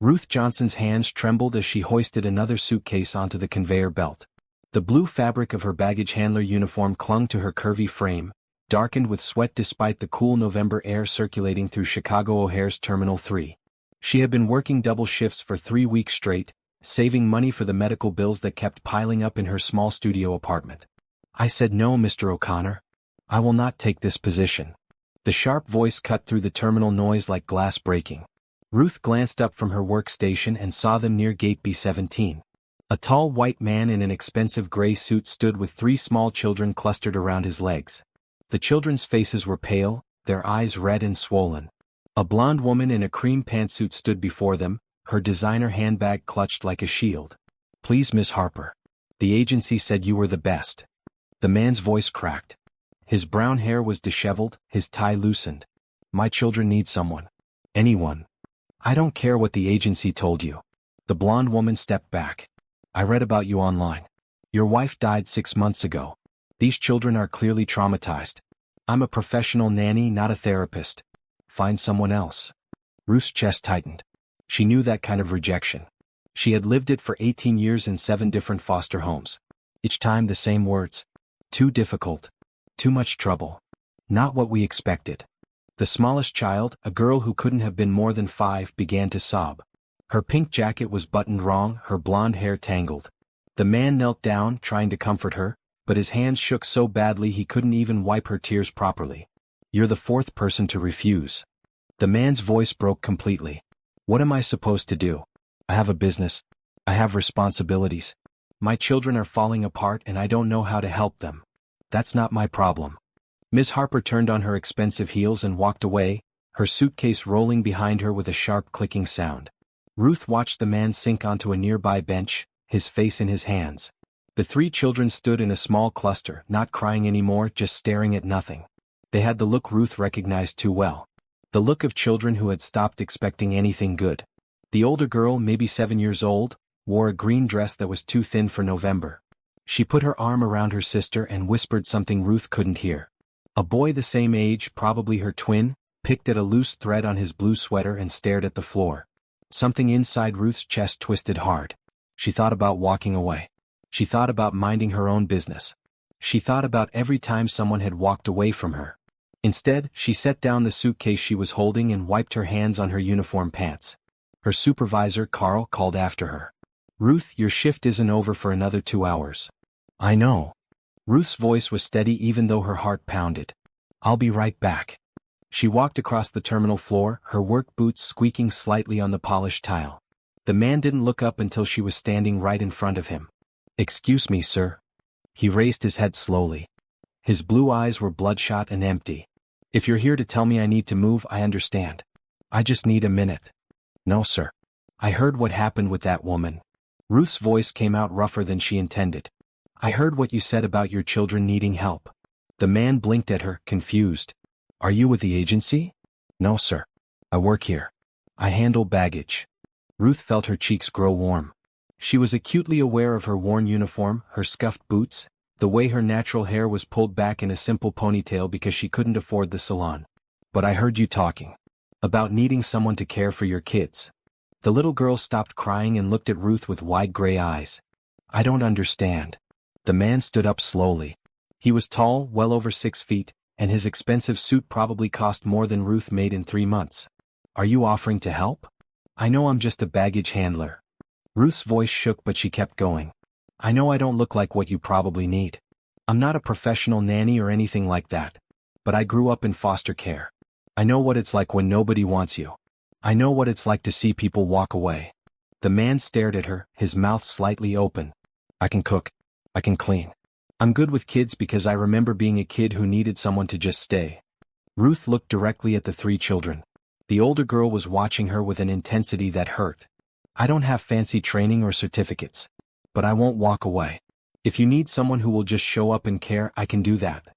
Ruth Johnson's hands trembled as she hoisted another suitcase onto the conveyor belt. The blue fabric of her baggage handler uniform clung to her curvy frame, darkened with sweat despite the cool November air circulating through Chicago O'Hare's Terminal 3. She had been working double shifts for 3 weeks straight, saving money for the medical bills that kept piling up in her small studio apartment. "I said no, Mr. O'Connor. I will not take this position." The sharp voice cut through the terminal noise like glass breaking. Ruth glanced up from her workstation and saw them near gate B17. A tall white man in an expensive gray suit stood with 3 small children clustered around his legs. The children's faces were pale, their eyes red and swollen. A blonde woman in a cream pantsuit stood before them, her designer handbag clutched like a shield. "Please, Miss Harper. The agency said you were the best." The man's voice cracked. His brown hair was disheveled, his tie loosened. "My children need someone. Anyone. I don't care what the agency told you." The blonde woman stepped back. "I read about you online. Your wife died 6 months ago. These children are clearly traumatized. I'm a professional nanny, not a therapist. Find someone else." Ruth's chest tightened. She knew that kind of rejection. She had lived it for 18 years in 7 different foster homes. Each time the same words. Too difficult. Too much trouble. Not what we expected. The smallest child, a girl who couldn't have been more than 5, began to sob. Her pink jacket was buttoned wrong, her blonde hair tangled. The man knelt down, trying to comfort her, but his hands shook so badly he couldn't even wipe her tears properly. "You're the 4th person to refuse." The man's voice broke completely. "What am I supposed to do? I have a business. I have responsibilities. My children are falling apart and I don't know how to help them. That's not my problem." Miss Harper turned on her expensive heels and walked away, her suitcase rolling behind her with a sharp clicking sound. Ruth watched the man sink onto a nearby bench, his face in his hands. The 3 children stood in a small cluster, not crying anymore, just staring at nothing. They had the look Ruth recognized too well. The look of children who had stopped expecting anything good. The older girl, maybe 7 years old, wore a green dress that was too thin for November. She put her arm around her sister and whispered something Ruth couldn't hear. A boy the same age, probably her twin, picked at a loose thread on his blue sweater and stared at the floor. Something inside Ruth's chest twisted hard. She thought about walking away. She thought about minding her own business. She thought about every time someone had walked away from her. Instead, she set down the suitcase she was holding and wiped her hands on her uniform pants. Her supervisor, Carl, called after her. "Ruth, your shift isn't over for another 2 hours." "I know." Ruth's voice was steady even though her heart pounded. "I'll be right back." She walked across the terminal floor, her work boots squeaking slightly on the polished tile. The man didn't look up until she was standing right in front of him. "Excuse me, sir." He raised his head slowly. His blue eyes were bloodshot and empty. "If you're here to tell me I need to move, I understand. I just need a minute." "No, sir. I heard what happened with that woman." Ruth's voice came out rougher than she intended. "I heard what you said about your children needing help." The man blinked at her, confused. "Are you with the agency?" "No, sir. I work here. I handle baggage." Ruth felt her cheeks grow warm. She was acutely aware of her worn uniform, her scuffed boots, the way her natural hair was pulled back in a simple ponytail because she couldn't afford the salon. "But I heard you talking about needing someone to care for your kids." The little girl stopped crying and looked at Ruth with wide gray eyes. "I don't understand." The man stood up slowly. He was tall, well over 6 feet, and his expensive suit probably cost more than Ruth made in 3 months. "Are you offering to help?" "I know I'm just a baggage handler." Ruth's voice shook but she kept going. "I know I don't look like what you probably need. I'm not a professional nanny or anything like that. But I grew up in foster care. I know what it's like when nobody wants you. I know what it's like to see people walk away." The man stared at her, his mouth slightly open. "I can cook. I can clean. I'm good with kids because I remember being a kid who needed someone to just stay." Ruth looked directly at the 3 children. The older girl was watching her with an intensity that hurt. "I don't have fancy training or certificates. But I won't walk away. If you need someone who will just show up and care, I can do that.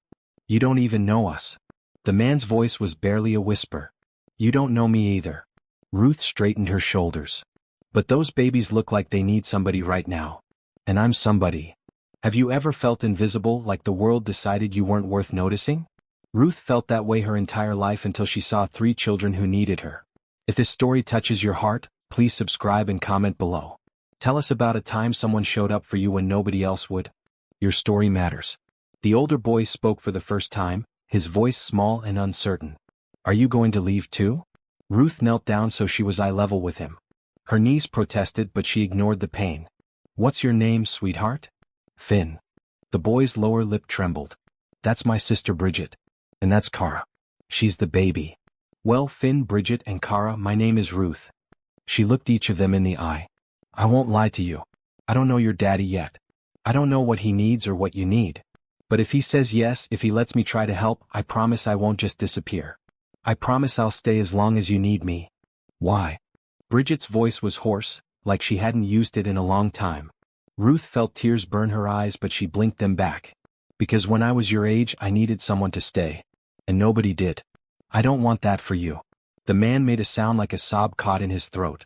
You don't even know us." The man's voice was barely a whisper. "You don't know me either." Ruth straightened her shoulders. "But those babies look like they need somebody right now. And I'm somebody. Have you ever felt invisible, like the world decided you weren't worth noticing?" Ruth felt that way her entire life until she saw 3 children who needed her. If this story touches your heart, Please subscribe and comment below. Tell us about a time someone showed up for you when nobody else would. Your story matters. The older boy spoke for the first time, his voice small and uncertain. Are you going to leave too? Ruth knelt down so she was eye level with him. Her knees protested, but she ignored the pain. What's your name, sweetheart? Finn. The boy's lower lip trembled. That's my sister Bridget. And that's Kara. She's the baby. Well, Finn, Bridget, and Kara, my name is Ruth. She looked each of them in the eye. I won't lie to you. I don't know your daddy yet. I don't know what he needs or what you need. But if he says yes, if he lets me try to help, I promise I won't just disappear. I promise I'll stay as long as you need me. Why? Bridget's voice was hoarse, like she hadn't used it in a long time. Ruth felt tears burn her eyes, but she blinked them back. Because when I was your age, I needed someone to stay. And nobody did. I don't want that for you. The man made a sound like a sob caught in his throat.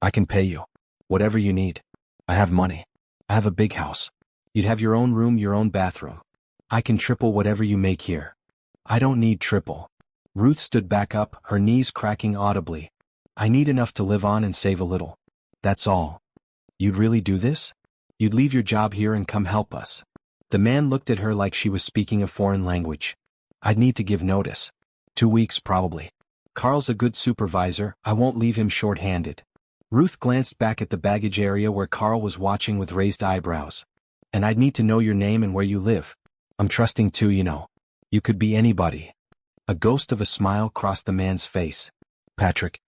I can pay you. Whatever you need. I have money. I have a big house. You'd have your own room, your own bathroom. I can triple whatever you make here. I don't need triple. Ruth stood back up, her knees cracking audibly. I need enough to live on and save a little. That's all. You'd really do this? You'd leave your job here and come help us? The man looked at her like she was speaking a foreign language. I'd need to give notice. 2 weeks probably. Carl's a good supervisor, I won't leave him short-handed. Ruth glanced back at the baggage area where Carl was watching with raised eyebrows. And I'd need to know your name and where you live. I'm trusting too, you know. You could be anybody. A ghost of a smile crossed the man's face. Patrick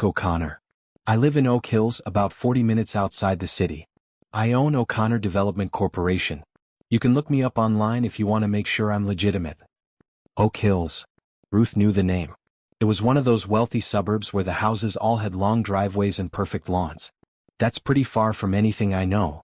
O'Connor. I live in Oak Hills, about 40 minutes outside the city. I own O'Connor Development Corporation. You can look me up online if you want to make sure I'm legitimate. Oak Hills. Ruth knew the name. It was one of those wealthy suburbs where the houses all had long driveways and perfect lawns. That's pretty far from anything I know.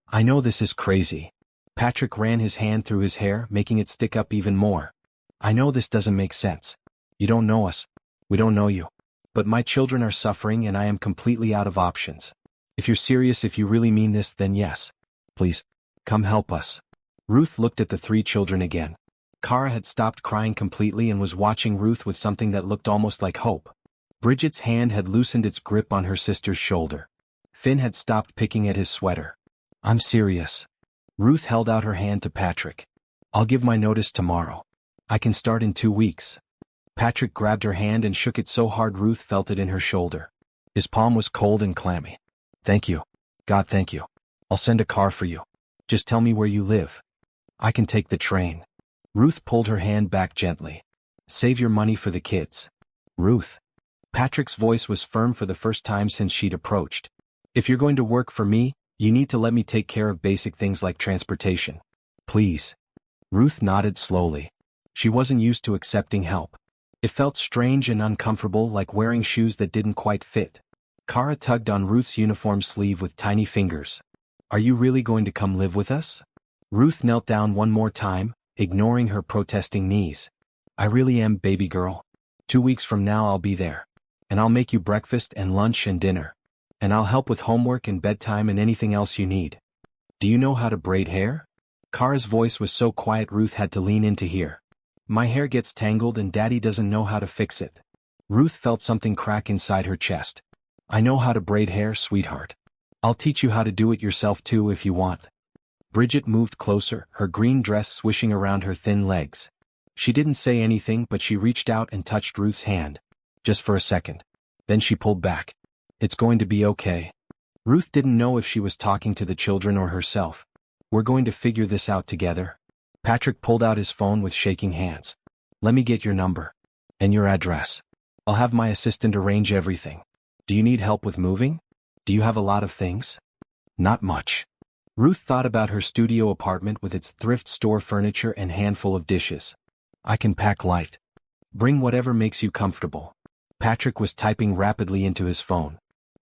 I know this is crazy. Patrick ran his hand through his hair, making it stick up even more. I know this doesn't make sense. You don't know us. We don't know you. But my children are suffering and I am completely out of options. If you're serious, if you really mean this, then yes. Please, come help us. Ruth looked at the 3 children again. Kara had stopped crying completely and was watching Ruth with something that looked almost like hope. Bridget's hand had loosened its grip on her sister's shoulder. Finn had stopped picking at his sweater. I'm serious. Ruth held out her hand to Patrick. I'll give my notice tomorrow. I can start in 2 weeks. Patrick grabbed her hand and shook it so hard Ruth felt it in her shoulder. His palm was cold and clammy. Thank you. God, thank you. I'll send a car for you. Just tell me where you live. I can take the train. Ruth pulled her hand back gently. Save your money for the kids. Ruth. Patrick's voice was firm for the first time since she'd approached. If you're going to work for me, you need to let me take care of basic things like transportation. Please. Ruth nodded slowly. She wasn't used to accepting help. It felt strange and uncomfortable, like wearing shoes that didn't quite fit. Kara tugged on Ruth's uniform sleeve with tiny fingers. Are you really going to come live with us? Ruth knelt down one more time, ignoring her protesting knees. I really am, baby girl. 2 weeks from now I'll be there. And I'll make you breakfast and lunch and dinner. And I'll help with homework and bedtime and anything else you need. Do you know how to braid hair? Kara's voice was so quiet Ruth had to lean in to hear. My hair gets tangled and Daddy doesn't know how to fix it. Ruth felt something crack inside her chest. I know how to braid hair, sweetheart. I'll teach you how to do it yourself too if you want. Bridget moved closer, her green dress swishing around her thin legs. She didn't say anything, but she reached out and touched Ruth's hand. Just for a second. Then she pulled back. It's going to be okay. Ruth didn't know if she was talking to the children or herself. We're going to figure this out together. Patrick pulled out his phone with shaking hands. Let me get your number. And your address. I'll have my assistant arrange everything. Do you need help with moving? Do you have a lot of things? Not much. Ruth thought about her studio apartment with its thrift store furniture and handful of dishes. I can pack light. Bring whatever makes you comfortable. Patrick was typing rapidly into his phone.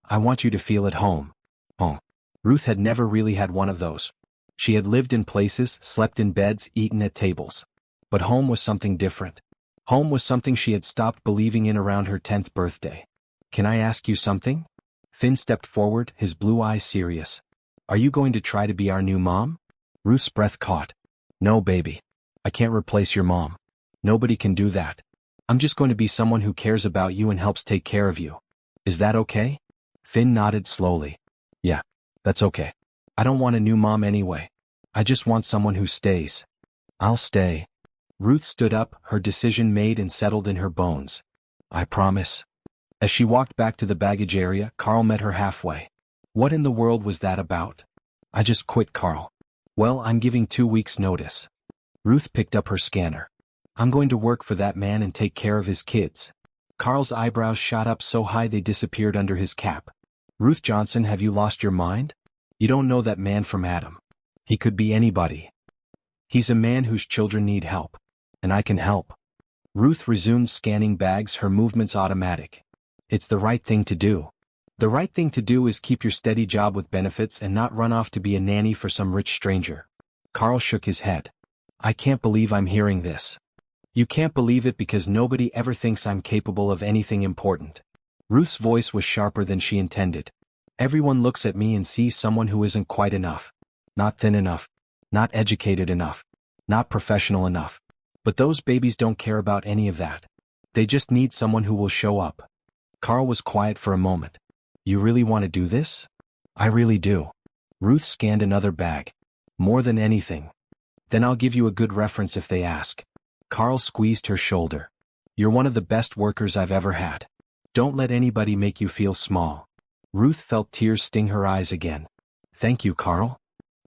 I want you to feel at home. Home. Ruth had never really had one of those. She had lived in places, slept in beds, eaten at tables. But home was something different. Home was something she had stopped believing in around her 10th birthday. Can I ask you something? Finn stepped forward, his blue eyes serious. Are you going to try to be our new mom? Ruth's breath caught. No, baby. I can't replace your mom. Nobody can do that. I'm just going to be someone who cares about you and helps take care of you. Is that okay? Finn nodded slowly. Yeah, that's okay. I don't want a new mom anyway. I just want someone who stays. I'll stay. Ruth stood up, her decision made and settled in her bones. I promise. As she walked back to the baggage area, Carl met her halfway. What in the world was that about? I just quit, Carl. Well, I'm giving 2 weeks' notice. Ruth picked up her scanner. I'm going to work for that man and take care of his kids. Carl's eyebrows shot up so high they disappeared under his cap. Ruth Johnson, have you lost your mind? You don't know that man from Adam. He could be anybody. He's a man whose children need help. And I can help. Ruth resumed scanning bags, her movements automatic. It's the right thing to do. The right thing to do is keep your steady job with benefits and not run off to be a nanny for some rich stranger. Carl shook his head. I can't believe I'm hearing this. You can't believe it because nobody ever thinks I'm capable of anything important. Ruth's voice was sharper than she intended. Everyone looks at me and sees someone who isn't quite enough. Not thin enough. Not educated enough. Not professional enough. But those babies don't care about any of that. They just need someone who will show up. Carl was quiet for a moment. You really want to do this? I really do. Ruth scanned another bag. More than anything. Then I'll give you a good reference if they ask. Carl squeezed her shoulder. You're one of the best workers I've ever had. Don't let anybody make you feel small. Ruth felt tears sting her eyes again. Thank you, Carl.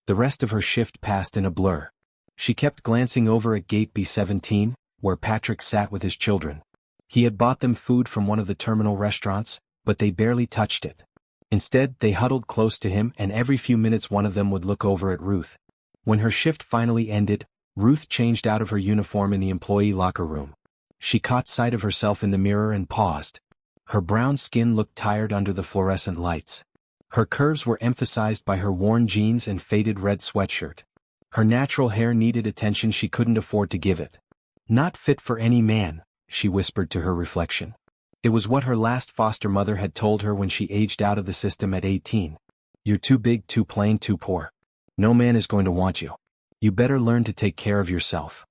The rest of her shift passed in a blur. She kept glancing over at gate B17, where Patrick sat with his children. He had bought them food from one of the terminal restaurants, but they barely touched it. Instead, they huddled close to him, and every few minutes one of them would look over at Ruth. When her shift finally ended, Ruth changed out of her uniform in the employee locker room. She caught sight of herself in the mirror and paused. Her brown skin looked tired under the fluorescent lights. Her curves were emphasized by her worn jeans and faded red sweatshirt. Her natural hair needed attention she couldn't afford to give it. Not fit for any man, she whispered to her reflection. It was what her last foster mother had told her when she aged out of the system at 18. You're too big, too plain, too poor. No man is going to want you. You better learn to take care of yourself.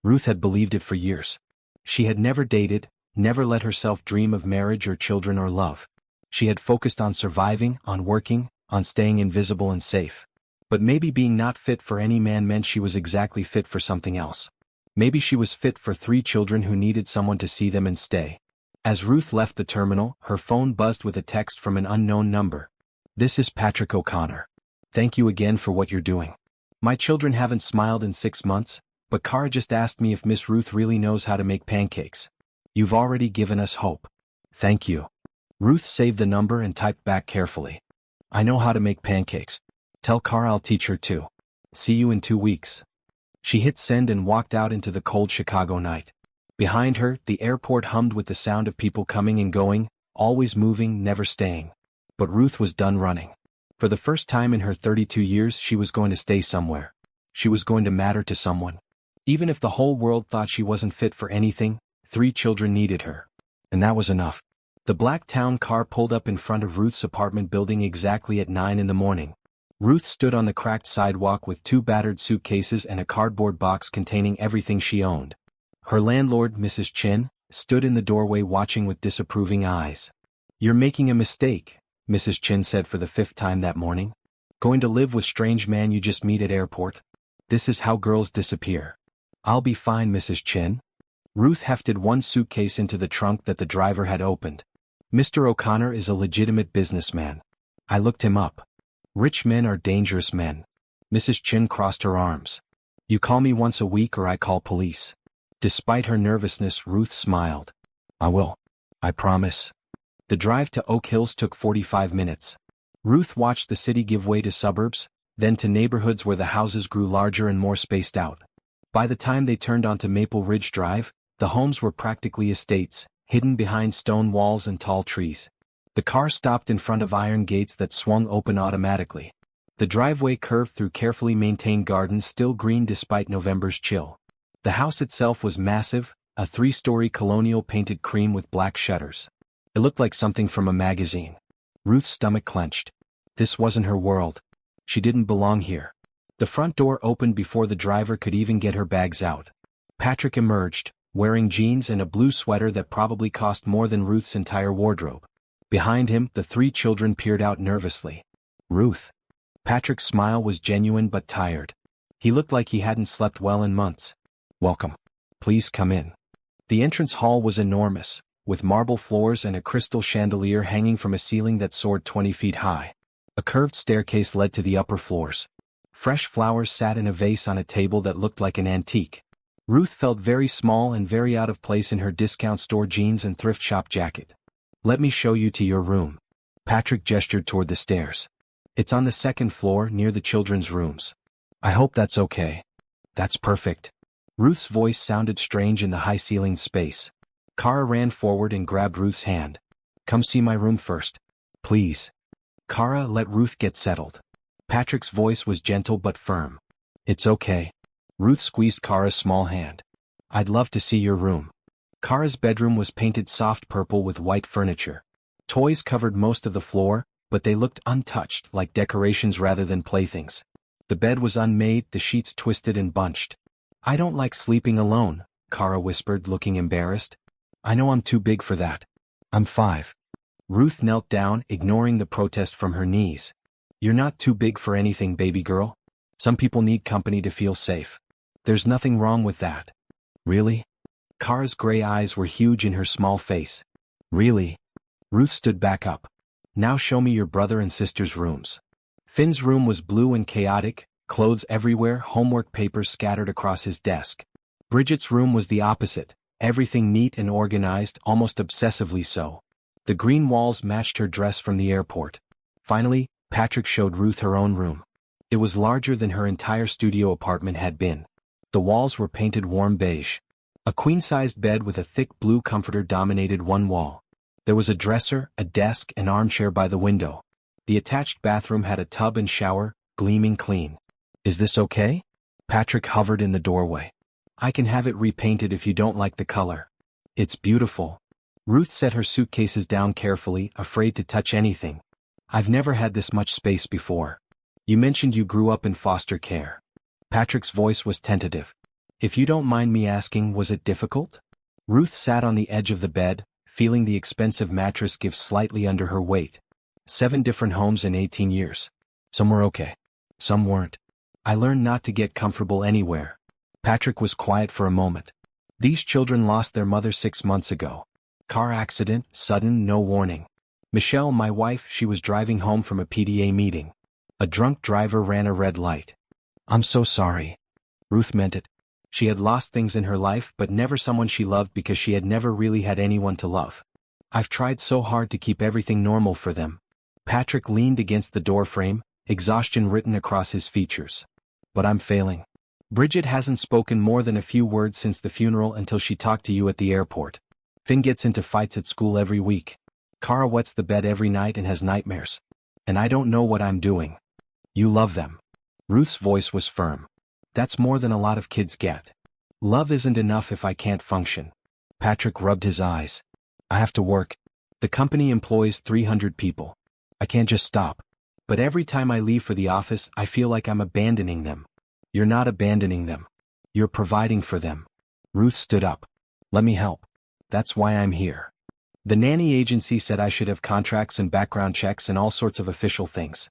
Ruth had believed it for years. She had never dated, never let herself dream of marriage or children or love. She had focused on surviving, on working, on staying invisible and safe. But maybe being not fit for any man meant she was exactly fit for something else. Maybe she was fit for 3 children who needed someone to see them and stay. As Ruth left the terminal, her phone buzzed with a text from an unknown number. This is Patrick O'Connor. Thank you again for what you're doing. My children haven't smiled in 6 months, but Cara just asked me if Miss Ruth really knows how to make pancakes. You've already given us hope. Thank you. Ruth saved the number and typed back carefully. I know how to make pancakes. Tell Cara I'll teach her too. See you in 2 weeks. She hit send and walked out into the cold Chicago night. Behind her, the airport hummed with the sound of people coming and going, always moving, never staying. But Ruth was done running. For the first time in her 32 years, she was going to stay somewhere. She was going to matter to someone. Even if the whole world thought she wasn't fit for anything, 3 children needed her. And that was enough. The black town car pulled up in front of Ruth's apartment building exactly at 9 in the morning. Ruth stood on the cracked sidewalk with 2 battered suitcases and a cardboard box containing everything she owned. Her landlord, Mrs. Chin, stood in the doorway watching with disapproving eyes. You're making a mistake, Mrs. Chin said for the 5th time that morning. Going to live with strange man you just meet at airport? This is how girls disappear. I'll be fine, Mrs. Chin. Ruth hefted 1 suitcase into the trunk that the driver had opened. Mr. O'Connor is a legitimate businessman. I looked him up. Rich men are dangerous men. Mrs. Chin crossed her arms. You call me once a week or I call police. Despite her nervousness, Ruth smiled. I will. I promise. The drive to Oak Hills took 45 minutes. Ruth watched the city give way to suburbs, then to neighborhoods where the houses grew larger and more spaced out. By the time they turned onto Maple Ridge Drive, the homes were practically estates, hidden behind stone walls and tall trees. The car stopped in front of iron gates that swung open automatically. The driveway curved through carefully maintained gardens still green despite November's chill. The house itself was massive, a 3-story colonial painted cream with black shutters. It looked like something from a magazine. Ruth's stomach clenched. This wasn't her world. She didn't belong here. The front door opened before the driver could even get her bags out. Patrick emerged, wearing jeans and a blue sweater that probably cost more than Ruth's entire wardrobe. Behind him, the three children peered out nervously. Ruth. Patrick's smile was genuine but tired. He looked like he hadn't slept well in months. Welcome. Please come in. The entrance hall was enormous, with marble floors and a crystal chandelier hanging from a ceiling that soared 20 feet high. A curved staircase led to the upper floors. Fresh flowers sat in a vase on a table that looked like an antique. Ruth felt very small and very out of place in her discount store jeans and thrift shop jacket. Let me show you to your room. Patrick gestured toward the stairs. It's on the second floor near the children's rooms. I hope that's okay. That's perfect. Ruth's voice sounded strange in the high-ceilinged space. Kara ran forward and grabbed Ruth's hand. Come see my room first. Please. Kara let Ruth get settled. Patrick's voice was gentle but firm. It's okay. Ruth squeezed Kara's small hand. I'd love to see your room. Kara's bedroom was painted soft purple with white furniture. Toys covered most of the floor, but they looked untouched, like decorations rather than playthings. The bed was unmade, the sheets twisted and bunched. I don't like sleeping alone, Kara whispered, looking embarrassed. I know I'm too big for that. I'm 5. Ruth knelt down, ignoring the protest from her knees. You're not too big for anything, baby girl. Some people need company to feel safe. There's nothing wrong with that. Really? Kara's gray eyes were huge in her small face. Really? Ruth stood back up. Now show me your brother and sister's rooms. Finn's room was blue and chaotic, clothes everywhere, homework papers scattered across his desk. Bridget's room was the opposite, everything neat and organized, almost obsessively so. The green walls matched her dress from the airport. Finally, Patrick showed Ruth her own room. It was larger than her entire studio apartment had been. The walls were painted warm beige. A queen-sized bed with a thick blue comforter dominated one wall. There was a dresser, a desk, an armchair by the window. The attached bathroom had a tub and shower, gleaming clean. Is this okay? Patrick hovered in the doorway. I can have it repainted if you don't like the color. It's beautiful. Ruth set her suitcases down carefully, afraid to touch anything. I've never had this much space before. You mentioned you grew up in foster care. Patrick's voice was tentative. If you don't mind me asking, was it difficult? Ruth sat on the edge of the bed, feeling the expensive mattress give slightly under her weight. 7 different homes in 18 years. Some were okay. Some weren't. I learned not to get comfortable anywhere. Patrick was quiet for a moment. These children lost their mother 6 months ago. Car accident, sudden, no warning. Michelle, my wife, she was driving home from a PTA meeting. A drunk driver ran a red light. I'm so sorry. Ruth meant it. She had lost things in her life, but never someone she loved, because she had never really had anyone to love. I've tried so hard to keep everything normal for them. Patrick leaned against the doorframe, exhaustion written across his features. But I'm failing. Bridget hasn't spoken more than a few words since the funeral until she talked to you at the airport. Finn gets into fights at school every week. Kara wets the bed every night and has nightmares. And I don't know what I'm doing. You love them. Ruth's voice was firm. That's more than a lot of kids get. Love isn't enough if I can't function. Patrick rubbed his eyes. I have to work. The company employs 300 people. I can't just stop. But every time I leave for the office, I feel like I'm abandoning them. You're not abandoning them. You're providing for them. Ruth stood up. Let me help. That's why I'm here. The nanny agency said I should have contracts and background checks and all sorts of official things.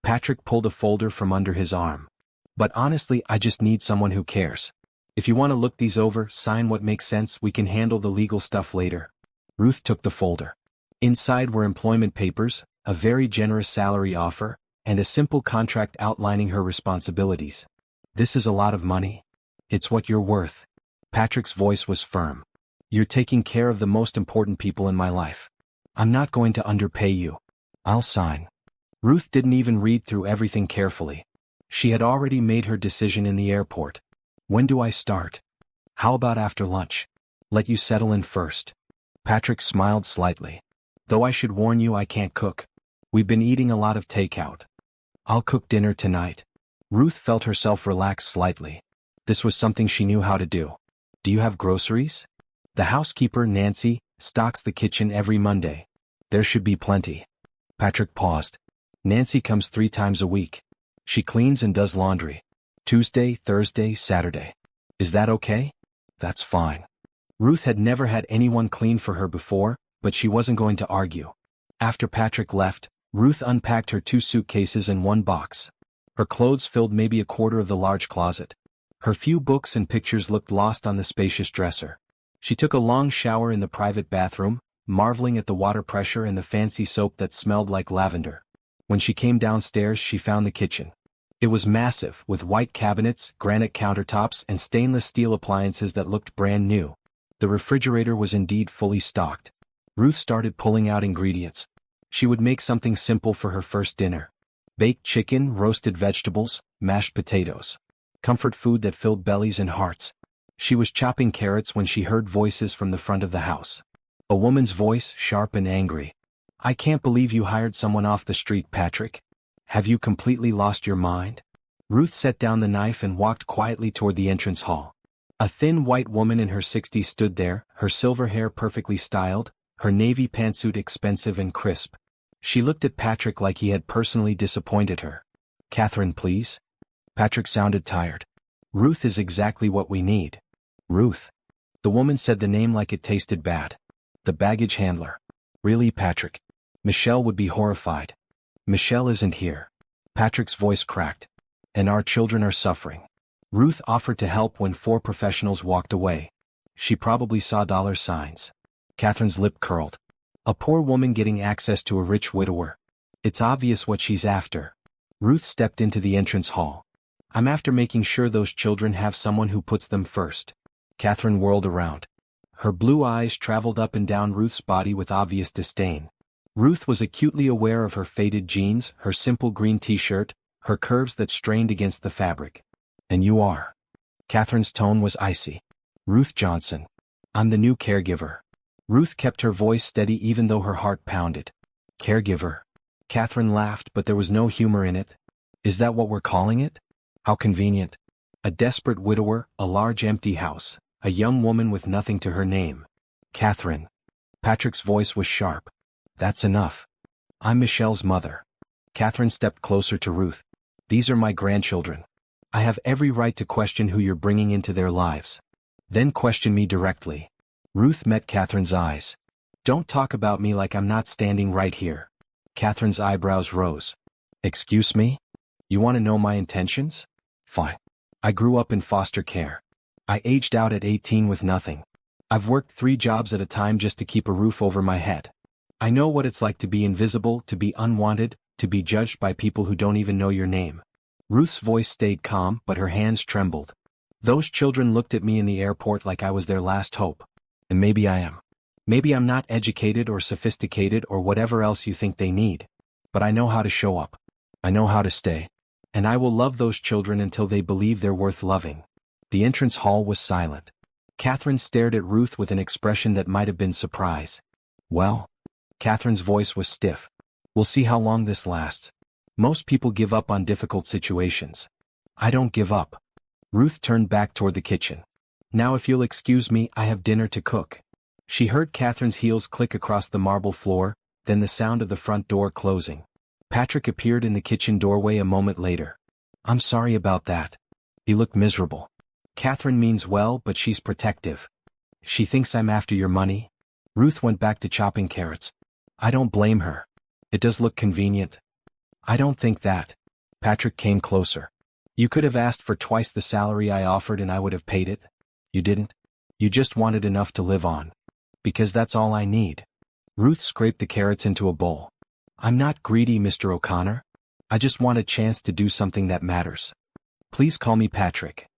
Patrick pulled a folder from under his arm. But honestly, I just need someone who cares. If you want to look these over, sign what makes sense, we can handle the legal stuff later. Ruth took the folder. Inside were employment papers, a very generous salary offer, and a simple contract outlining her responsibilities. This is a lot of money. It's what you're worth. Patrick's voice was firm. You're taking care of the most important people in my life. I'm not going to underpay you. I'll sign. Ruth didn't even read through everything carefully. She had already made her decision in the airport. When do I start? How about after lunch? Let you settle in first. Patrick smiled slightly. Though I should warn you, I can't cook. We've been eating a lot of takeout. I'll cook dinner tonight. Ruth felt herself relax slightly. This was something she knew how to do. Do you have groceries? The housekeeper, Nancy, stocks the kitchen every Monday. There should be plenty. Patrick paused. Nancy comes 3 times a week. She cleans and does laundry. Tuesday, Thursday, Saturday. Is that okay? That's fine. Ruth had never had anyone clean for her before, but she wasn't going to argue. After Patrick left, Ruth unpacked her 2 suitcases and 1 box. Her clothes filled maybe a quarter of the large closet. Her few books and pictures looked lost on the spacious dresser. She took a long shower in the private bathroom, marveling at the water pressure and the fancy soap that smelled like lavender. When she came downstairs, she found the kitchen. It was massive, with white cabinets, granite countertops, and stainless steel appliances that looked brand new. The refrigerator was indeed fully stocked. Ruth started pulling out ingredients. She would make something simple for her first dinner. Baked chicken, roasted vegetables, mashed potatoes. Comfort food that filled bellies and hearts. She was chopping carrots when she heard voices from the front of the house. A woman's voice, sharp and angry. "I can't believe you hired someone off the street, Patrick. Have you completely lost your mind?" Ruth set down the knife and walked quietly toward the entrance hall. A thin white woman in her 60s stood there, her silver hair perfectly styled, her navy pantsuit expensive and crisp. She looked at Patrick like he had personally disappointed her. "Catherine, please?" Patrick sounded tired. "Ruth is exactly what we need." "Ruth?" The woman said the name like it tasted bad. "The baggage handler." "Really, Patrick? Michelle would be horrified." "Michelle isn't here." Patrick's voice cracked. "And our children are suffering." Ruth offered to help when 4 professionals walked away. She probably saw dollar signs. Catherine's lip curled. A poor woman getting access to a rich widower. It's obvious what she's after. Ruth stepped into the entrance hall. "I'm after making sure those children have someone who puts them first." Catherine whirled around. Her blue eyes traveled up and down Ruth's body with obvious disdain. Ruth was acutely aware of her faded jeans, her simple green t-shirt, her curves that strained against the fabric. "And you are?" Catherine's tone was icy. "Ruth Johnson. I'm the new caregiver." Ruth kept her voice steady even though her heart pounded. "Caregiver?" Catherine laughed, but there was no humor in it. "Is that what we're calling it? How convenient. A desperate widower, a large empty house, a young woman with nothing to her name." "Catherine." Patrick's voice was sharp. "That's enough. I'm Michelle's mother." Catherine stepped closer to Ruth. "These are my grandchildren. I have every right to question who you're bringing into their lives. Then question me directly." Ruth met Catherine's eyes. "Don't talk about me like I'm not standing right here." Catherine's eyebrows rose. "Excuse me? You want to know my intentions? Fine. I grew up in foster care. I aged out at 18 with nothing. I've worked 3 jobs at a time just to keep a roof over my head. I know what it's like to be invisible, to be unwanted, to be judged by people who don't even know your name." Ruth's voice stayed calm, but her hands trembled. "Those children looked at me in the airport like I was their last hope. And maybe I am. Maybe I'm not educated or sophisticated or whatever else you think they need. But I know how to show up. I know how to stay. And I will love those children until they believe they're worth loving." The entrance hall was silent. Catherine stared at Ruth with an expression that might have been surprise. "Well?" Catherine's voice was stiff. "We'll see how long this lasts. Most people give up on difficult situations. I don't give up." Ruth turned back toward the kitchen. "Now if you'll excuse me, I have dinner to cook." She heard Catherine's heels click across the marble floor, then the sound of the front door closing. Patrick appeared in the kitchen doorway a moment later. "I'm sorry about that." He looked miserable. "Catherine means well, but she's protective. She thinks I'm after your money." Ruth went back to chopping carrots. "I don't blame her. It does look convenient." "I don't think that." Patrick came closer. "You could have asked for twice the salary I offered and I would have paid it. You didn't. You just wanted enough to live on. Because that's all I need." Ruth scraped the carrots into a bowl. "I'm not greedy, Mr. O'Connor. I just want a chance to do something that matters. Please call me Patrick."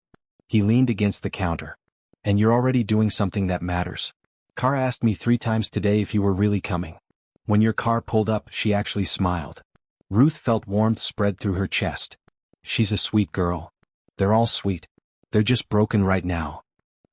He leaned against the counter. "And you're already doing something that matters. Car asked me 3 times today if you were really coming. When your car pulled up, she actually smiled." Ruth felt warmth spread through her chest. "She's a sweet girl. They're all sweet. They're just broken right now."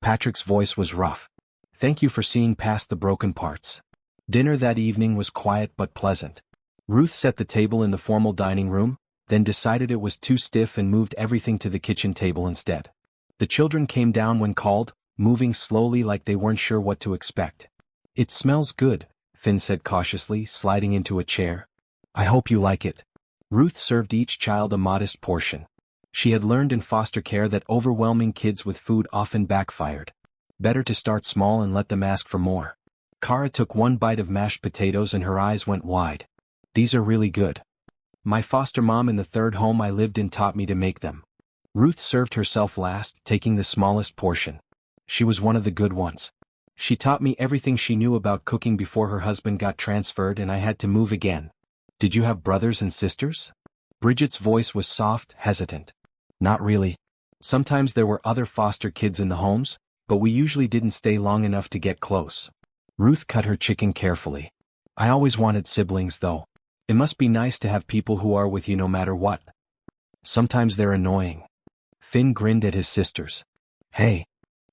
Patrick's voice was rough. "Thank you for seeing past the broken parts." Dinner that evening was quiet but pleasant. Ruth set the table in the formal dining room, then decided it was too stiff and moved everything to the kitchen table instead. The children came down when called, moving slowly like they weren't sure what to expect. "It smells good," Finn said cautiously, sliding into a chair. "I hope you like it." Ruth served each child a modest portion. She had learned in foster care that overwhelming kids with food often backfired. Better to start small and let them ask for more. Kara took one bite of mashed potatoes and her eyes went wide. These are really good. My foster mom in the third home I lived in taught me to make them. Ruth served herself last, taking the smallest portion. She was one of the good ones. She taught me everything she knew about cooking before her husband got transferred and I had to move again. Did you have brothers and sisters? Bridget's voice was soft, hesitant. Not really. Sometimes there were other foster kids in the homes, but we usually didn't stay long enough to get close. Ruth cut her chicken carefully. I always wanted siblings though. It must be nice to have people who are with you no matter what. Sometimes they're annoying. Finn grinned at his sisters. Hey.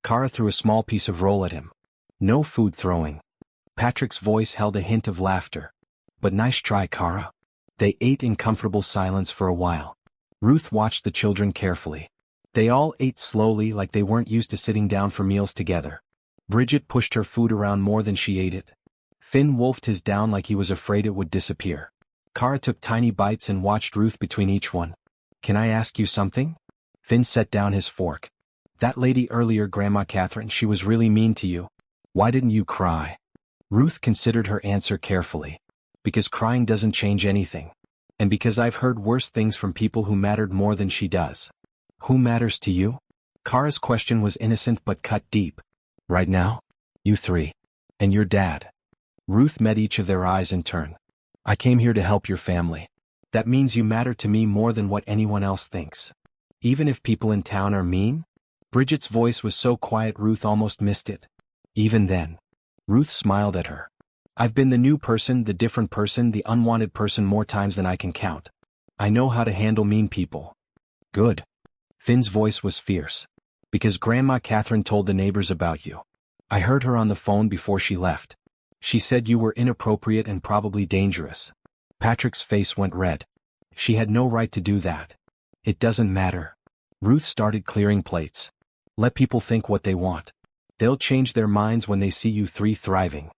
Kara threw a small piece of roll at him. No food throwing. Patrick's voice held a hint of laughter. But nice try, Kara. They ate in comfortable silence for a while. Ruth watched the children carefully. They all ate slowly like they weren't used to sitting down for meals together. Bridget pushed her food around more than she ate it. Finn wolfed his down like he was afraid it would disappear. Kara took tiny bites and watched Ruth between each one. Can I ask you something? Finn set down his fork. That lady earlier, Grandma Catherine, she was really mean to you. Why didn't you cry? Ruth considered her answer carefully. Because crying doesn't change anything. And because I've heard worse things from people who mattered more than she does. Who matters to you? Kara's question was innocent but cut deep. Right now? You three. And your dad. Ruth met each of their eyes in turn. I came here to help your family. That means you matter to me more than what anyone else thinks. Even if people in town are mean? Bridget's voice was so quiet Ruth almost missed it. Even then. Ruth smiled at her. I've been the new person, the different person, the unwanted person more times than I can count. I know how to handle mean people. Good. Finn's voice was fierce. Because Grandma Catherine told the neighbors about you. I heard her on the phone before she left. She said you were inappropriate and probably dangerous. Patrick's face went red. She had no right to do that. It doesn't matter. Ruth started clearing plates. Let people think what they want. They'll change their minds when they see you three thriving.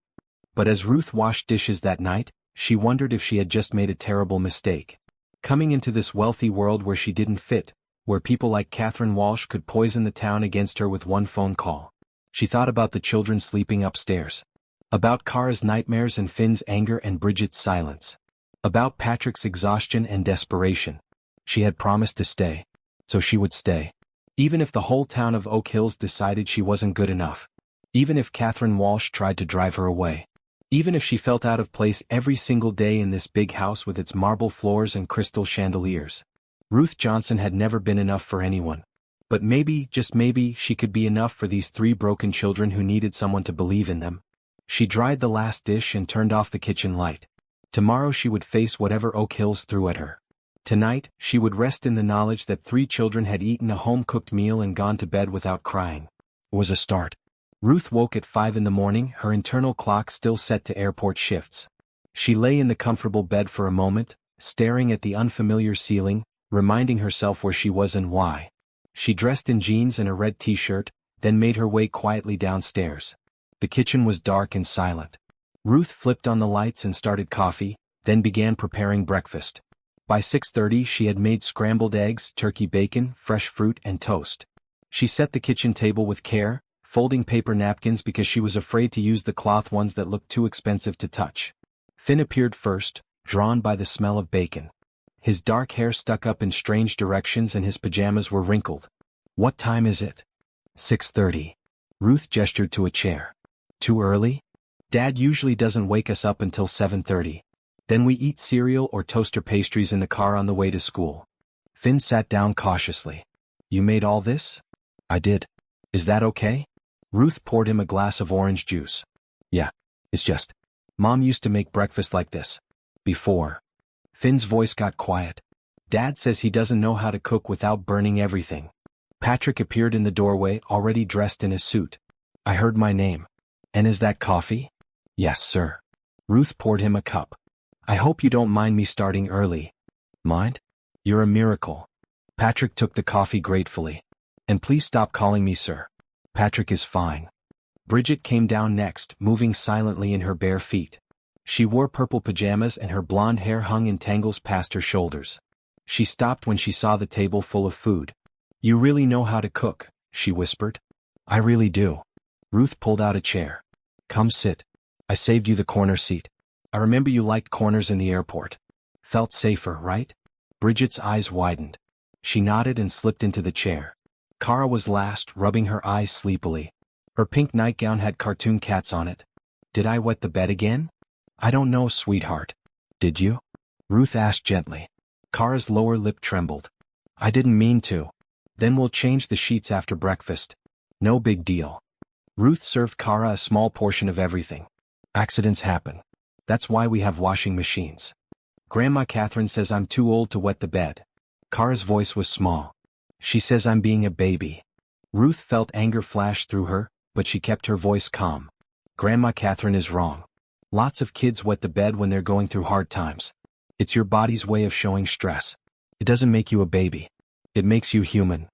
But as Ruth washed dishes that night, she wondered if she had just made a terrible mistake. Coming into this wealthy world where she didn't fit, where people like Catherine Walsh could poison the town against her with one phone call. She thought about the children sleeping upstairs. About Kara's nightmares and Finn's anger and Bridget's silence. About Patrick's exhaustion and desperation. She had promised to stay. So she would stay. Even if the whole town of Oak Hills decided she wasn't good enough. Even if Catherine Walsh tried to drive her away. Even if she felt out of place every single day in this big house with its marble floors and crystal chandeliers. Ruth Johnson had never been enough for anyone. But maybe, just maybe, she could be enough for these three broken children who needed someone to believe in them. She dried the last dish and turned off the kitchen light. Tomorrow she would face whatever Oak Hills threw at her. Tonight, she would rest in the knowledge that three children had eaten a home-cooked meal and gone to bed without crying. It was a start. Ruth woke at 5 in the morning, her internal clock still set to airport shifts. She lay in the comfortable bed for a moment, staring at the unfamiliar ceiling, reminding herself where she was and why. She dressed in jeans and a red t-shirt, then made her way quietly downstairs. The kitchen was dark and silent. Ruth flipped on the lights and started coffee, then began preparing breakfast. By 6:30 she had made scrambled eggs, turkey bacon, fresh fruit and toast. She set the kitchen table with care, folding paper napkins because she was afraid to use the cloth ones that looked too expensive to touch. Finn appeared first, drawn by the smell of bacon. His dark hair stuck up in strange directions and his pajamas were wrinkled. What time is it? 6:30. Ruth gestured to a chair. Too early? Dad usually doesn't wake us up until 7:30. Then we eat cereal or toaster pastries in the car on the way to school. Finn sat down cautiously. You made all this? I did. Is that okay? Ruth poured him a glass of orange juice. Yeah, it's just. Mom used to make breakfast like this. Before. Finn's voice got quiet. Dad says he doesn't know how to cook without burning everything. Patrick appeared in the doorway, already dressed in a suit. I heard my name. And is that coffee? Yes, sir. Ruth poured him a cup. I hope you don't mind me starting early. Mind? You're a miracle. Patrick took the coffee gratefully. And please stop calling me sir. Patrick is fine. Bridget came down next, moving silently in her bare feet. She wore purple pajamas and her blonde hair hung in tangles past her shoulders. She stopped when she saw the table full of food. You really know how to cook, she whispered. I really do. Ruth pulled out a chair. Come sit. I saved you the corner seat. I remember you liked corners in the airport. Felt safer, right? Bridget's eyes widened. She nodded and slipped into the chair. Kara was last, rubbing her eyes sleepily. Her pink nightgown had cartoon cats on it. Did I wet the bed again? I don't know, sweetheart. Did you? Ruth asked gently. Kara's lower lip trembled. I didn't mean to. Then we'll change the sheets after breakfast. No big deal. Ruth served Kara a small portion of everything. Accidents happen. That's why we have washing machines. Grandma Catherine says I'm too old to wet the bed. Kara's voice was small. She says I'm being a baby. Ruth felt anger flash through her, but she kept her voice calm. Grandma Catherine is wrong. Lots of kids wet the bed when they're going through hard times. It's your body's way of showing stress. It doesn't make you a baby. It makes you human.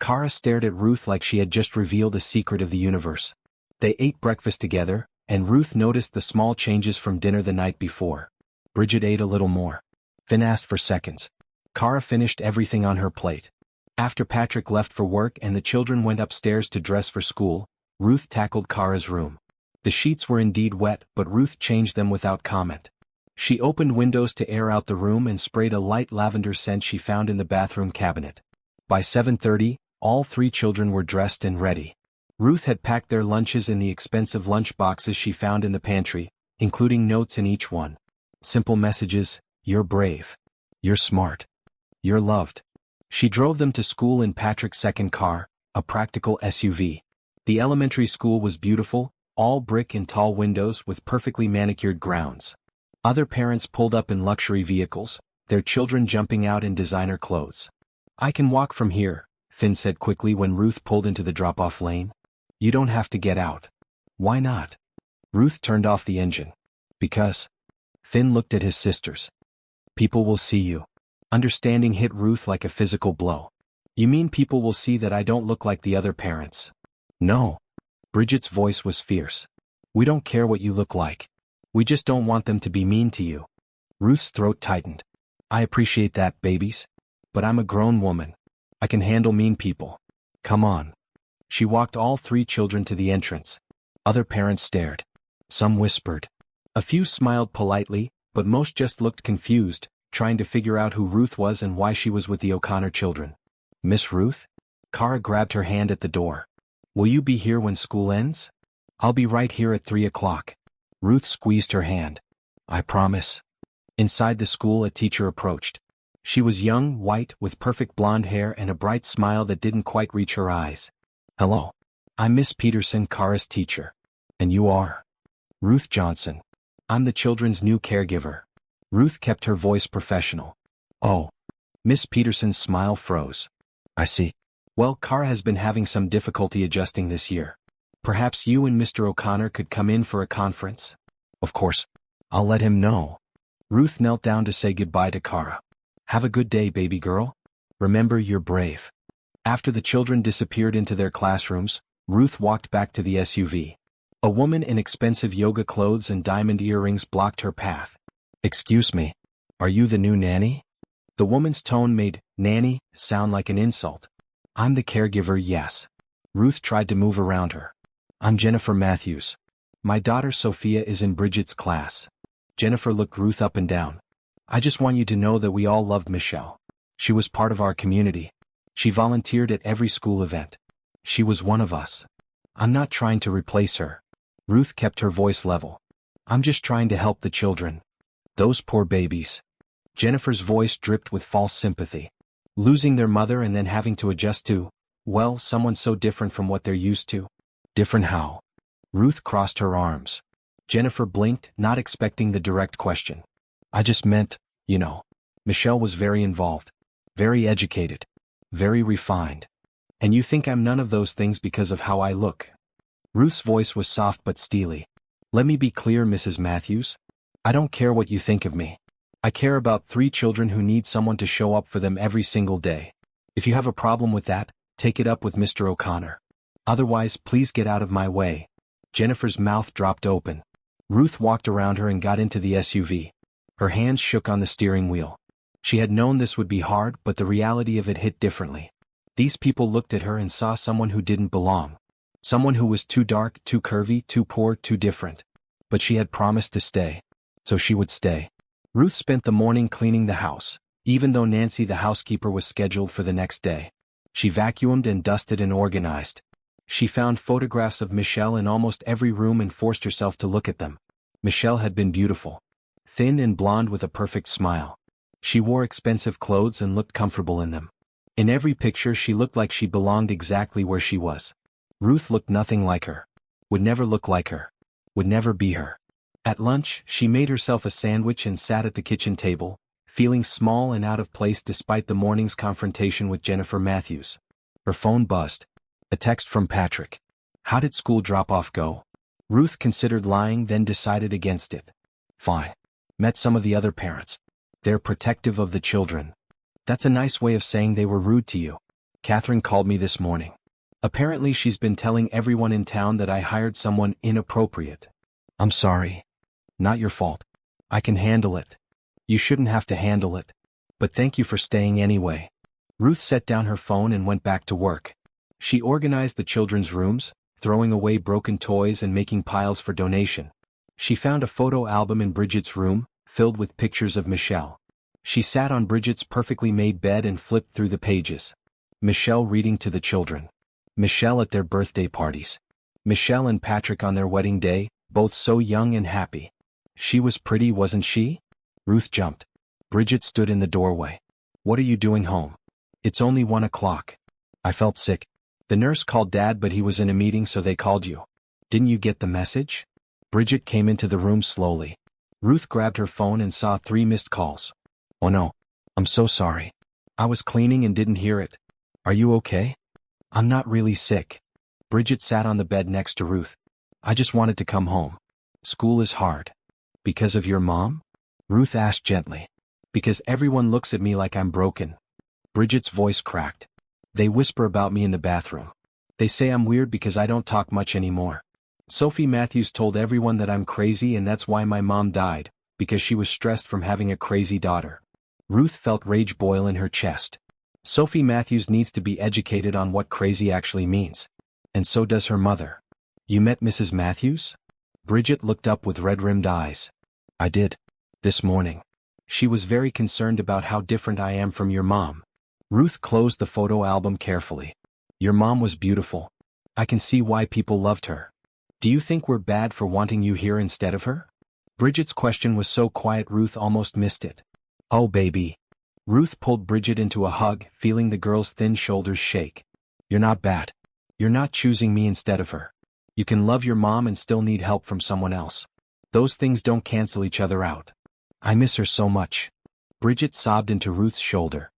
Kara stared at Ruth like she had just revealed a secret of the universe. They ate breakfast together, and Ruth noticed the small changes from dinner the night before. Bridget ate a little more. Finn asked for seconds. Kara finished everything on her plate. After Patrick left for work and the children went upstairs to dress for school, Ruth tackled Kara's room. The sheets were indeed wet, but Ruth changed them without comment. She opened windows to air out the room and sprayed a light lavender scent she found in the bathroom cabinet. By 7:30, all three children were dressed and ready. Ruth had packed their lunches in the expensive lunch boxes she found in the pantry, including notes in each one. Simple messages: you're brave. You're smart. You're loved. She drove them to school in Patrick's second car, a practical SUV. The elementary school was beautiful, all brick and tall windows with perfectly manicured grounds. Other parents pulled up in luxury vehicles, their children jumping out in designer clothes. I can walk from here, Finn said quickly when Ruth pulled into the drop-off lane. You don't have to get out. Why not? Ruth turned off the engine. Because. Finn looked at his sisters. People will see you. Understanding hit Ruth like a physical blow. You mean people will see that I don't look like the other parents? No. Bridget's voice was fierce. We don't care what you look like. We just don't want them to be mean to you. Ruth's throat tightened. I appreciate that, babies. But I'm a grown woman. I can handle mean people. Come on. She walked all three children to the entrance. Other parents stared. Some whispered. A few smiled politely, but most just looked confused, trying to figure out who Ruth was and why she was with the O'Connor children. Miss Ruth? Kara grabbed her hand at the door. Will you be here when school ends? I'll be right here at 3 o'clock. Ruth squeezed her hand. I promise. Inside the school, a teacher approached. She was young, white, with perfect blonde hair and a bright smile that didn't quite reach her eyes. Hello. I'm Miss Peterson, Kara's teacher. And you are? Ruth Johnson. I'm the children's new caregiver. Ruth kept her voice professional. Oh. Miss Peterson's smile froze. I see. Well, Kara has been having some difficulty adjusting this year. Perhaps you and Mr. O'Connor could come in for a conference? Of course. I'll let him know. Ruth knelt down to say goodbye to Kara. Have a good day, baby girl. Remember, you're brave. After the children disappeared into their classrooms, Ruth walked back to the SUV. A woman in expensive yoga clothes and diamond earrings blocked her path. Excuse me. Are you the new nanny? The woman's tone made nanny sound like an insult. I'm the caregiver, yes. Ruth tried to move around her. I'm Jennifer Matthews. My daughter Sophia is in Bridget's class. Jennifer looked Ruth up and down. I just want you to know that we all loved Michelle. She was part of our community. She volunteered at every school event. She was one of us. I'm not trying to replace her. Ruth kept her voice level. I'm just trying to help the children. Those poor babies. Jennifer's voice dripped with false sympathy. Losing their mother and then having to adjust to, well, someone so different from what they're used to. Different how? Ruth crossed her arms. Jennifer blinked, not expecting the direct question. I just meant, Michelle was very involved, very educated, very refined. And you think I'm none of those things because of how I look? Ruth's voice was soft but steely. Let me be clear, Mrs. Matthews. I don't care what you think of me. I care about 3 children who need someone to show up for them every single day. If you have a problem with that, take it up with Mr. O'Connor. Otherwise, please get out of my way. Jennifer's mouth dropped open. Ruth walked around her and got into the SUV. Her hands shook on the steering wheel. She had known this would be hard, but the reality of it hit differently. These people looked at her and saw someone who didn't belong. Someone who was too dark, too curvy, too poor, too different. But she had promised to stay. So she would stay. Ruth spent the morning cleaning the house, even though Nancy the housekeeper was scheduled for the next day. She vacuumed and dusted and organized. She found photographs of Michelle in almost every room and forced herself to look at them. Michelle had been beautiful. Thin and blonde with a perfect smile. She wore expensive clothes and looked comfortable in them. In every picture she looked like she belonged exactly where she was. Ruth looked nothing like her. Would never look like her. Would never be her. At lunch, she made herself a sandwich and sat at the kitchen table, feeling small and out of place despite the morning's confrontation with Jennifer Matthews. Her phone buzzed. A text from Patrick. How did school drop-off go? Ruth considered lying, then decided against it. Fine. Met some of the other parents. They're protective of the children. That's a nice way of saying they were rude to you. Catherine called me this morning. Apparently she's been telling everyone in town that I hired someone inappropriate. I'm sorry. Not your fault. I can handle it. You shouldn't have to handle it. But thank you for staying anyway. Ruth set down her phone and went back to work. She organized the children's rooms, throwing away broken toys and making piles for donation. She found a photo album in Bridget's room, filled with pictures of Michelle. She sat on Bridget's perfectly made bed and flipped through the pages. Michelle reading to the children. Michelle at their birthday parties. Michelle and Patrick on their wedding day, both so young and happy. She was pretty, wasn't she? Ruth jumped. Bridget stood in the doorway. What are you doing home? It's only 1 o'clock. I felt sick. The nurse called Dad, but he was in a meeting, so they called you. Didn't you get the message? Bridget came into the room slowly. Ruth grabbed her phone and saw 3 missed calls. Oh no. I'm so sorry. I was cleaning and didn't hear it. Are you okay? I'm not really sick. Bridget sat on the bed next to Ruth. I just wanted to come home. School is hard. Because of your mom? Ruth asked gently. Because everyone looks at me like I'm broken. Bridget's voice cracked. They whisper about me in the bathroom. They say I'm weird because I don't talk much anymore. Sophie Matthews told everyone that I'm crazy, and that's why my mom died, because she was stressed from having a crazy daughter. Ruth felt rage boil in her chest. Sophie Matthews needs to be educated on what crazy actually means. And so does her mother. You met Mrs. Matthews? Bridget looked up with red-rimmed eyes. I did. This morning. She was very concerned about how different I am from your mom. Ruth closed the photo album carefully. Your mom was beautiful. I can see why people loved her. Do you think we're bad for wanting you here instead of her? Bridget's question was so quiet Ruth almost missed it. Oh baby. Ruth pulled Bridget into a hug, feeling the girl's thin shoulders shake. You're not bad. You're not choosing me instead of her. You can love your mom and still need help from someone else. Those things don't cancel each other out. I miss her so much. Bridget sobbed into Ruth's shoulder.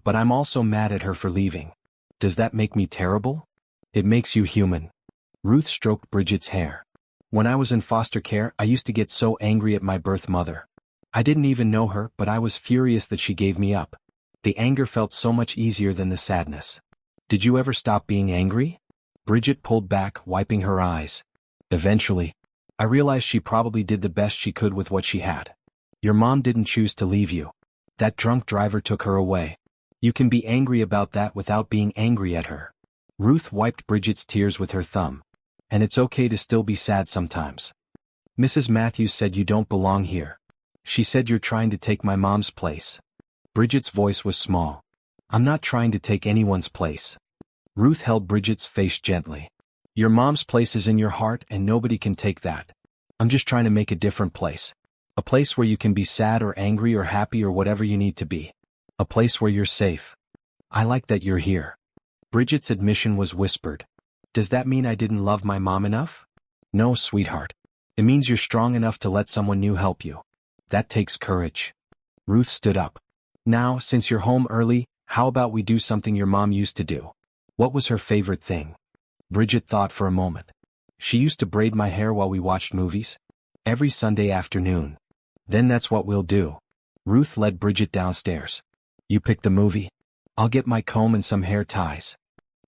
But I'm also mad at her for leaving. Does that make me terrible? It makes you human. Ruth stroked Bridget's hair. When I was in foster care, I used to get so angry at my birth mother. I didn't even know her, but I was furious that she gave me up. The anger felt so much easier than the sadness. Did you ever stop being angry? Bridget pulled back, wiping her eyes. Eventually. I realized she probably did the best she could with what she had. Your mom didn't choose to leave you. That drunk driver took her away. You can be angry about that without being angry at her. Ruth wiped Bridget's tears with her thumb. And it's okay to still be sad sometimes. Mrs. Matthews said you don't belong here. She said you're trying to take my mom's place. Bridget's voice was small. I'm not trying to take anyone's place. Ruth held Bridget's face gently. Your mom's place is in your heart and nobody can take that. I'm just trying to make a different place. A place where you can be sad or angry or happy or whatever you need to be. A place where you're safe. I like that you're here. Bridget's admission was whispered. Does that mean I didn't love my mom enough? No, sweetheart. It means you're strong enough to let someone new help you. That takes courage. Ruth stood up. Now, since you're home early, how about we do something your mom used to do? What was her favorite thing? Bridget thought for a moment. She used to braid my hair while we watched movies. Every Sunday afternoon. Then that's what we'll do. Ruth led Bridget downstairs. You pick the movie. I'll get my comb and some hair ties.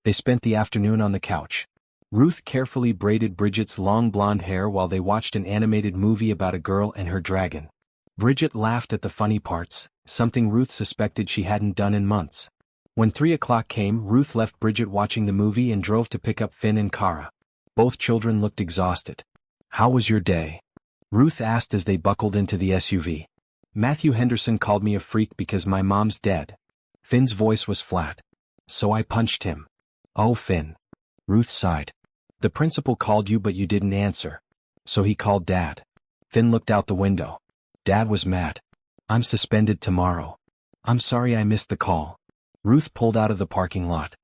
They spent the afternoon on the couch. Ruth carefully braided Bridget's long blonde hair while they watched an animated movie about a girl and her dragon. Bridget laughed at the funny parts, something Ruth suspected she hadn't done in months. When 3 o'clock came, Ruth left Bridget watching the movie and drove to pick up Finn and Kara. Both children looked exhausted. How was your day? Ruth asked as they buckled into the SUV. Matthew Henderson called me a freak because my mom's dead. Finn's voice was flat. So I punched him. Oh, Finn. Ruth sighed. The principal called you but you didn't answer. So he called Dad. Finn looked out the window. Dad was mad. I'm suspended tomorrow. I'm sorry I missed the call. Ruth pulled out of the parking lot.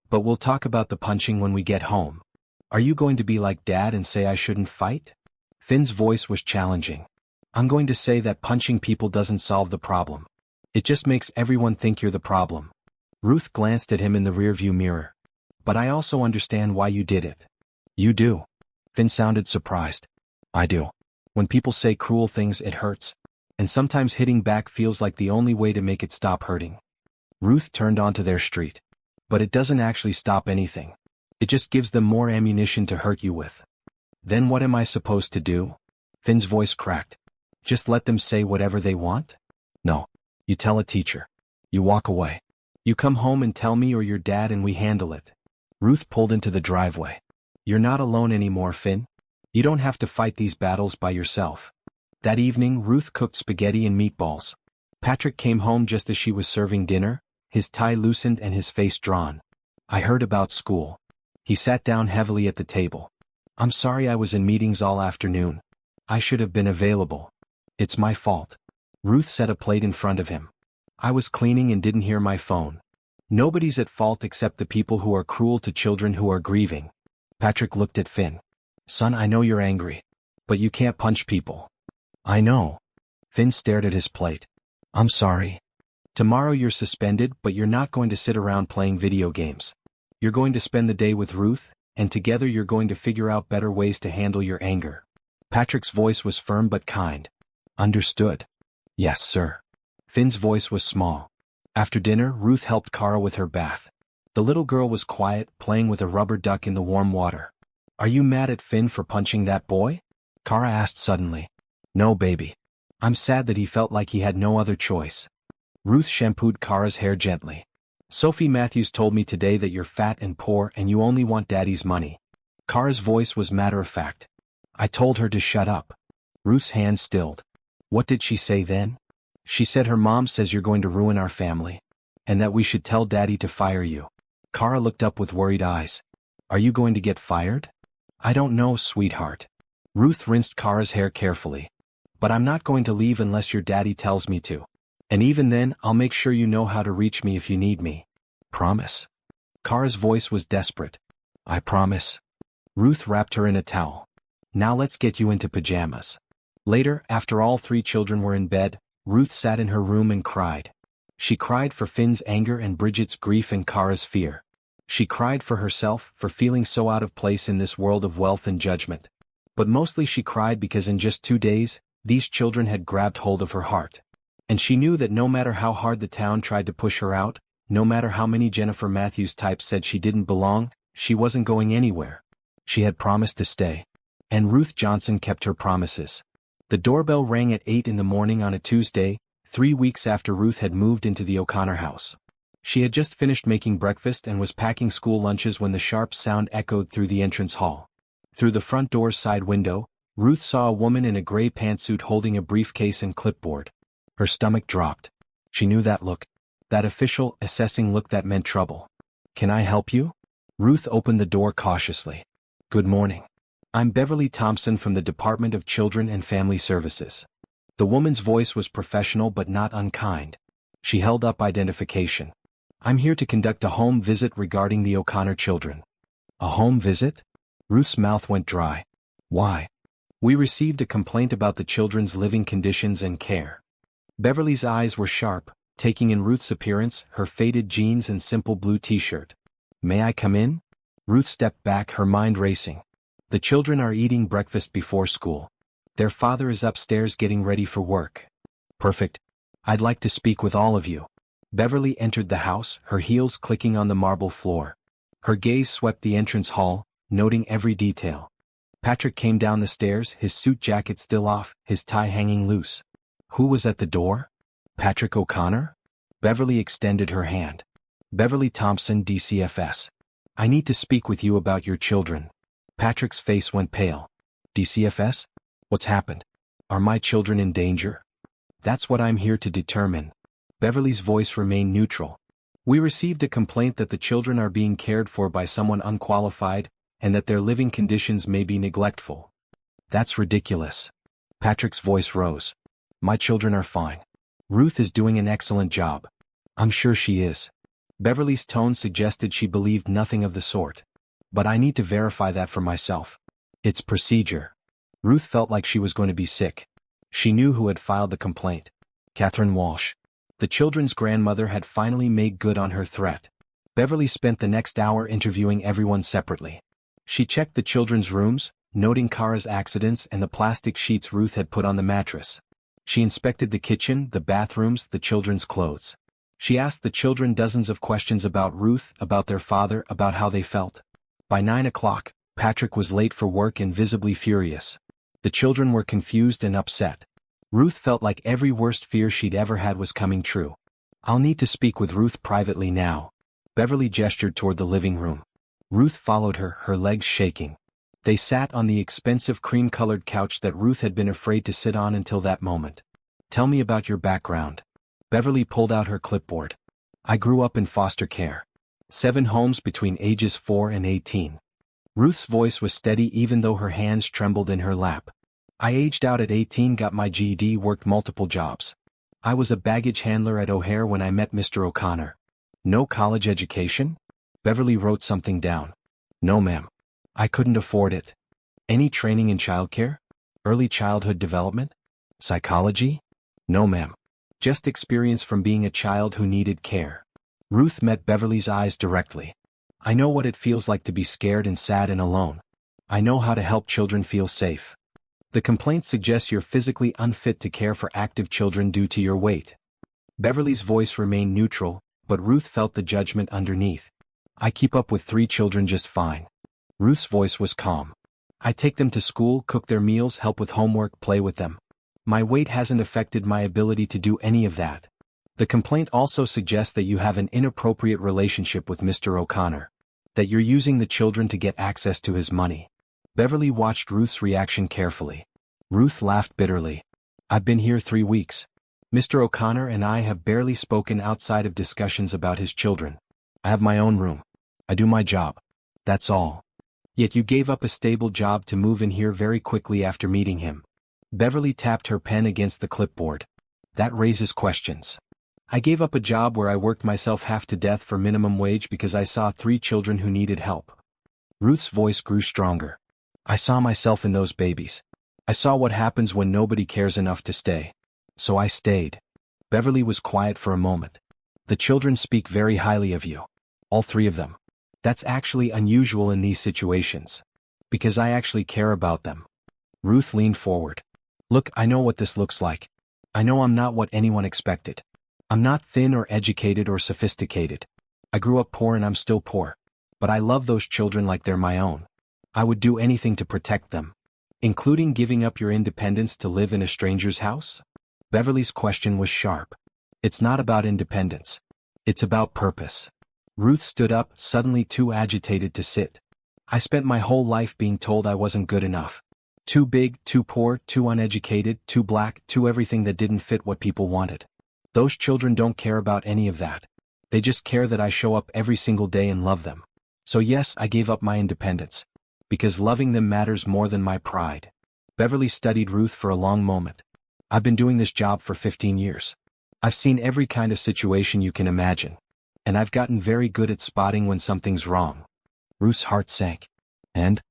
But we'll talk about the punching when we get home. Are you going to be like Dad and say I shouldn't fight? Finn's voice was challenging. I'm going to say that punching people doesn't solve the problem. It just makes everyone think you're the problem. Ruth glanced at him in the rearview mirror. But I also understand why you did it. You do? Finn sounded surprised. I do. When people say cruel things, it hurts. And sometimes hitting back feels like the only way to make it stop hurting. Ruth turned onto their street. But it doesn't actually stop anything. It just gives them more ammunition to hurt you with. Then what am I supposed to do? Finn's voice cracked. Just let them say whatever they want? No. You tell a teacher. You walk away. You come home and tell me or your dad and we handle it. Ruth pulled into the driveway. You're not alone anymore, Finn. You don't have to fight these battles by yourself. That evening, Ruth cooked spaghetti and meatballs. Patrick came home just as she was serving dinner, his tie loosened and his face drawn. I heard about school. He sat down heavily at the table. I'm sorry I was in meetings all afternoon. I should have been available. It's my fault. Ruth set a plate in front of him. I was cleaning and didn't hear my phone. Nobody's at fault except the people who are cruel to children who are grieving. Patrick looked at Finn. Son, I know you're angry. But you can't punch people. I know. Finn stared at his plate. I'm sorry. Tomorrow you're suspended, but you're not going to sit around playing video games. You're going to spend the day with Ruth, and together you're going to figure out better ways to handle your anger. Patrick's voice was firm but kind. Understood. Yes, sir. Finn's voice was small. After dinner, Ruth helped Kara with her bath. The little girl was quiet, playing with a rubber duck in the warm water. Are you mad at Finn for punching that boy? Kara asked suddenly. No, baby. I'm sad that he felt like he had no other choice. Ruth shampooed Kara's hair gently. Sophie Matthews told me today that you're fat and poor and you only want Daddy's money. Kara's voice was matter-of-fact. I told her to shut up. Ruth's hand stilled. What did she say then? She said her mom says you're going to ruin our family. And that we should tell Daddy to fire you. Kara looked up with worried eyes. Are you going to get fired? I don't know, sweetheart. Ruth rinsed Kara's hair carefully. But I'm not going to leave unless your daddy tells me to. And even then, I'll make sure you know how to reach me if you need me. Promise? Kara's voice was desperate. I promise. Ruth wrapped her in a towel. Now let's get you into pajamas. Later, after all three children were in bed, Ruth sat in her room and cried. She cried for Finn's anger and Bridget's grief and Kara's fear. She cried for herself, for feeling so out of place in this world of wealth and judgment. But mostly she cried because in just 2 days, these children had grabbed hold of her heart. And she knew that no matter how hard the town tried to push her out, no matter how many Jennifer Matthews types said she didn't belong, she wasn't going anywhere. She had promised to stay. And Ruth Johnson kept her promises. The doorbell rang at 8 in the morning on a Tuesday, 3 weeks after Ruth had moved into the O'Connor house. She had just finished making breakfast and was packing school lunches when the sharp sound echoed through the entrance hall. Through the front door's side window, Ruth saw a woman in a gray pantsuit holding a briefcase and clipboard. Her stomach dropped. She knew that look. That official, assessing look that meant trouble. Can I help you? Ruth opened the door cautiously. Good morning. I'm Beverly Thompson from the Department of Children and Family Services. The woman's voice was professional but not unkind. She held up identification. I'm here to conduct a home visit regarding the O'Connor children. A home visit? Ruth's mouth went dry. Why? We received a complaint about the children's living conditions and care. Beverly's eyes were sharp, taking in Ruth's appearance, her faded jeans and simple blue t-shirt. May I come in? Ruth stepped back, her mind racing. The children are eating breakfast before school. Their father is upstairs getting ready for work. Perfect. I'd like to speak with all of you. Beverly entered the house, her heels clicking on the marble floor. Her gaze swept the entrance hall, noting every detail. Patrick came down the stairs, his suit jacket still off, his tie hanging loose. Who was at the door? Patrick O'Connor? Beverly extended her hand. Beverly Thompson, DCFS. I need to speak with you about your children. Patrick's face went pale. DCFS? What's happened? Are my children in danger? That's what I'm here to determine. Beverly's voice remained neutral. We received a complaint that the children are being cared for by someone unqualified, and that their living conditions may be neglectful. That's ridiculous. Patrick's voice rose. My children are fine. Ruth is doing an excellent job. I'm sure she is. Beverly's tone suggested she believed nothing of the sort. But I need to verify that for myself. It's procedure. Ruth felt like she was going to be sick. She knew who had filed the complaint. Catherine Walsh. The children's grandmother had finally made good on her threat. Beverly spent the next hour interviewing everyone separately. She checked the children's rooms, noting Kara's accidents and the plastic sheets Ruth had put on the mattress. She inspected the kitchen, the bathrooms, the children's clothes. She asked the children dozens of questions about Ruth, about their father, about how they felt. By 9 o'clock, Patrick was late for work and visibly furious. The children were confused and upset. Ruth felt like every worst fear she'd ever had was coming true. I'll need to speak with Ruth privately now. Beverly gestured toward the living room. Ruth followed her, her legs shaking. They sat on the expensive cream-colored couch that Ruth had been afraid to sit on until that moment. Tell me about your background. Beverly pulled out her clipboard. I grew up in foster care. 7 homes between ages 4 and 18. Ruth's voice was steady even though her hands trembled in her lap. I aged out at 18, got my GED, worked multiple jobs. I was a baggage handler at O'Hare when I met Mr. O'Connor. No college education? Beverly wrote something down. No, ma'am. I couldn't afford it. Any training in childcare? Early childhood development? Psychology? No, ma'am. Just experience from being a child who needed care. Ruth met Beverly's eyes directly. I know what it feels like to be scared and sad and alone. I know how to help children feel safe. The complaint suggests you're physically unfit to care for active children due to your weight. Beverly's voice remained neutral, but Ruth felt the judgment underneath. I keep up with 3 children just fine. Ruth's voice was calm. I take them to school, cook their meals, help with homework, play with them. My weight hasn't affected my ability to do any of that. The complaint also suggests that you have an inappropriate relationship with Mr. O'Connor. That you're using the children to get access to his money. Beverly watched Ruth's reaction carefully. Ruth laughed bitterly. I've been here 3 weeks. Mr. O'Connor and I have barely spoken outside of discussions about his children. I have my own room. I do my job. That's all. Yet you gave up a stable job to move in here very quickly after meeting him. Beverly tapped her pen against the clipboard. That raises questions. I gave up a job where I worked myself half to death for minimum wage because I saw 3 children who needed help. Ruth's voice grew stronger. I saw myself in those babies. I saw what happens when nobody cares enough to stay. So I stayed. Beverly was quiet for a moment. The children speak very highly of you. All 3 of them. That's actually unusual in these situations. Because I actually care about them. Ruth leaned forward. Look, I know what this looks like. I know I'm not what anyone expected. I'm not thin or educated or sophisticated. I grew up poor and I'm still poor. But I love those children like they're my own. I would do anything to protect them. Including giving up your independence to live in a stranger's house? Beverly's question was sharp. It's not about independence. It's about purpose. Ruth stood up, suddenly too agitated to sit. I spent my whole life being told I wasn't good enough. Too big, too poor, too uneducated, too black, too everything that didn't fit what people wanted. Those children don't care about any of that. They just care that I show up every single day and love them. So yes, I gave up my independence. Because loving them matters more than my pride. Beverly studied Ruth for a long moment. I've been doing this job for 15 years. I've seen every kind of situation you can imagine. And I've gotten very good at spotting when something's wrong. Ruth's heart sank. And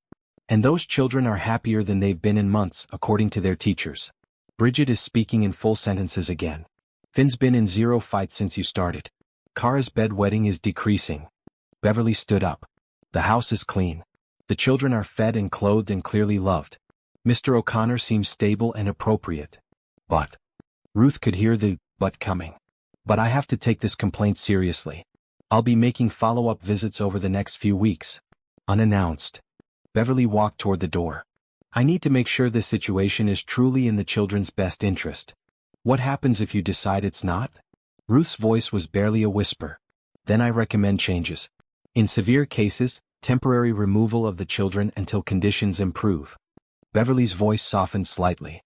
those children are happier than they've been in months, according to their teachers. Bridget is speaking in full sentences again. Finn's been in 0 fights since you started. Kara's bedwetting is decreasing. Beverly stood up. The house is clean. The children are fed and clothed and clearly loved. Mr. O'Connor seems stable and appropriate. But Ruth could hear the but coming. But I have to take this complaint seriously. I'll be making follow-up visits over the next few weeks. Unannounced. Beverly walked toward the door. I need to make sure this situation is truly in the children's best interest. What happens if you decide it's not? Ruth's voice was barely a whisper. Then I recommend changes. In severe cases, temporary removal of the children until conditions improve. Beverly's voice softened slightly.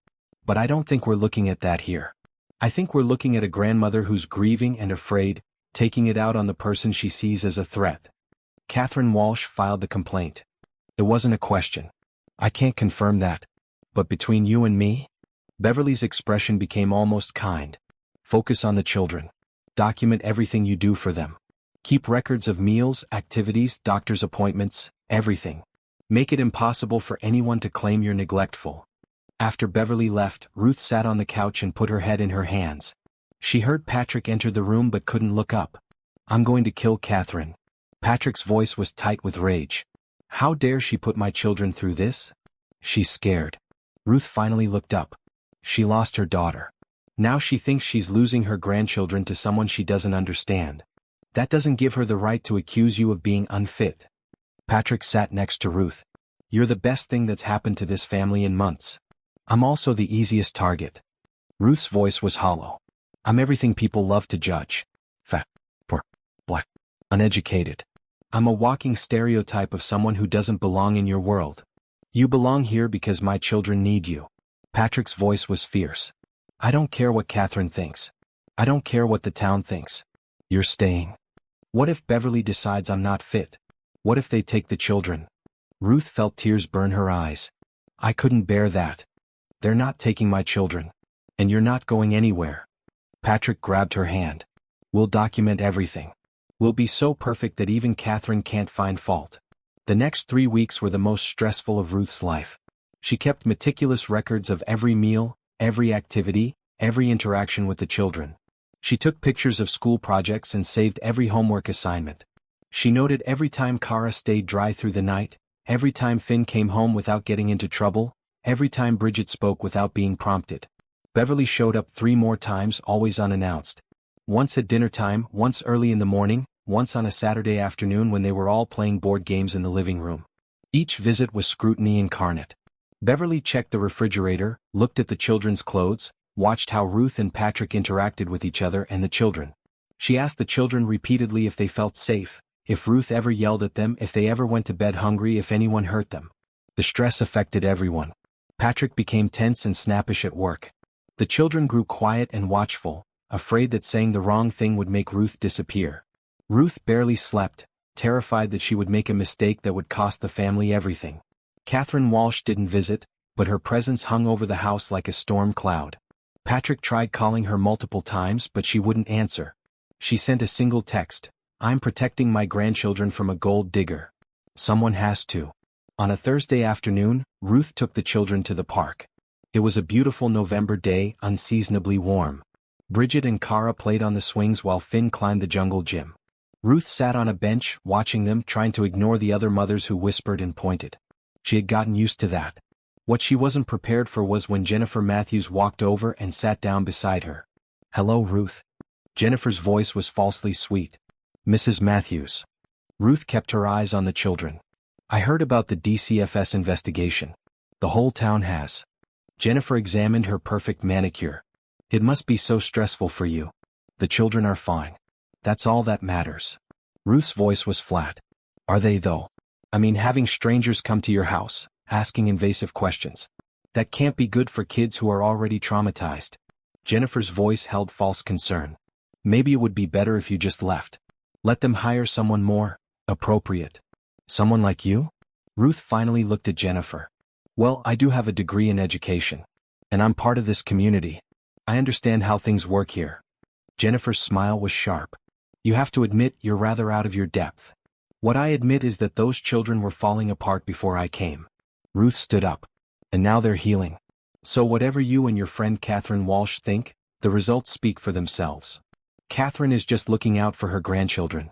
But I don't think we're looking at that here. I think we're looking at a grandmother who's grieving and afraid, taking it out on the person she sees as a threat. Catherine Walsh filed the complaint. It wasn't a question. I can't confirm that. But between you and me? Beverly's expression became almost kind. Focus on the children. Document everything you do for them. Keep records of meals, activities, doctor's appointments, everything. Make it impossible for anyone to claim you're neglectful. After Beverly left, Ruth sat on the couch and put her head in her hands. She heard Patrick enter the room but couldn't look up. I'm going to kill Catherine. Patrick's voice was tight with rage. How dare she put my children through this? She's scared. Ruth finally looked up. She lost her daughter. Now she thinks she's losing her grandchildren to someone she doesn't understand. That doesn't give her the right to accuse you of being unfit. Patrick sat next to Ruth. You're the best thing that's happened to this family in months. I'm also the easiest target. Ruth's voice was hollow. I'm everything people love to judge. Fat, poor, black, uneducated. I'm a walking stereotype of someone who doesn't belong in your world. You belong here because my children need you. Patrick's voice was fierce. I don't care what Catherine thinks. I don't care what the town thinks. You're staying. What if Beverly decides I'm not fit? What if they take the children? Ruth felt tears burn her eyes. I couldn't bear that. They're not taking my children. And you're not going anywhere. Patrick grabbed her hand. We'll document everything. We'll be so perfect that even Catherine can't find fault. The next 3 weeks were the most stressful of Ruth's life. She kept meticulous records of every meal, every activity, every interaction with the children. She took pictures of school projects and saved every homework assignment. She noted every time Kara stayed dry through the night, every time Finn came home without getting into trouble, every time Bridget spoke without being prompted. Beverly showed up 3 more times, always unannounced. Once at dinner time, once early in the morning, once on a Saturday afternoon when they were all playing board games in the living room. Each visit was scrutiny incarnate. Beverly checked the refrigerator, looked at the children's clothes, watched how Ruth and Patrick interacted with each other and the children. She asked the children repeatedly if they felt safe, if Ruth ever yelled at them, if they ever went to bed hungry, if anyone hurt them. The stress affected everyone. Patrick became tense and snappish at work. The children grew quiet and watchful, afraid that saying the wrong thing would make Ruth disappear. Ruth barely slept, terrified that she would make a mistake that would cost the family everything. Catherine Walsh didn't visit, but her presence hung over the house like a storm cloud. Patrick tried calling her multiple times but she wouldn't answer. She sent a single text, I'm protecting my grandchildren from a gold digger. Someone has to. On a Thursday afternoon, Ruth took the children to the park. It was a beautiful November day, unseasonably warm. Bridget and Kara played on the swings while Finn climbed the jungle gym. Ruth sat on a bench, watching them, trying to ignore the other mothers who whispered and pointed. She had gotten used to that. What she wasn't prepared for was when Jennifer Matthews walked over and sat down beside her. Hello, Ruth. Jennifer's voice was falsely sweet. Mrs. Matthews. Ruth kept her eyes on the children. I heard about the DCFS investigation. The whole town has. Jennifer examined her perfect manicure. It must be so stressful for you. The children are fine. That's all that matters. Ruth's voice was flat. Are they though? I mean, having strangers come to your house, asking invasive questions. That can't be good for kids who are already traumatized. Jennifer's voice held false concern. Maybe it would be better if you just left. Let them hire someone more appropriate. Someone like you? Ruth finally looked at Jennifer. Well, I do have a degree in education. And I'm part of this community. I understand how things work here. Jennifer's smile was sharp. You have to admit you're rather out of your depth. What I admit is that those children were falling apart before I came. Ruth stood up. And now they're healing. So whatever you and your friend Catherine Walsh think, the results speak for themselves. Catherine is just looking out for her grandchildren.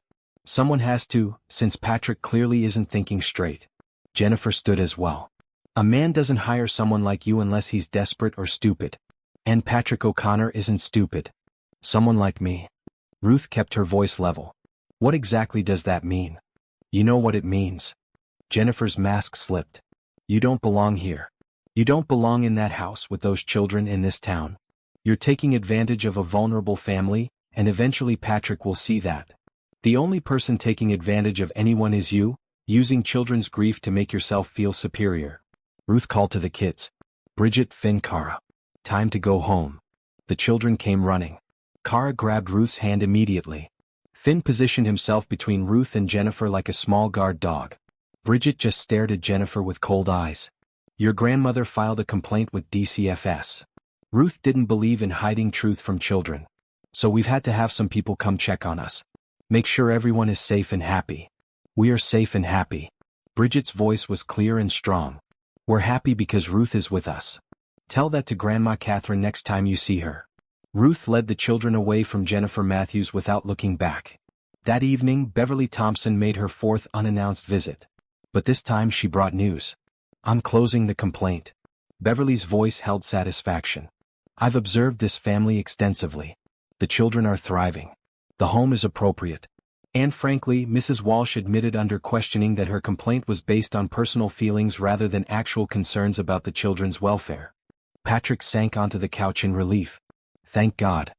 Someone has to, since Patrick clearly isn't thinking straight. Jennifer stood as well. A man doesn't hire someone like you unless he's desperate or stupid. And Patrick O'Connor isn't stupid. Someone like me. Ruth kept her voice level. What exactly does that mean? You know what it means. Jennifer's mask slipped. You don't belong here. You don't belong in that house with those children in this town. You're taking advantage of a vulnerable family, and eventually Patrick will see that. The only person taking advantage of anyone is you, using children's grief to make yourself feel superior. Ruth called to the kids. Bridget, Finn, Kara. Time to go home. The children came running. Kara grabbed Ruth's hand immediately. Finn positioned himself between Ruth and Jennifer like a small guard dog. Bridget just stared at Jennifer with cold eyes. Your grandmother filed a complaint with DCFS. Ruth didn't believe in hiding truth from children. So we've had to have some people come check on us. Make sure everyone is safe and happy. We are safe and happy. Bridget's voice was clear and strong. We're happy because Ruth is with us. Tell that to Grandma Catherine next time you see her. Ruth led the children away from Jennifer Matthews without looking back. That evening, Beverly Thompson made her fourth unannounced visit. But this time she brought news. I'm closing the complaint. Beverly's voice held satisfaction. I've observed this family extensively. The children are thriving. The home is appropriate. And frankly, Mrs. Walsh admitted under questioning that her complaint was based on personal feelings rather than actual concerns about the children's welfare. Patrick sank onto the couch in relief. Thank God.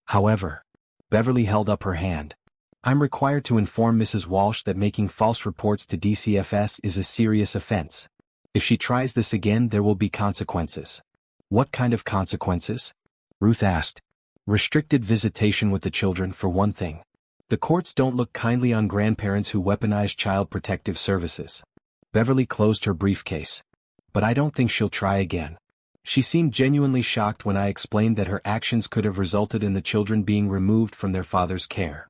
However, Beverly held up her hand. I'm required to inform Mrs. Walsh that making false reports to DCFS is a serious offense. If she tries this again, there will be consequences. What kind of consequences? Ruth asked. Restricted visitation with the children for one thing. The courts don't look kindly on grandparents who weaponize child protective services. Beverly closed her briefcase. But I don't think she'll try again. She seemed genuinely shocked when I explained that her actions could have resulted in the children being removed from their father's care.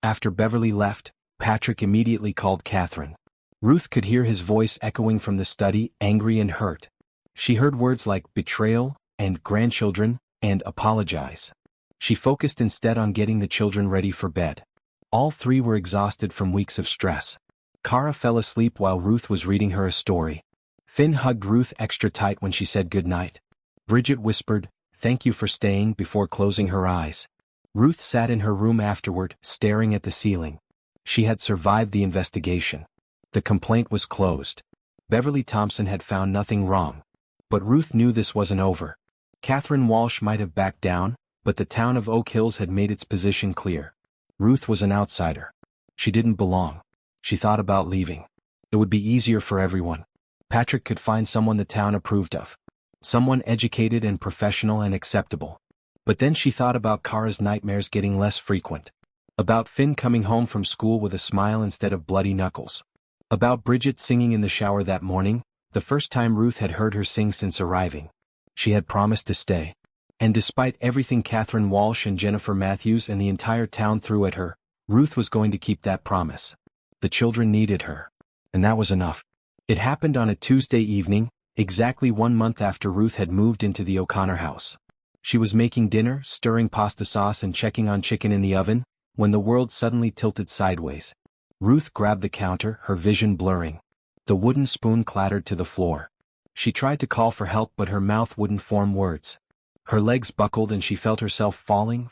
After Beverly left, Patrick immediately called Catherine. Ruth could hear his voice echoing from the study, angry and hurt. She heard words like betrayal, and grandchildren, and apologize. She focused instead on getting the children ready for bed. All three were exhausted from weeks of stress. Kara fell asleep while Ruth was reading her a story. Finn hugged Ruth extra tight when she said goodnight. Bridget whispered, "Thank you for staying," before closing her eyes. Ruth sat in her room afterward, staring at the ceiling. She had survived the investigation. The complaint was closed. Beverly Thompson had found nothing wrong. But Ruth knew this wasn't over. Catherine Walsh might have backed down, but the town of Oak Hills had made its position clear. Ruth was an outsider. She didn't belong. She thought about leaving. It would be easier for everyone. Patrick could find someone the town approved of. Someone educated and professional and acceptable. But then she thought about Kara's nightmares getting less frequent. About Finn coming home from school with a smile instead of bloody knuckles. About Bridget singing in the shower that morning, the first time Ruth had heard her sing since arriving. She had promised to stay. And despite everything Catherine Walsh and Jennifer Matthews and the entire town threw at her, Ruth was going to keep that promise. The children needed her. And that was enough. It happened on a Tuesday evening, exactly 1 month after Ruth had moved into the O'Connor house. She was making dinner, stirring pasta sauce and checking on chicken in the oven, when the world suddenly tilted sideways. Ruth grabbed the counter, her vision blurring. The wooden spoon clattered to the floor. She tried to call for help, but her mouth wouldn't form words. Her legs buckled and she felt herself falling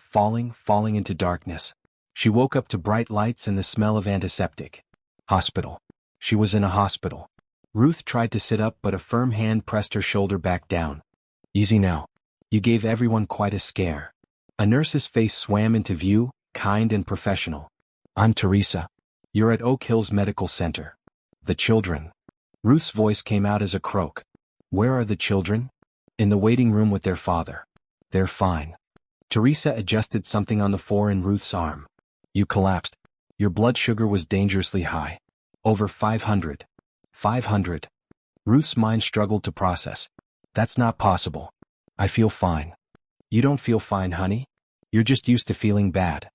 into darkness. She woke up to bright lights and the smell of antiseptic. Hospital. She was in a hospital. Ruth tried to sit up, but a firm hand pressed her shoulder back down. Easy now. You gave everyone quite a scare. A nurse's face swam into view, kind and professional. I'm Teresa. You're at Oak Hills Medical Center. The children. Ruth's voice came out as a croak. Where are the children? In the waiting room with their father. They're fine. Teresa adjusted something on the floor in Ruth's arm. You collapsed. Your blood sugar was dangerously high. Over 500. 500. Ruth's mind struggled to process. That's not possible. I feel fine. You don't feel fine, honey. You're just used to feeling bad.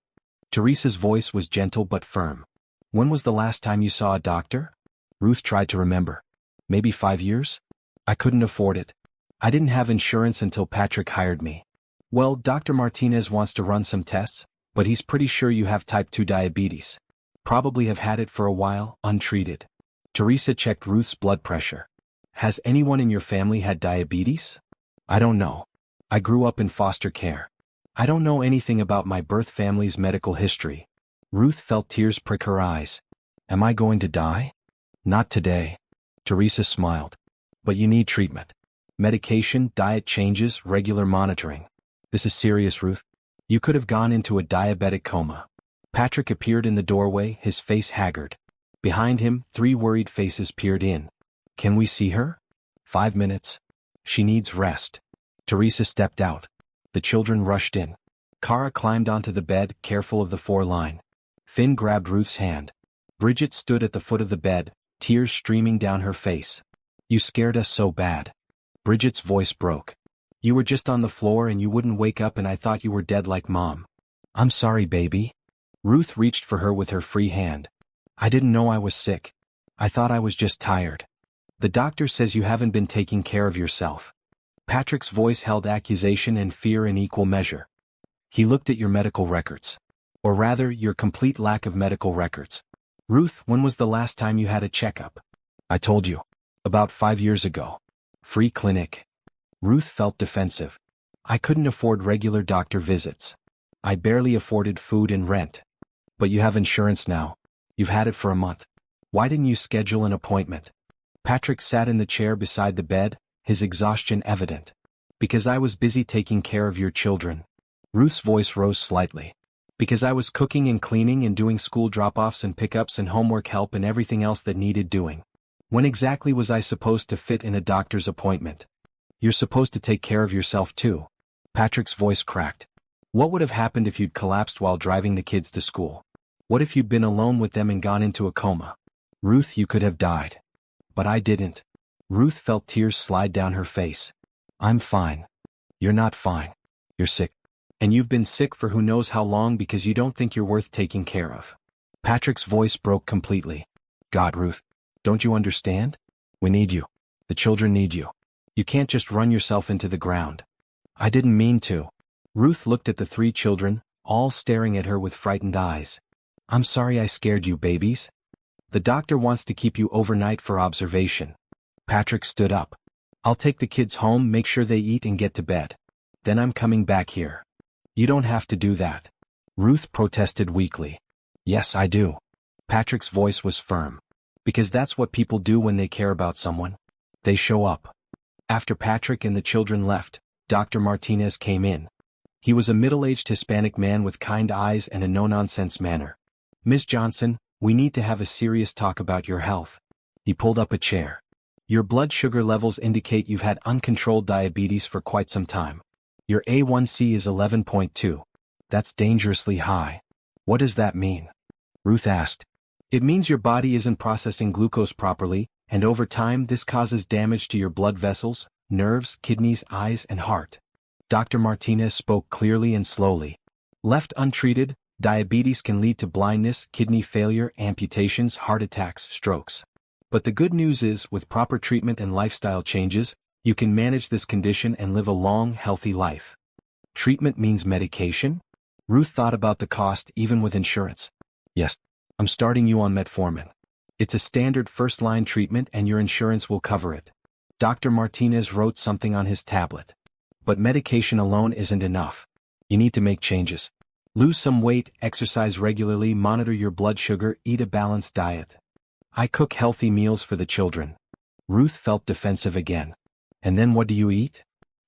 Teresa's voice was gentle but firm. When was the last time you saw a doctor? Ruth tried to remember. Maybe 5 years? I couldn't afford it. I didn't have insurance until Patrick hired me. Well, Dr. Martinez wants to run some tests, but he's pretty sure you have type 2 diabetes. Probably have had it for a while, untreated. Teresa checked Ruth's blood pressure. Has anyone in your family had diabetes? I don't know. I grew up in foster care. I don't know anything about my birth family's medical history. Ruth felt tears prick her eyes. Am I going to die? Not today. Teresa smiled. But you need treatment. Medication, diet changes, regular monitoring. This is serious, Ruth. You could have gone into a diabetic coma. Patrick appeared in the doorway, his face haggard. Behind him, 3 worried faces peered in. Can we see her? 5 minutes. She needs rest. Teresa stepped out. The children rushed in. Kara climbed onto the bed, careful of the four-line. Finn grabbed Ruth's hand. Bridget stood at the foot of the bed, tears streaming down her face. "You scared us so bad." Bridget's voice broke. "You were just on the floor and you wouldn't wake up and I thought you were dead like Mom." "I'm sorry, baby." Ruth reached for her with her free hand. "I didn't know I was sick. I thought I was just tired." "The doctor says you haven't been taking care of yourself." Patrick's voice held accusation and fear in equal measure. "He looked at your medical records. Or rather, your complete lack of medical records." "Ruth, when was the last time you had a checkup?" "I told you. About 5 years ago. Free clinic." Ruth felt defensive. "I couldn't afford regular doctor visits. I barely afforded food and rent." "But you have insurance now. You've had it for a month. Why didn't you schedule an appointment?" Patrick sat in the chair beside the bed, his exhaustion evident. "Because I was busy taking care of your children." Ruth's voice rose slightly. "Because I was cooking and cleaning and doing school drop-offs and pickups and homework help and everything else that needed doing. When exactly was I supposed to fit in a doctor's appointment?" "You're supposed to take care of yourself too." Patrick's voice cracked. "What would have happened if you'd collapsed while driving the kids to school? What if you'd been alone with them and gone into a coma? Ruth, you could have died." "But I didn't." Ruth felt tears slide down her face. "I'm fine." "You're not fine. You're sick. And you've been sick for who knows how long because you don't think you're worth taking care of." Patrick's voice broke completely. "God, Ruth. Don't you understand? We need you. The children need you. You can't just run yourself into the ground." "I didn't mean to." Ruth looked at the 3 children, all staring at her with frightened eyes. "I'm sorry I scared you, babies." "The doctor wants to keep you overnight for observation." Patrick stood up. "I'll take the kids home, make sure they eat and get to bed. Then I'm coming back here." "You don't have to do that." Ruth protested weakly. "Yes, I do." Patrick's voice was firm. "Because that's what people do when they care about someone. They show up." After Patrick and the children left, Dr. Martinez came in. He was a middle-aged Hispanic man with kind eyes and a no-nonsense manner. "Ms. Johnson, we need to have a serious talk about your health." He pulled up a chair. "Your blood sugar levels indicate you've had uncontrolled diabetes for quite some time. Your A1C is 11.2. That's dangerously high." "What does that mean?" Ruth asked. "It means your body isn't processing glucose properly, and over time this causes damage to your blood vessels, nerves, kidneys, eyes, and heart." Dr. Martinez spoke clearly and slowly. "Left untreated, diabetes can lead to blindness, kidney failure, amputations, heart attacks, strokes. But the good news is, with proper treatment and lifestyle changes, you can manage this condition and live a long, healthy life." "Treatment means medication?" Ruth thought about the cost even with insurance. "Yes. I'm starting you on metformin. It's a standard first-line treatment and your insurance will cover it." Dr. Martinez wrote something on his tablet. "But medication alone isn't enough. You need to make changes. Lose some weight, exercise regularly, monitor your blood sugar, eat a balanced diet." "I cook healthy meals for the children." Ruth felt defensive again. "And then what do you eat?"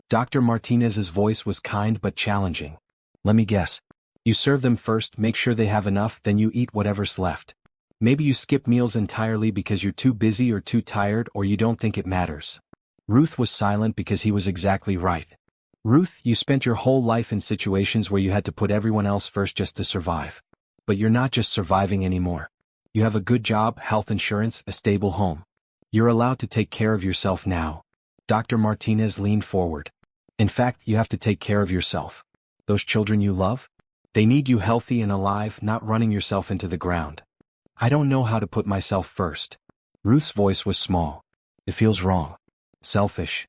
Dr. Martinez's voice was kind but challenging. "Let me guess. You serve them first, make sure they have enough, then you eat whatever's left. Maybe you skip meals entirely because you're too busy or too tired or you don't think it matters." Ruth was silent because he was exactly right. "Ruth, you spent your whole life in situations where you had to put everyone else first just to survive. But you're not just surviving anymore. You have a good job, health insurance, a stable home. You're allowed to take care of yourself now." Dr. Martinez leaned forward. "In fact, you have to take care of yourself. Those children you love? They need you healthy and alive, not running yourself into the ground." "I don't know how to put myself first." Ruth's voice was small. "It feels wrong. Selfish."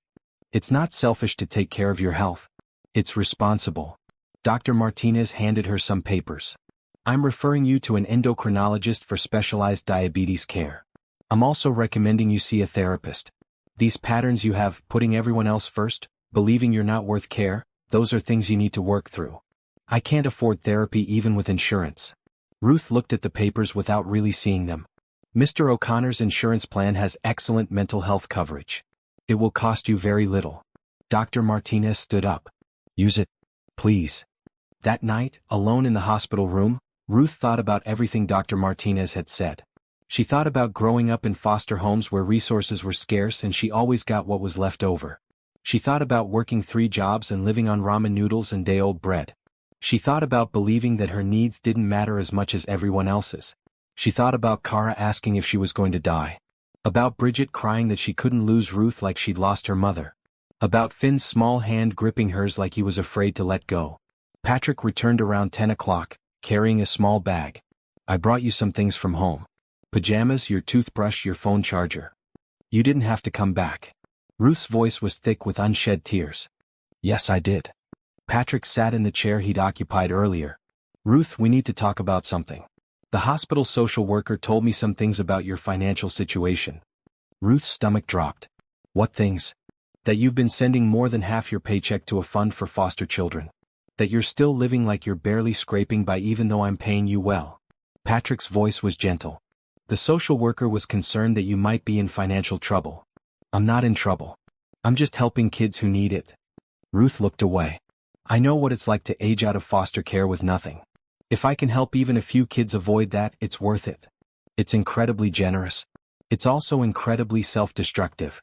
"It's not selfish to take care of your health. It's responsible." Dr. Martinez handed her some papers. "I'm referring you to an endocrinologist for specialized diabetes care. I'm also recommending you see a therapist. These patterns you have, putting everyone else first, believing you're not worth care, those are things you need to work through. I can't afford therapy even with insurance." Ruth looked at the papers without really seeing them. "Mr. O'Connor's insurance plan has excellent mental health coverage. It will cost you very little." Dr. Martinez stood up. "Use it, please." That night, alone in the hospital room, Ruth thought about everything Dr. Martinez had said. She thought about growing up in foster homes where resources were scarce and she always got what was left over. She thought about working 3 jobs and living on ramen noodles and day-old bread. She thought about believing that her needs didn't matter as much as everyone else's. She thought about Kara asking if she was going to die. About Bridget crying that she couldn't lose Ruth like she'd lost her mother. About Finn's small hand gripping hers like he was afraid to let go. Patrick returned around 10 o'clock, carrying a small bag. I brought you some things from home. Pajamas, your toothbrush, your phone charger. You didn't have to come back. Ruth's voice was thick with unshed tears. Yes, I did. Patrick sat in the chair he'd occupied earlier. Ruth, we need to talk about something. The hospital social worker told me some things about your financial situation. Ruth's stomach dropped. What things? That you've been sending more than half your paycheck to a fund for foster children. That you're still living like you're barely scraping by even though I'm paying you well. Patrick's voice was gentle. The social worker was concerned that you might be in financial trouble. I'm not in trouble. I'm just helping kids who need it. Ruth looked away. I know what it's like to age out of foster care with nothing. If I can help even a few kids avoid that, it's worth it. It's incredibly generous. It's also incredibly self-destructive.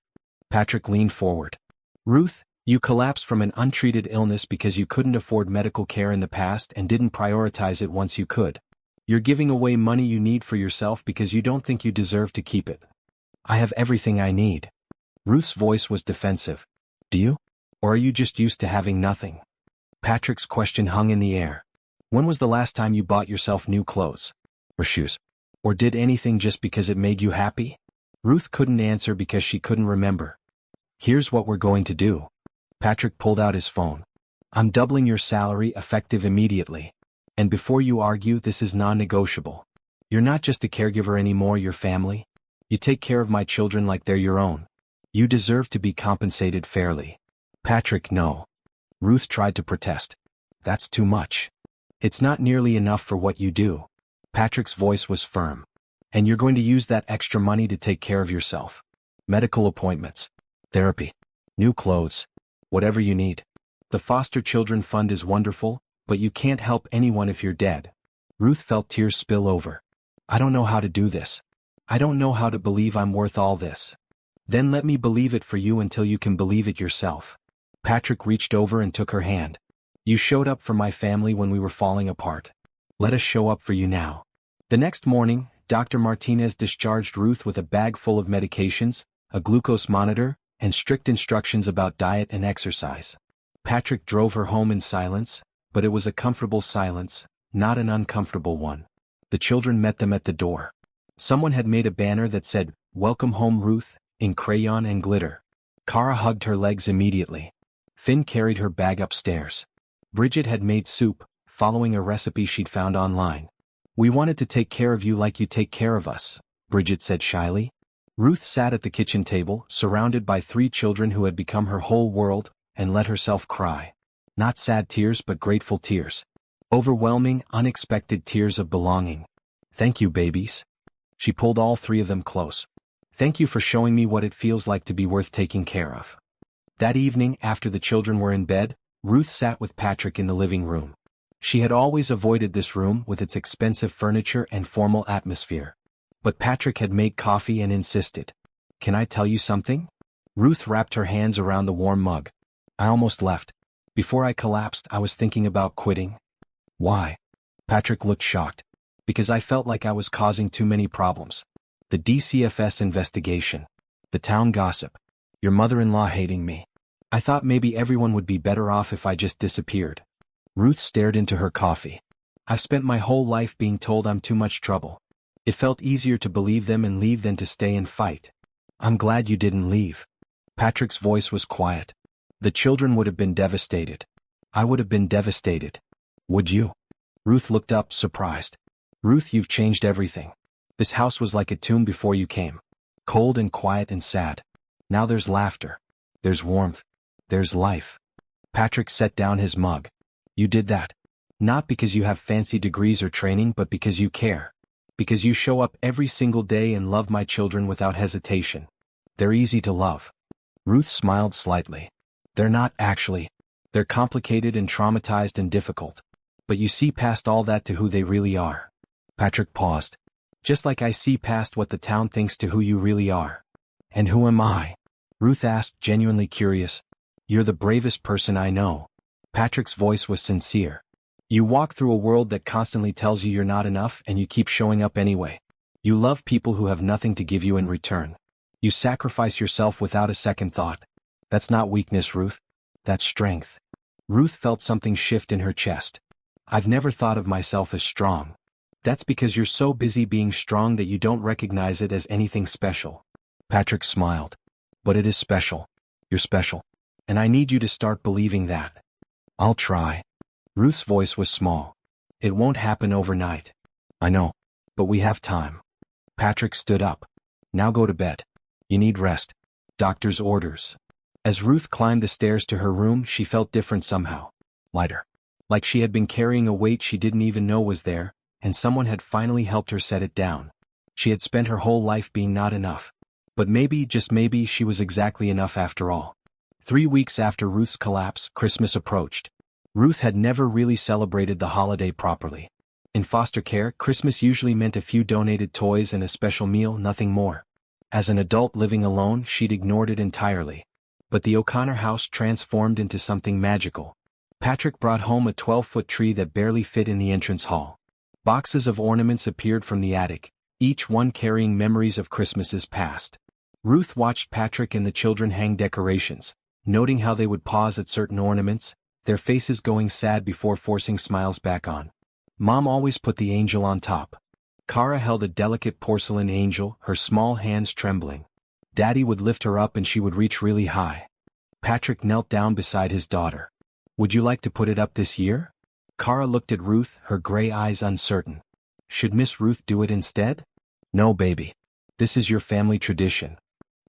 Patrick leaned forward. Ruth, you collapsed from an untreated illness because you couldn't afford medical care in the past and didn't prioritize it once you could. You're giving away money you need for yourself because you don't think you deserve to keep it. I have everything I need. Ruth's voice was defensive. Do you? Or are you just used to having nothing? Patrick's question hung in the air. When was the last time you bought yourself new clothes? Or shoes? Or did anything just because it made you happy? Ruth couldn't answer because she couldn't remember. Here's what we're going to do. Patrick pulled out his phone. I'm doubling your salary effective immediately. And before you argue, this is non-negotiable. You're not just a caregiver anymore, you're family. You take care of my children like they're your own. You deserve to be compensated fairly. Patrick, no. Ruth tried to protest. That's too much. It's not nearly enough for what you do. Patrick's voice was firm. And you're going to use that extra money to take care of yourself. Medical appointments. Therapy. New clothes. Whatever you need. The foster children fund is wonderful, but you can't help anyone if you're dead. Ruth felt tears spill over. I don't know how to do this. I don't know how to believe I'm worth all this. Then let me believe it for you until you can believe it yourself. Patrick reached over and took her hand. You showed up for my family when we were falling apart. Let us show up for you now. The next morning, Dr. Martinez discharged Ruth with a bag full of medications, a glucose monitor, and strict instructions about diet and exercise. Patrick drove her home in silence, but it was a comfortable silence, not an uncomfortable one. The children met them at the door. Someone had made a banner that said, "Welcome home, Ruth," in crayon and glitter. Kara hugged her legs immediately. Finn carried her bag upstairs. Bridget had made soup, following a recipe she'd found online. We wanted to take care of you like you take care of us, Bridget said shyly. Ruth sat at the kitchen table, surrounded by 3 children who had become her whole world, and let herself cry. Not sad tears but grateful tears. Overwhelming, unexpected tears of belonging. Thank you, babies. She pulled all 3 of them close. Thank you for showing me what it feels like to be worth taking care of. That evening, after the children were in bed, Ruth sat with Patrick in the living room. She had always avoided this room with its expensive furniture and formal atmosphere. But Patrick had made coffee and insisted. Can I tell you something? Ruth wrapped her hands around the warm mug. I almost left. Before I collapsed, I was thinking about quitting. Why? Patrick looked shocked. Because I felt like I was causing too many problems. The DCFS investigation. The town gossip. Your mother-in-law hating me. I thought maybe everyone would be better off if I just disappeared. Ruth stared into her coffee. I've spent my whole life being told I'm too much trouble. It felt easier to believe them and leave than to stay and fight. I'm glad you didn't leave. Patrick's voice was quiet. The children would have been devastated. I would have been devastated. Would you? Ruth looked up, surprised. Ruth, you've changed everything. This house was like a tomb before you came. Cold and quiet and sad. Now there's laughter. There's warmth. There's life. Patrick set down his mug. You did that. Not because you have fancy degrees or training, but because you care. Because you show up every single day and love my children without hesitation. They're easy to love. Ruth smiled slightly. They're not, actually. They're complicated and traumatized and difficult. But you see past all that to who they really are. Patrick paused. Just like I see past what the town thinks to who you really are. And who am I? Ruth asked, genuinely curious. You're the bravest person I know. Patrick's voice was sincere. You walk through a world that constantly tells you you're not enough and you keep showing up anyway. You love people who have nothing to give you in return. You sacrifice yourself without a second thought. That's not weakness, Ruth. That's strength. Ruth felt something shift in her chest. I've never thought of myself as strong. That's because you're so busy being strong that you don't recognize it as anything special. Patrick smiled. But it is special. You're special. And I need you to start believing that. I'll try. Ruth's voice was small. It won't happen overnight. I know. But we have time. Patrick stood up. Now go to bed. You need rest. Doctor's orders. As Ruth climbed the stairs to her room, she felt different somehow. Lighter. Like she had been carrying a weight she didn't even know was there, and someone had finally helped her set it down. She had spent her whole life being not enough. But maybe, just maybe, she was exactly enough after all. 3 weeks after Ruth's collapse, Christmas approached. Ruth had never really celebrated the holiday properly. In foster care, Christmas usually meant a few donated toys and a special meal, nothing more. As an adult living alone, she'd ignored it entirely. But the O'Connor house transformed into something magical. Patrick brought home a 12-foot tree that barely fit in the entrance hall. Boxes of ornaments appeared from the attic, each one carrying memories of Christmases past. Ruth watched Patrick and the children hang decorations, noting how they would pause at certain ornaments, their faces going sad before forcing smiles back on. Mom always put the angel on top. Kara held a delicate porcelain angel, her small hands trembling. Daddy would lift her up and she would reach really high. Patrick knelt down beside his daughter. Would you like to put it up this year? Kara looked at Ruth, her gray eyes uncertain. Should Miss Ruth do it instead? No, baby. This is your family tradition.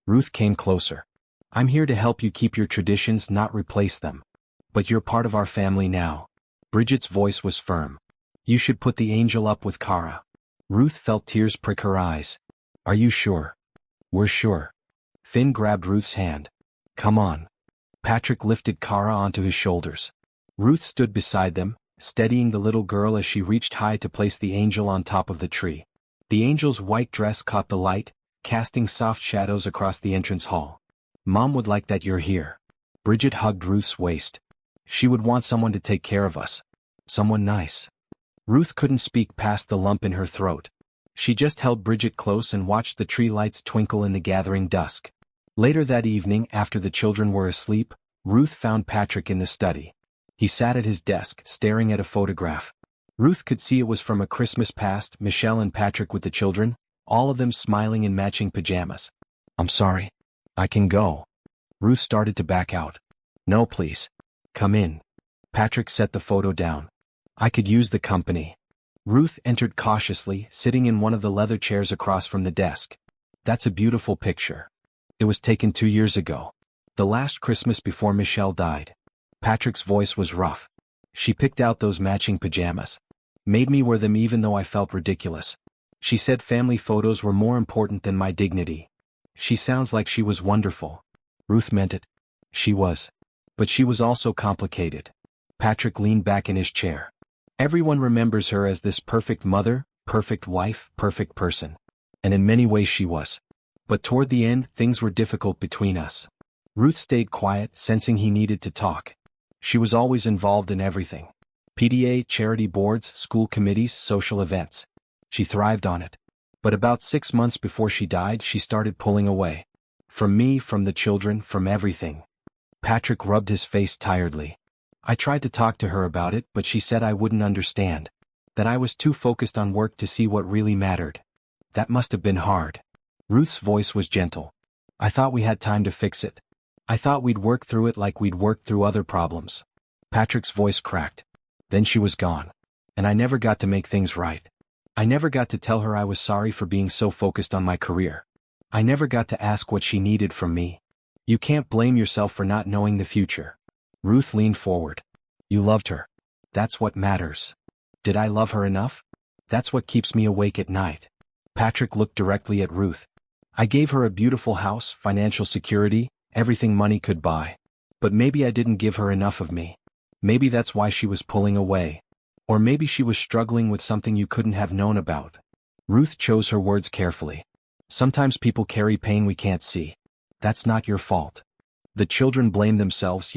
Ruth came closer. I'm here to help you keep your traditions, not replace them. But you're part of our family now. Bridget's voice was firm. You should put the angel up with Kara. Ruth felt tears prick her eyes. Are you sure? We're sure. Finn grabbed Ruth's hand. Come on. Patrick lifted Kara onto his shoulders. Ruth stood beside them, steadying the little girl as she reached high to place the angel on top of the tree. The angel's white dress caught the light, casting soft shadows across the entrance hall. Mom would like that you're here. Bridget hugged Ruth's waist. She would want someone to take care of us. Someone nice. Ruth couldn't speak past the lump in her throat. She just held Bridget close and watched the tree lights twinkle in the gathering dusk. Later that evening, after the children were asleep, Ruth found Patrick in the study. He sat at his desk, staring at a photograph. Ruth could see it was from a Christmas past, Michelle and Patrick with the children, all of them smiling in matching pajamas. I'm sorry. I can go. Ruth started to back out. No, please. Come in. Patrick set the photo down. I could use the company. Ruth entered cautiously, sitting in one of the leather chairs across from the desk. That's a beautiful picture. It was taken 2 years ago. The last Christmas before Michelle died. Patrick's voice was rough. She picked out those matching pajamas. Made me wear them even though I felt ridiculous. She said family photos were more important than my dignity. She sounds like she was wonderful. Ruth meant it. She was. But she was also complicated. Patrick leaned back in his chair. Everyone remembers her as this perfect mother, perfect wife, perfect person. And in many ways she was. But toward the end, things were difficult between us. Ruth stayed quiet, sensing he needed to talk. She was always involved in everything. PTA, charity boards, school committees, social events. She thrived on it. But about 6 months before she died, she started pulling away. From me, from the children, from everything. Patrick rubbed his face tiredly. I tried to talk to her about it, but she said I wouldn't understand. That I was too focused on work to see what really mattered. That must have been hard. Ruth's voice was gentle. I thought we had time to fix it. I thought we'd work through it like we'd worked through other problems. Patrick's voice cracked. Then she was gone. And I never got to make things right. I never got to tell her I was sorry for being so focused on my career. I never got to ask what she needed from me. You can't blame yourself for not knowing the future. Ruth leaned forward. You loved her. That's what matters. Did I love her enough? That's what keeps me awake at night. Patrick looked directly at Ruth. I gave her a beautiful house, financial security, everything money could buy. But maybe I didn't give her enough of me. Maybe that's why she was pulling away. Or maybe she was struggling with something you couldn't have known about. Ruth chose her words carefully. Sometimes people carry pain we can't see. That's not your fault. The children blame themselves,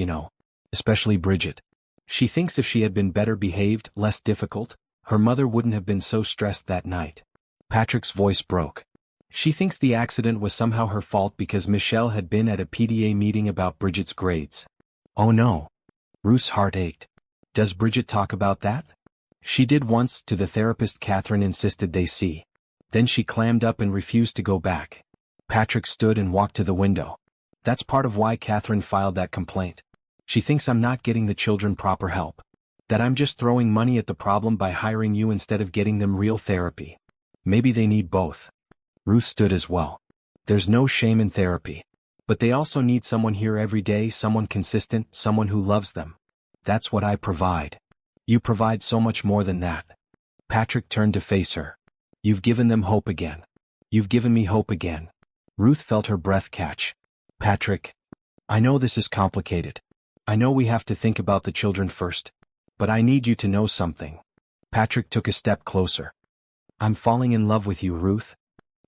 especially Bridget. She thinks if she had been better behaved, less difficult, her mother wouldn't have been so stressed that night. Patrick's voice broke. She thinks the accident was somehow her fault because Michelle had been at a PTA meeting about Bridget's grades. Oh no. Ruth's heart ached. Does Bridget talk about that? She did once, to the therapist Catherine insisted they see. Then she clammed up and refused to go back. Patrick stood and walked to the window. That's part of why Catherine filed that complaint. She thinks I'm not getting the children proper help. That I'm just throwing money at the problem by hiring you instead of getting them real therapy. Maybe they need both. Ruth stood as well. There's no shame in therapy. But they also need someone here every day, someone consistent, someone who loves them. That's what I provide. You provide so much more than that. Patrick turned to face her. You've given them hope again. You've given me hope again. Ruth felt her breath catch. Patrick, I know this is complicated. I know we have to think about the children first. But I need you to know something. Patrick took a step closer. I'm falling in love with you, Ruth.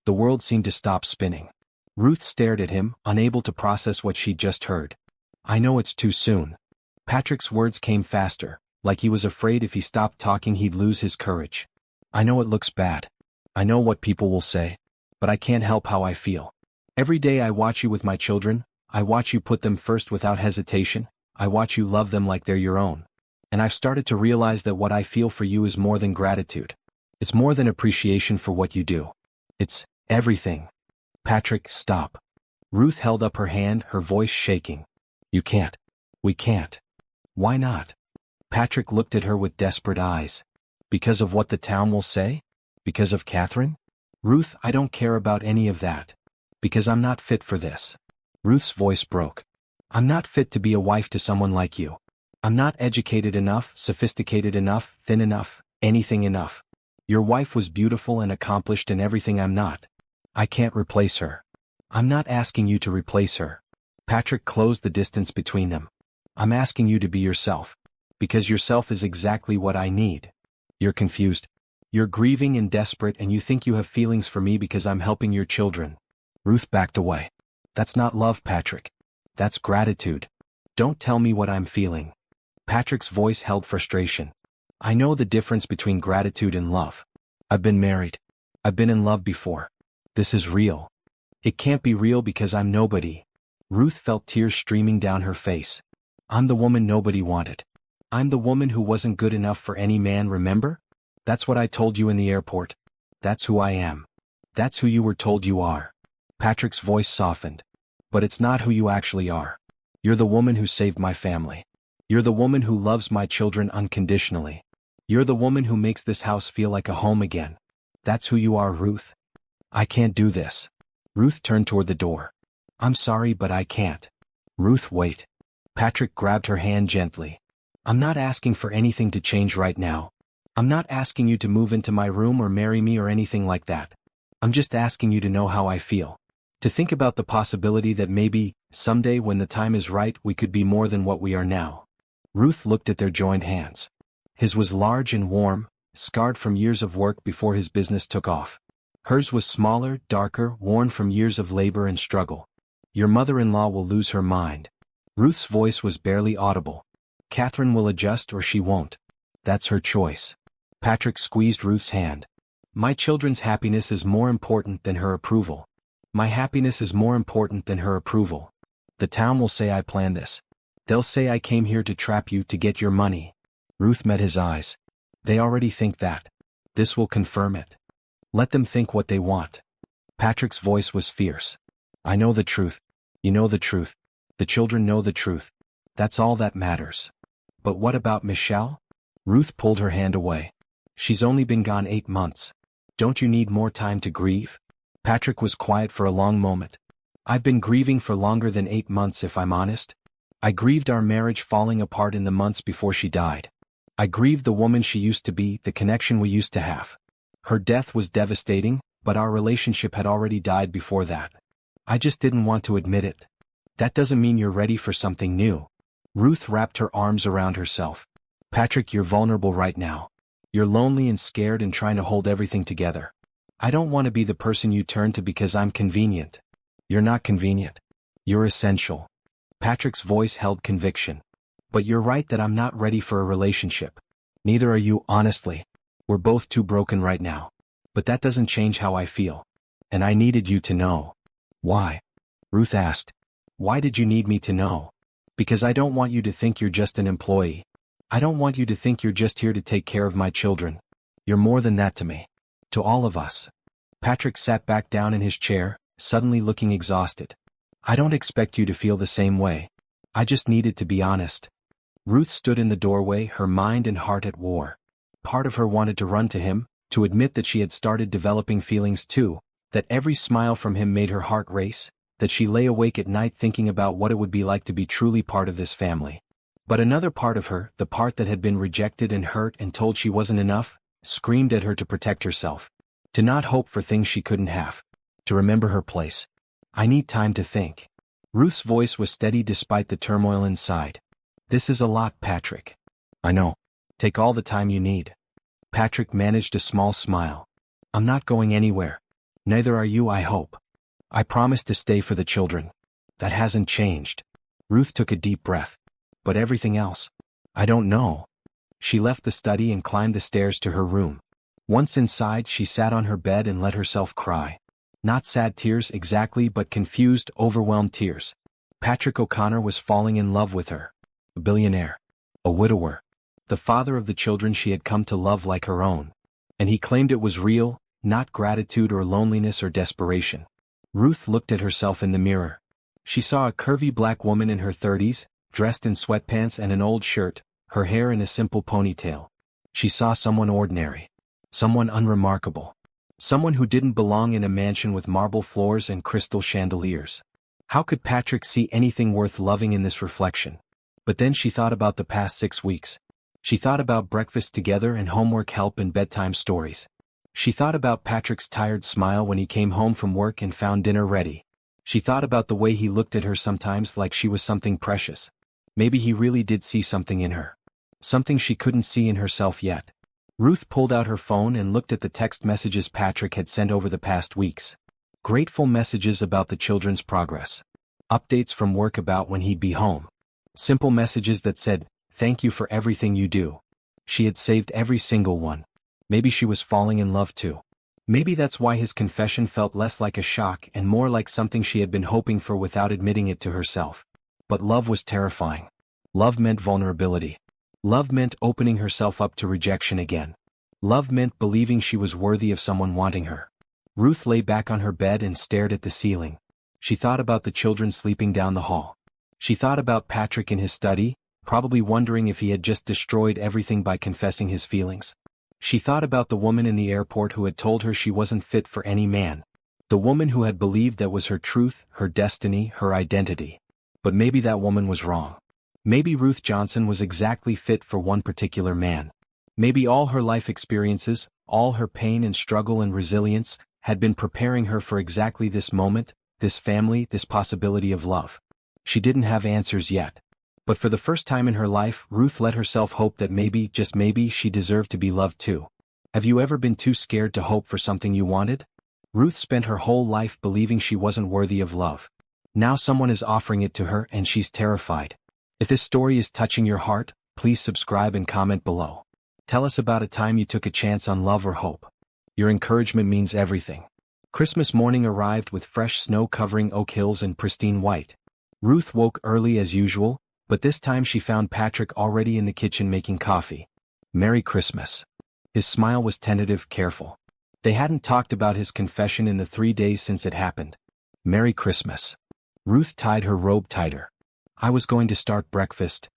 The world seemed to stop spinning. Ruth stared at him, unable to process what she'd just heard. I know it's too soon. Patrick's words came faster, like he was afraid if he stopped talking he'd lose his courage. I know it looks bad. I know what people will say. But I can't help how I feel. Every day I watch you with my children, I watch you put them first without hesitation, I watch you love them like they're your own. And I've started to realize that what I feel for you is more than gratitude. It's more than appreciation for what you do. It's everything. Patrick, stop. Ruth held up her hand, her voice shaking. You can't. We can't. Why not? Patrick looked at her with desperate eyes. Because of what the town will say? Because of Catherine? Ruth, I don't care about any of that. Because I'm not fit for this. Ruth's voice broke. I'm not fit to be a wife to someone like you. I'm not educated enough, sophisticated enough, thin enough, anything enough. Your wife was beautiful and accomplished and everything I'm not. I can't replace her. I'm not asking you to replace her. Patrick closed the distance between them. I'm asking you to be yourself. Because yourself is exactly what I need. You're confused. You're grieving and desperate and you think you have feelings for me because I'm helping your children. Ruth backed away. That's not love, Patrick. That's gratitude. Don't tell me what I'm feeling. Patrick's voice held frustration. I know the difference between gratitude and love. I've been married. I've been in love before. This is real. It can't be real because I'm nobody. Ruth felt tears streaming down her face. I'm the woman nobody wanted. I'm the woman who wasn't good enough for any man, remember? That's what I told you in the airport. That's who I am. That's who you were told you are. Patrick's voice softened. But it's not who you actually are. You're the woman who saved my family. You're the woman who loves my children unconditionally. You're the woman who makes this house feel like a home again. That's who you are, Ruth. I can't do this. Ruth turned toward the door. I'm sorry, but I can't. Ruth, wait. Patrick grabbed her hand gently. I'm not asking for anything to change right now. I'm not asking you to move into my room or marry me or anything like that. I'm just asking you to know how I feel. To think about the possibility that maybe, someday when the time is right, we could be more than what we are now. Ruth looked at their joined hands. His was large and warm, scarred from years of work before his business took off. Hers was smaller, darker, worn from years of labor and struggle. Your mother-in-law will lose her mind. Ruth's voice was barely audible. Catherine will adjust or she won't. That's her choice. Patrick squeezed Ruth's hand. My children's happiness is more important than her approval. My happiness is more important than her approval. The town will say I planned this. They'll say I came here to trap you to get your money. Ruth met his eyes. They already think that. This will confirm it. Let them think what they want. Patrick's voice was fierce. I know the truth. You know the truth. The children know the truth. That's all that matters. But what about Michelle? Ruth pulled her hand away. She's only been gone 8 months. Don't you need more time to grieve? Patrick was quiet for a long moment. I've been grieving for longer than 8 months if I'm honest. I grieved our marriage falling apart in the months before she died. I grieved the woman she used to be, the connection we used to have. Her death was devastating, but our relationship had already died before that. I just didn't want to admit it. That doesn't mean you're ready for something new. Ruth wrapped her arms around herself. Patrick, you're vulnerable right now. You're lonely and scared and trying to hold everything together. I don't want to be the person you turn to because I'm convenient. You're not convenient. You're essential. Patrick's voice held conviction. But you're right that I'm not ready for a relationship. Neither are you, honestly. We're both too broken right now. But that doesn't change how I feel. And I needed you to know. Why? Ruth asked. Why did you need me to know? Because I don't want you to think you're just an employee. I don't want you to think you're just here to take care of my children. You're more than that to me. To all of us. Patrick sat back down in his chair, suddenly looking exhausted. I don't expect you to feel the same way. I just needed to be honest. Ruth stood in the doorway, her mind and heart at war. Part of her wanted to run to him, to admit that she had started developing feelings too, that every smile from him made her heart race, that she lay awake at night thinking about what it would be like to be truly part of this family. But another part of her, the part that had been rejected and hurt and told she wasn't enough, screamed at her to protect herself. To not hope for things she couldn't have. To remember her place. I need time to think. Ruth's voice was steady despite the turmoil inside. This is a lot, Patrick. I know. Take all the time you need. Patrick managed a small smile. I'm not going anywhere. Neither are you, I hope. I promise to stay for the children. That hasn't changed. Ruth took a deep breath. But everything else? I don't know. She left the study and climbed the stairs to her room. Once inside, she sat on her bed and let herself cry. Not sad tears exactly, but confused, overwhelmed tears. Patrick O'Connor was falling in love with her. A billionaire. A widower. The father of the children she had come to love like her own. And he claimed it was real, not gratitude or loneliness or desperation. Ruth looked at herself in the mirror. She saw a curvy black woman in her 30s, dressed in sweatpants and an old shirt, her hair in a simple ponytail. She saw someone ordinary. Someone unremarkable. Someone who didn't belong in a mansion with marble floors and crystal chandeliers. How could Patrick see anything worth loving in this reflection? But then she thought about the past 6 weeks. She thought about breakfast together and homework help and bedtime stories. She thought about Patrick's tired smile when he came home from work and found dinner ready. She thought about the way he looked at her sometimes like she was something precious. Maybe he really did see something in her. Something she couldn't see in herself yet. Ruth pulled out her phone and looked at the text messages Patrick had sent over the past weeks. Grateful messages about the children's progress. Updates from work about when he'd be home. Simple messages that said, "Thank you for everything you do." She had saved every single one. Maybe she was falling in love too. Maybe that's why his confession felt less like a shock and more like something she had been hoping for without admitting it to herself. But love was terrifying. Love meant vulnerability. Love meant opening herself up to rejection again. Love meant believing she was worthy of someone wanting her. Ruth lay back on her bed and stared at the ceiling. She thought about the children sleeping down the hall. She thought about Patrick in his study, probably wondering if he had just destroyed everything by confessing his feelings. She thought about the woman in the airport who had told her she wasn't fit for any man. The woman who had believed that was her truth, her destiny, her identity. But maybe that woman was wrong. Maybe Ruth Johnson was exactly fit for one particular man. Maybe all her life experiences, all her pain and struggle and resilience, had been preparing her for exactly this moment, this family, this possibility of love. She didn't have answers yet. But for the first time in her life, Ruth let herself hope that maybe, just maybe, she deserved to be loved too. Have you ever been too scared to hope for something you wanted? Ruth spent her whole life believing she wasn't worthy of love. Now someone is offering it to her and she's terrified. If this story is touching your heart, please subscribe and comment below. Tell us about a time you took a chance on love or hope. Your encouragement means everything. Christmas morning arrived with fresh snow covering Oak Hills and pristine white. Ruth woke early as usual, but this time she found Patrick already in the kitchen making coffee. Merry Christmas. His smile was tentative, careful. They hadn't talked about his confession in the 3 days since it happened. Merry Christmas. Ruth tied her robe tighter. I was going to start breakfast.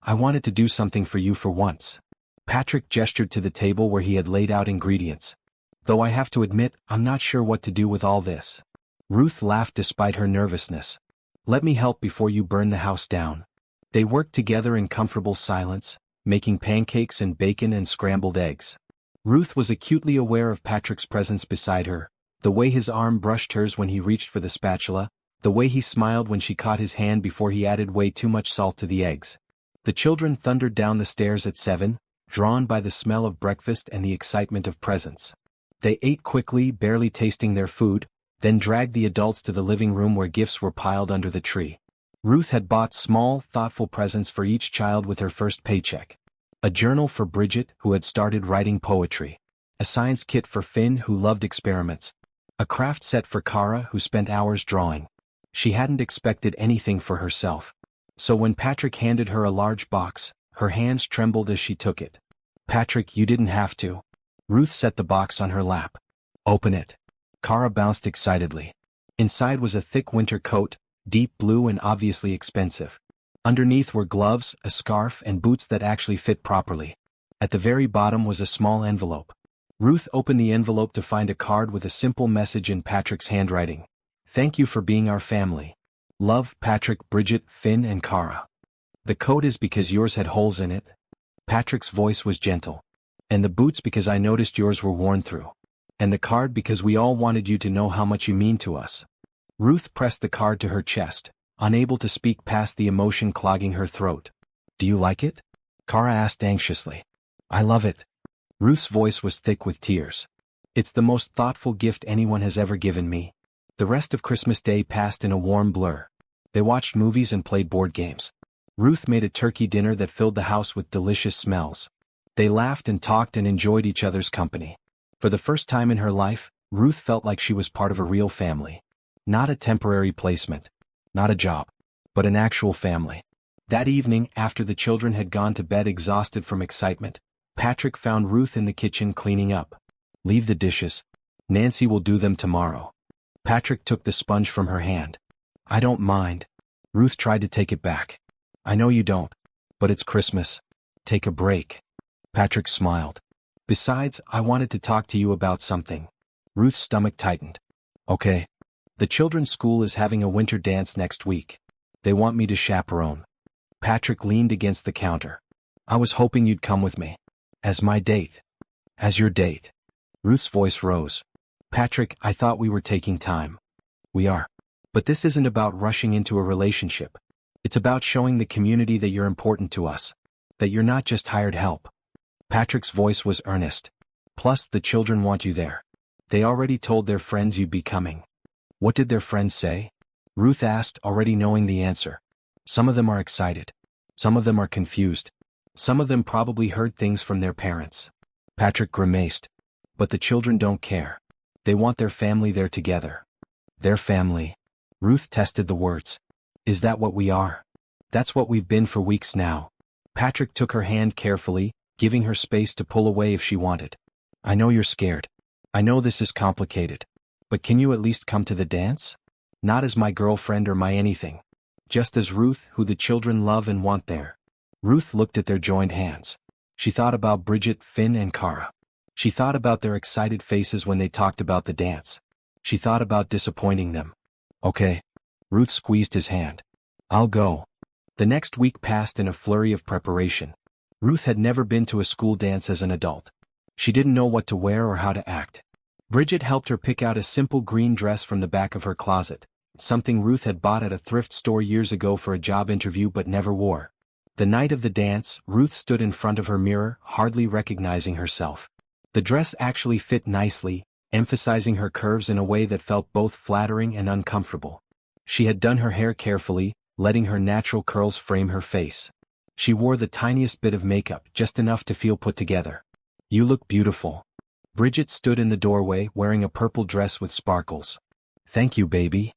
I wanted to do something for you for once. Patrick gestured to the table where he had laid out ingredients. Though I have to admit, I'm not sure what to do with all this. Ruth laughed despite her nervousness. Let me help before you burn the house down. They worked together in comfortable silence, making pancakes and bacon and scrambled eggs. Ruth was acutely aware of Patrick's presence beside her, the way his arm brushed hers when he reached for the spatula, the way he smiled when she caught his hand before he added way too much salt to the eggs. The children thundered down the stairs at 7, drawn by the smell of breakfast and the excitement of presents. They ate quickly, barely tasting their food, then dragged the adults to the living room where gifts were piled under the tree. Ruth had bought small, thoughtful presents for each child with her first paycheck. A journal for Bridget, who had started writing poetry. A science kit for Finn, who loved experiments. A craft set for Kara, who spent hours drawing. She hadn't expected anything for herself. So when Patrick handed her a large box, her hands trembled as she took it. "Patrick, you didn't have to." Ruth set the box on her lap. "Open it." Kara bounced excitedly. Inside was a thick winter coat, deep blue and obviously expensive. Underneath were gloves, a scarf, and boots that actually fit properly. At the very bottom was a small envelope. Ruth opened the envelope to find a card with a simple message in Patrick's handwriting. "Thank you for being our family. Love, Patrick, Bridget, Finn, and Kara." "The coat is because yours had holes in it." Patrick's voice was gentle. "And the boots because I noticed yours were worn through. And the card because we all wanted you to know how much you mean to us." Ruth pressed the card to her chest, unable to speak past the emotion clogging her throat. "Do you like it?" Kara asked anxiously. "I love it." Ruth's voice was thick with tears. "It's the most thoughtful gift anyone has ever given me." The rest of Christmas Day passed in a warm blur. They watched movies and played board games. Ruth made a turkey dinner that filled the house with delicious smells. They laughed and talked and enjoyed each other's company. For the first time in her life, Ruth felt like she was part of a real family. Not a temporary placement. Not a job. But an actual family. That evening, after the children had gone to bed exhausted from excitement, Patrick found Ruth in the kitchen cleaning up. "Leave the dishes. Nancy will do them tomorrow." Patrick took the sponge from her hand. "I don't mind." Ruth tried to take it back. "I know you don't. But it's Christmas. Take a break." Patrick smiled. "Besides, I wanted to talk to you about something." Ruth's stomach tightened. "Okay." "The children's school is having a winter dance next week. They want me to chaperone." Patrick leaned against the counter. "I was hoping you'd come with me." "As my date." "As your date." Ruth's voice rose. "Patrick, I thought we were taking time." "We are. But this isn't about rushing into a relationship. It's about showing the community that you're important to us. That you're not just hired help." Patrick's voice was earnest. "Plus, the children want you there. They already told their friends you'd be coming." "What did their friends say?" Ruth asked, already knowing the answer. "Some of them are excited. Some of them are confused. Some of them probably heard things from their parents." Patrick grimaced. "But the children don't care. They want their family there together." "Their family." Ruth tested the words. "Is that what we are?" "That's what we've been for weeks now." Patrick took her hand carefully, giving her space to pull away if she wanted. "I know you're scared. I know this is complicated. But can you at least come to the dance? Not as my girlfriend or my anything. Just as Ruth, who the children love and want there." Ruth looked at their joined hands. She thought about Bridget, Finn, and Kara. She thought about their excited faces when they talked about the dance. She thought about disappointing them. "Okay." Ruth squeezed his hand. "I'll go." The next week passed in a flurry of preparation. Ruth had never been to a school dance as an adult. She didn't know what to wear or how to act. Bridget helped her pick out a simple green dress from the back of her closet, something Ruth had bought at a thrift store years ago for a job interview but never wore. The night of the dance, Ruth stood in front of her mirror, hardly recognizing herself. The dress actually fit nicely, emphasizing her curves in a way that felt both flattering and uncomfortable. She had done her hair carefully, letting her natural curls frame her face. She wore the tiniest bit of makeup, just enough to feel put together. "You look beautiful." Bridget stood in the doorway wearing a purple dress with sparkles. "Thank you, baby."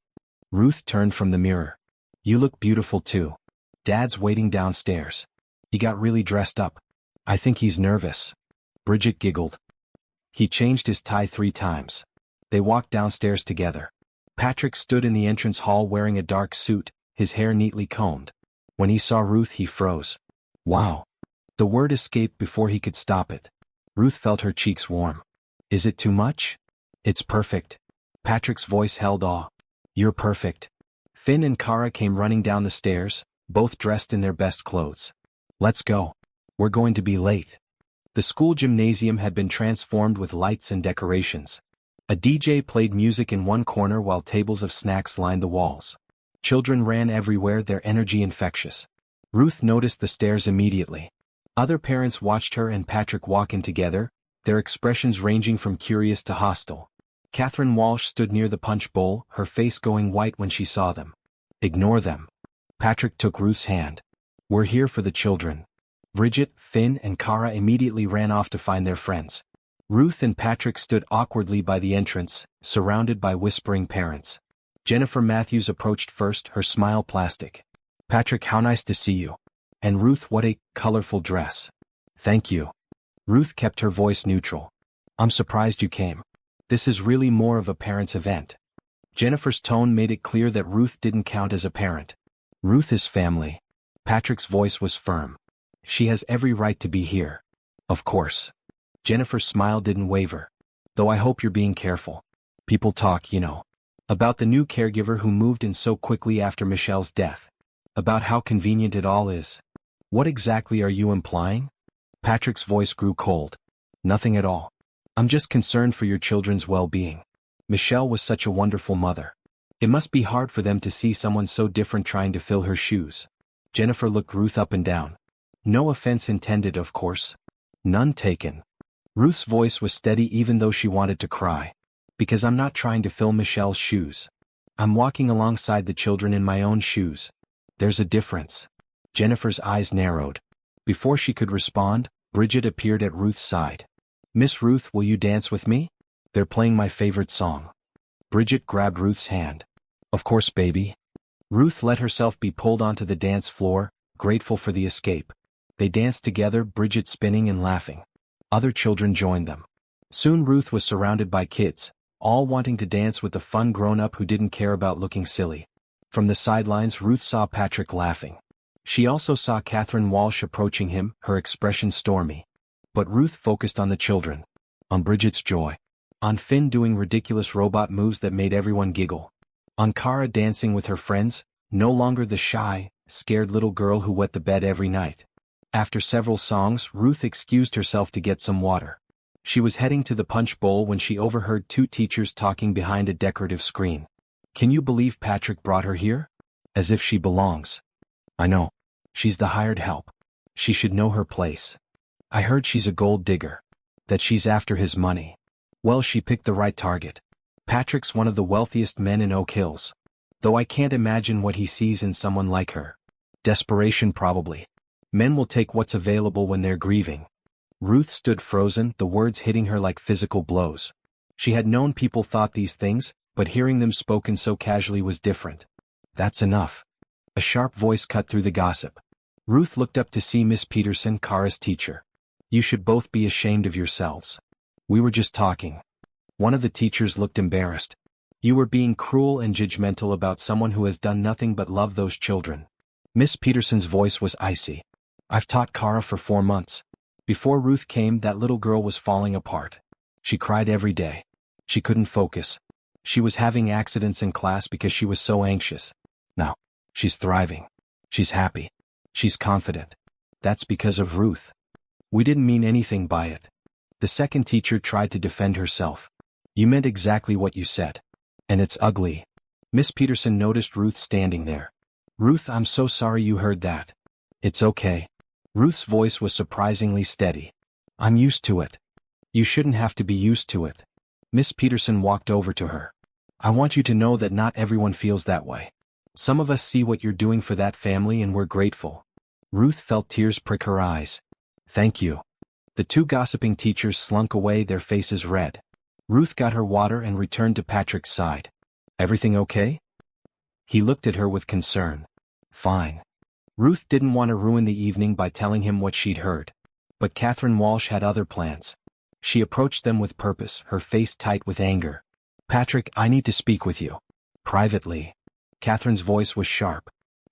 Ruth turned from the mirror. "You look beautiful too. Dad's waiting downstairs. He got really dressed up. I think he's nervous." Bridget giggled. "He changed his tie 3 times." They walked downstairs together. Patrick stood in the entrance hall wearing a dark suit, his hair neatly combed. When he saw Ruth, he froze. "Wow." The word escaped before he could stop it. Ruth felt her cheeks warm. "Is it too much?" "It's perfect." Patrick's voice held awe. "You're perfect." Finn and Kara came running down the stairs, both dressed in their best clothes. "Let's go. We're going to be late." The school gymnasium had been transformed with lights and decorations. A DJ played music in one corner while tables of snacks lined the walls. Children ran everywhere, their energy infectious. Ruth noticed the stairs immediately. Other parents watched her and Patrick walk in together, their expressions ranging from curious to hostile. Catherine Walsh stood near the punch bowl, her face going white when she saw them. "Ignore them." Patrick took Ruth's hand. We're here for the children. Bridget, Finn, and Kara immediately ran off to find their friends. Ruth and Patrick stood awkwardly by the entrance, surrounded by whispering parents. Jennifer Matthews approached first, her smile plastic. Patrick, how nice to see you. And Ruth, what a colorful dress. Thank you. Ruth kept her voice neutral. I'm surprised you came. This is really more of a parents' event. Jennifer's tone made it clear that Ruth didn't count as a parent. Ruth is family. Patrick's voice was firm. She has every right to be here. Of course. Jennifer's smile didn't waver. Though I hope you're being careful. People talk, about the new caregiver who moved in so quickly after Michelle's death. About how convenient it all is. What exactly are you implying? Patrick's voice grew cold. Nothing at all. I'm just concerned for your children's well-being. Michelle was such a wonderful mother. It must be hard for them to see someone so different trying to fill her shoes. Jennifer looked Ruth up and down. No offense intended, of course. None taken. Ruth's voice was steady even though she wanted to cry. Because I'm not trying to fill Michelle's shoes. I'm walking alongside the children in my own shoes. There's a difference. Jennifer's eyes narrowed. Before she could respond, Bridget appeared at Ruth's side. Miss Ruth, will you dance with me? They're playing my favorite song. Bridget grabbed Ruth's hand. Of course, baby. Ruth let herself be pulled onto the dance floor, grateful for the escape. They danced together, Bridget spinning and laughing. Other children joined them. Soon Ruth was surrounded by kids, all wanting to dance with the fun grown-up who didn't care about looking silly. From the sidelines, Ruth saw Patrick laughing. She also saw Catherine Walsh approaching him, her expression stormy. But Ruth focused on the children. On Bridget's joy. On Finn doing ridiculous robot moves that made everyone giggle. On Kara dancing with her friends, no longer the shy, scared little girl who wet the bed every night. After several songs, Ruth excused herself to get some water. She was heading to the punch bowl when she overheard two teachers talking behind a decorative screen. Can you believe Patrick brought her here? As if she belongs. I know. She's the hired help. She should know her place. I heard she's a gold digger. That she's after his money. Well, she picked the right target. Patrick's one of the wealthiest men in Oak Hills. Though I can't imagine what he sees in someone like her. Desperation probably. Men will take what's available when they're grieving. Ruth stood frozen, the words hitting her like physical blows. She had known people thought these things, but hearing them spoken so casually was different. That's enough. A sharp voice cut through the gossip. Ruth looked up to see Miss Peterson, Kara's teacher. You should both be ashamed of yourselves. We were just talking. One of the teachers looked embarrassed. You were being cruel and judgmental about someone who has done nothing but love those children. Miss Peterson's voice was icy. I've taught Kara for 4 months. Before Ruth came, that little girl was falling apart. She cried every day. She couldn't focus. She was having accidents in class because she was so anxious. Now, she's thriving. She's happy. She's confident. That's because of Ruth. We didn't mean anything by it. The second teacher tried to defend herself. You meant exactly what you said. And it's ugly. Miss Peterson noticed Ruth standing there. Ruth, I'm so sorry you heard that. It's okay. Ruth's voice was surprisingly steady. I'm used to it. You shouldn't have to be used to it. Miss Peterson walked over to her. I want you to know that not everyone feels that way. Some of us see what you're doing for that family and we're grateful. Ruth felt tears prick her eyes. Thank you. The two gossiping teachers slunk away, their faces red. Ruth got her water and returned to Patrick's side. Everything okay? He looked at her with concern. Fine. Ruth didn't want to ruin the evening by telling him what she'd heard. But Catherine Walsh had other plans. She approached them with purpose, her face tight with anger. Patrick, I need to speak with you. Privately. Catherine's voice was sharp.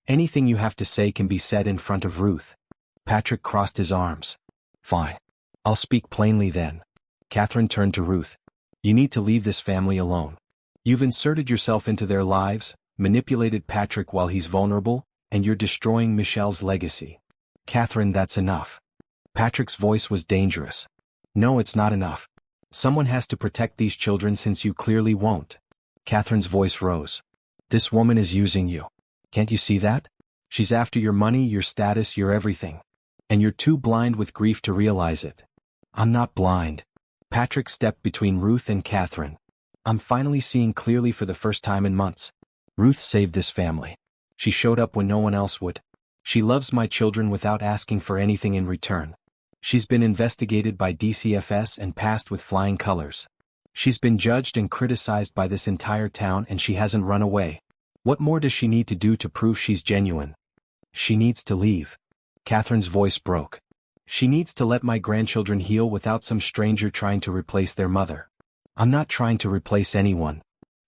Anything you have to say can be said in front of Ruth. Patrick crossed his arms. Fine. I'll speak plainly then. Catherine turned to Ruth. You need to leave this family alone. You've inserted yourself into their lives, manipulated Patrick while he's vulnerable, and you're destroying Michelle's legacy. Catherine, that's enough. Patrick's voice was dangerous. No, it's not enough. Someone has to protect these children since you clearly won't. Catherine's voice rose. This woman is using you. Can't you see that? She's after your money, your status, your everything. And you're too blind with grief to realize it. I'm not blind. Patrick stepped between Ruth and Catherine. I'm finally seeing clearly for the first time in months. Ruth saved this family. She showed up when no one else would. She loves my children without asking for anything in return. She's been investigated by DCFS and passed with flying colors. She's been judged and criticized by this entire town and she hasn't run away. What more does she need to do to prove she's genuine? She needs to leave. Catherine's voice broke. She needs to let my grandchildren heal without some stranger trying to replace their mother. I'm not trying to replace anyone.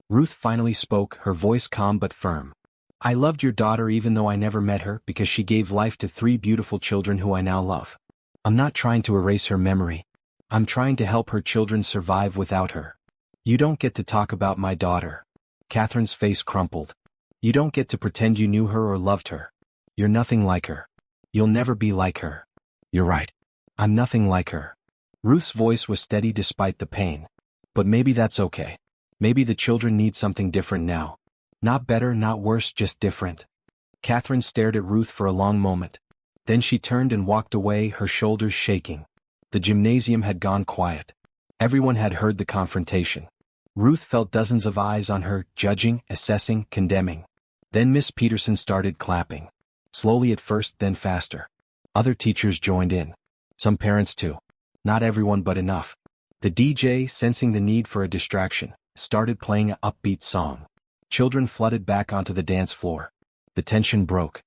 Ruth finally spoke, her voice calm but firm. I loved your daughter even though I never met her because she gave life to 3 beautiful children who I now love. I'm not trying to erase her memory. I'm trying to help her children survive without her. You don't get to talk about my daughter. Catherine's face crumpled. You don't get to pretend you knew her or loved her. You're nothing like her. You'll never be like her. You're right. I'm nothing like her. Ruth's voice was steady despite the pain. But maybe that's okay. Maybe the children need something different now. Not better, not worse, just different. Catherine stared at Ruth for a long moment. Then she turned and walked away, her shoulders shaking. The gymnasium had gone quiet. Everyone had heard the confrontation. Ruth felt dozens of eyes on her, judging, assessing, condemning. Then Miss Peterson started clapping. Slowly at first, then faster. Other teachers joined in. Some parents too. Not everyone but enough. The DJ, sensing the need for a distraction, started playing an upbeat song. Children flooded back onto the dance floor. The tension broke.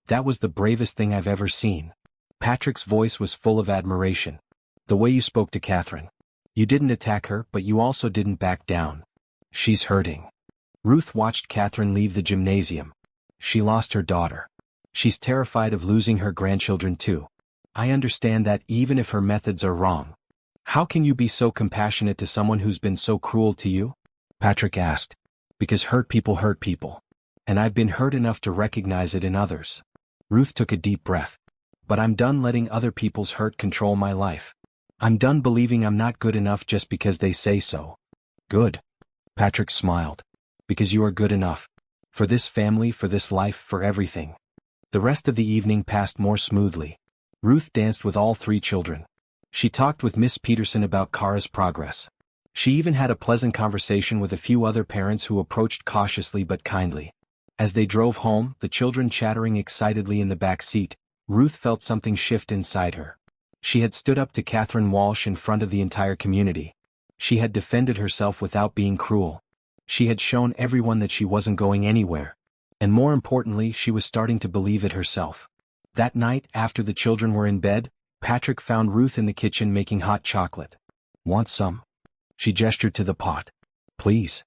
That was the bravest thing I've ever seen. Patrick's voice was full of admiration. The way you spoke to Catherine. You didn't attack her, but you also didn't back down. She's hurting. Ruth watched Catherine leave the gymnasium. She lost her daughter. She's terrified of losing her grandchildren too. I understand that even if her methods are wrong. How can you be so compassionate to someone who's been so cruel to you? Patrick asked. Because hurt people. And I've been hurt enough to recognize it in others. Ruth took a deep breath. But I'm done letting other people's hurt control my life. I'm done believing I'm not good enough just because they say so. Good. Patrick smiled. Because you are good enough. For this family, for this life, for everything. The rest of the evening passed more smoothly. Ruth danced with all 3 children. She talked with Miss Peterson about Kara's progress. She even had a pleasant conversation with a few other parents who approached cautiously but kindly. As they drove home, the children chattering excitedly in the back seat, Ruth felt something shift inside her. She had stood up to Catherine Walsh in front of the entire community. She had defended herself without being cruel. She had shown everyone that she wasn't going anywhere. And more importantly, she was starting to believe it herself. That night, after the children were in bed, Patrick found Ruth in the kitchen making hot chocolate. Want some? She gestured to the pot. Please.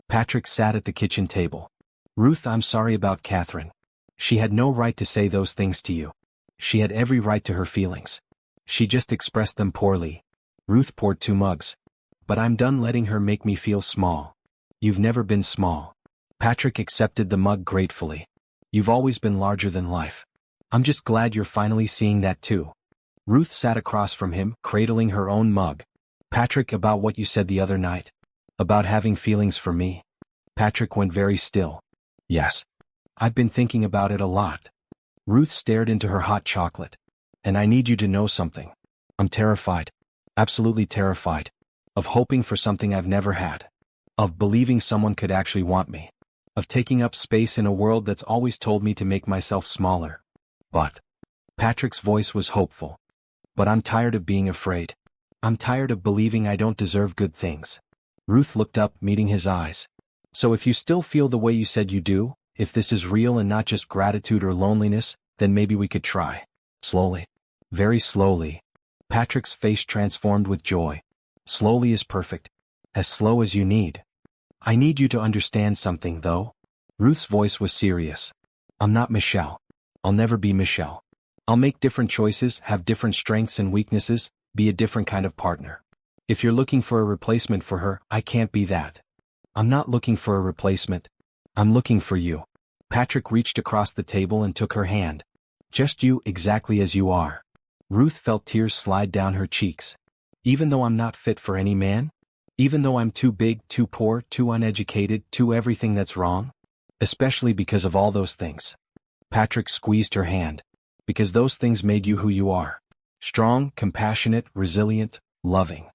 Patrick sat at the kitchen table. Ruth, I'm sorry about Catherine. She had no right to say those things to you. She had every right to her feelings. She just expressed them poorly. Ruth poured 2 mugs. But I'm done letting her make me feel small. You've never been small. Patrick accepted the mug gratefully. You've always been larger than life. I'm just glad you're finally seeing that too. Ruth sat across from him, cradling her own mug. Patrick, about what you said the other night. About having feelings for me. Patrick went very still. Yes. I've been thinking about it a lot. Ruth stared into her hot chocolate. And I need you to know something. I'm terrified. Absolutely terrified. Of hoping for something I've never had. Of believing someone could actually want me. Of taking up space in a world that's always told me to make myself smaller. But. Patrick's voice was hopeful. But I'm tired of being afraid. I'm tired of believing I don't deserve good things. Ruth looked up, meeting his eyes. So if you still feel the way you said you do, if this is real and not just gratitude or loneliness, then maybe we could try. Slowly. Very slowly. Patrick's face transformed with joy. Slowly is perfect. As slow as you need. I need you to understand something, though. Ruth's voice was serious. I'm not Michelle. I'll never be Michelle. I'll make different choices, have different strengths and weaknesses, be a different kind of partner. If you're looking for a replacement for her, I can't be that. I'm not looking for a replacement. I'm looking for you. Patrick reached across the table and took her hand. Just you, exactly as you are. Ruth felt tears slide down her cheeks. Even though I'm not fit for any man? Even though I'm too big, too poor, too uneducated, too everything that's wrong? Especially because of all those things. Patrick squeezed her hand. Because those things made you who you are. Strong, compassionate, resilient, loving.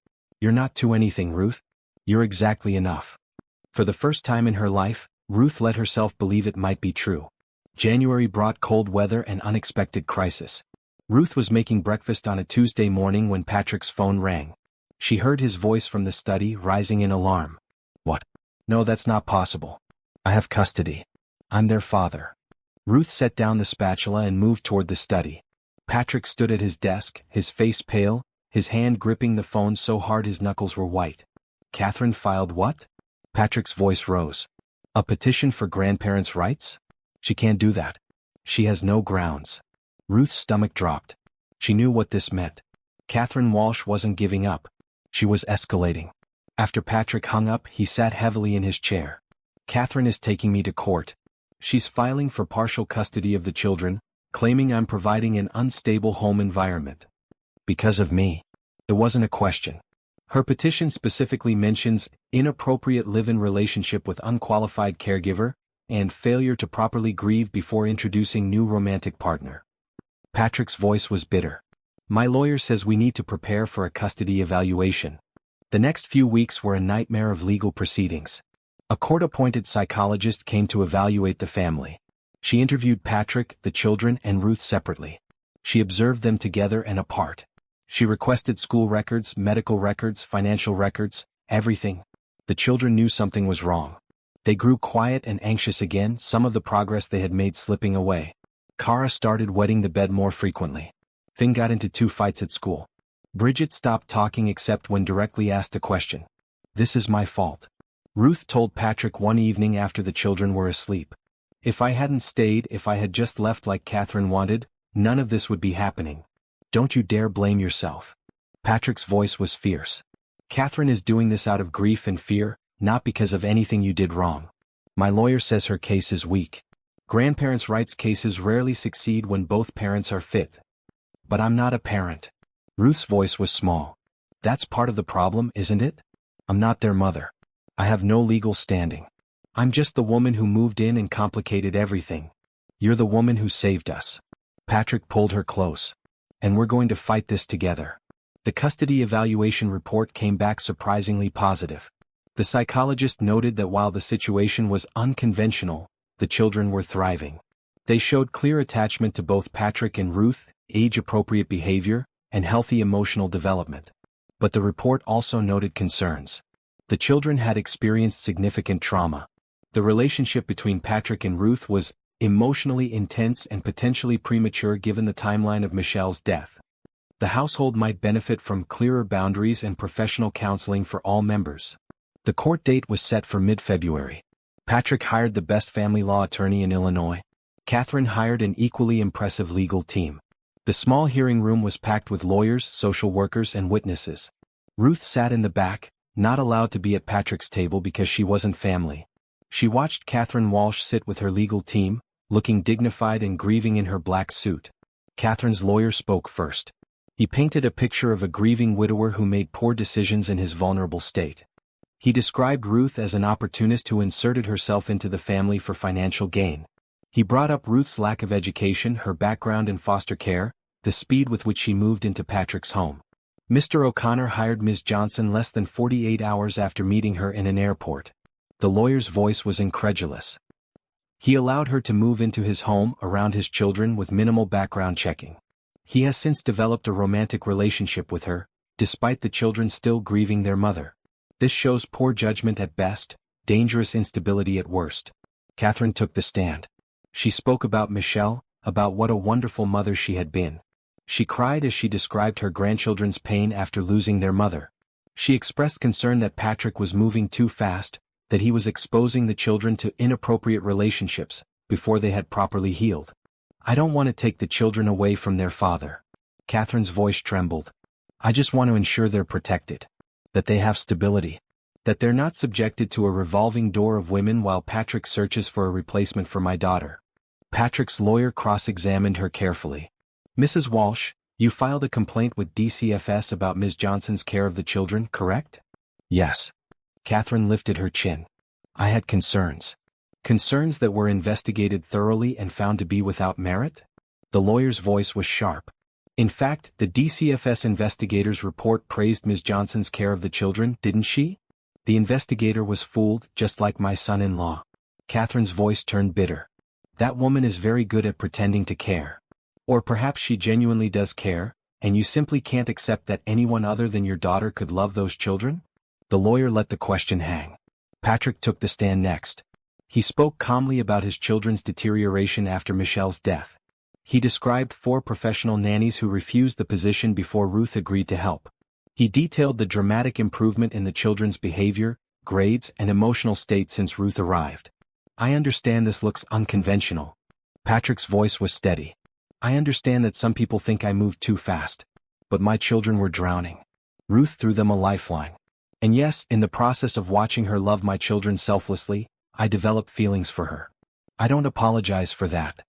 You're not too anything, Ruth. You're exactly enough. For the first time in her life, Ruth let herself believe it might be true. January brought cold weather and unexpected crisis. Ruth was making breakfast on a Tuesday morning when Patrick's phone rang. She heard his voice from the study, rising in alarm. What? No, that's not possible. I have custody. I'm their father. Ruth set down the spatula and moved toward the study. Patrick stood at his desk, his face pale, his hand gripping the phone so hard his knuckles were white. Catherine filed what? Patrick's voice rose. A petition for grandparents' rights? She can't do that. She has no grounds. Ruth's stomach dropped. She knew what this meant. Catherine Walsh wasn't giving up. She was escalating. After Patrick hung up, he sat heavily in his chair. Catherine is taking me to court. She's filing for partial custody of the children, claiming I'm providing an unstable home environment. Because of me. It wasn't a question. Her petition specifically mentions inappropriate live-in relationship with unqualified caregiver and failure to properly grieve before introducing new romantic partner. Patrick's voice was bitter. My lawyer says we need to prepare for a custody evaluation. The next few weeks were a nightmare of legal proceedings. A court-appointed psychologist came to evaluate the family. She interviewed Patrick, the children, and Ruth separately. She observed them together and apart. She requested school records, medical records, financial records, everything. The children knew something was wrong. They grew quiet and anxious again, some of the progress they had made slipping away. Kara started wetting the bed more frequently. Finn got into 2 fights at school. Bridget stopped talking except when directly asked a question. This is my fault. Ruth told Patrick one evening after the children were asleep. If I hadn't stayed, if I had just left like Catherine wanted, none of this would be happening. Don't you dare blame yourself. Patrick's voice was fierce. Catherine is doing this out of grief and fear, not because of anything you did wrong. My lawyer says her case is weak. Grandparents' rights cases rarely succeed when both parents are fit. But I'm not a parent. Ruth's voice was small. That's part of the problem, isn't it? I'm not their mother. I have no legal standing. I'm just the woman who moved in and complicated everything. You're the woman who saved us. Patrick pulled her close. And we're going to fight this together. The custody evaluation report came back surprisingly positive. The psychologist noted that while the situation was unconventional, the children were thriving. They showed clear attachment to both Patrick and Ruth, age-appropriate behavior, and healthy emotional development. But the report also noted concerns. The children had experienced significant trauma. The relationship between Patrick and Ruth was emotionally intense and potentially premature given the timeline of Michelle's death. The household might benefit from clearer boundaries and professional counseling for all members. The court date was set for mid-February. Patrick hired the best family law attorney in Illinois. Catherine hired an equally impressive legal team. The small hearing room was packed with lawyers, social workers, and witnesses. Ruth sat in the back, not allowed to be at Patrick's table because she wasn't family. She watched Catherine Walsh sit with her legal team, looking dignified and grieving in her black suit. Catherine's lawyer spoke first. He painted a picture of a grieving widower who made poor decisions in his vulnerable state. He described Ruth as an opportunist who inserted herself into the family for financial gain. He brought up Ruth's lack of education, her background in foster care, the speed with which she moved into Patrick's home. Mr. O'Connor hired Ms. Johnson less than 48 hours after meeting her in an airport. The lawyer's voice was incredulous. He allowed her to move into his home around his children with minimal background checking. He has since developed a romantic relationship with her, despite the children still grieving their mother. This shows poor judgment at best, dangerous instability at worst. Catherine took the stand. She spoke about Michelle, about what a wonderful mother she had been. She cried as she described her grandchildren's pain after losing their mother. She expressed concern that Patrick was moving too fast, that he was exposing the children to inappropriate relationships, before they had properly healed. I don't want to take the children away from their father. Catherine's voice trembled. I just want to ensure they're protected. That they have stability. That they're not subjected to a revolving door of women while Patrick searches for a replacement for my daughter. Patrick's lawyer cross-examined her carefully. Mrs. Walsh, you filed a complaint with DCFS about Ms. Johnson's care of the children, correct? Yes. Catherine lifted her chin. I had concerns. Concerns that were investigated thoroughly and found to be without merit? The lawyer's voice was sharp. In fact, the DCFS investigator's report praised Ms. Johnson's care of the children, didn't she? The investigator was fooled, just like my son-in-law. Catherine's voice turned bitter. That woman is very good at pretending to care. Or perhaps she genuinely does care, and you simply can't accept that anyone other than your daughter could love those children? The lawyer let the question hang. Patrick took the stand next. He spoke calmly about his children's deterioration after Michelle's death. He described 4 professional nannies who refused the position before Ruth agreed to help. He detailed the dramatic improvement in the children's behavior, grades, and emotional state since Ruth arrived. I understand this looks unconventional. Patrick's voice was steady. I understand that some people think I moved too fast. But my children were drowning. Ruth threw them a lifeline. And yes, in the process of watching her love my children selflessly, I developed feelings for her. I don't apologize for that.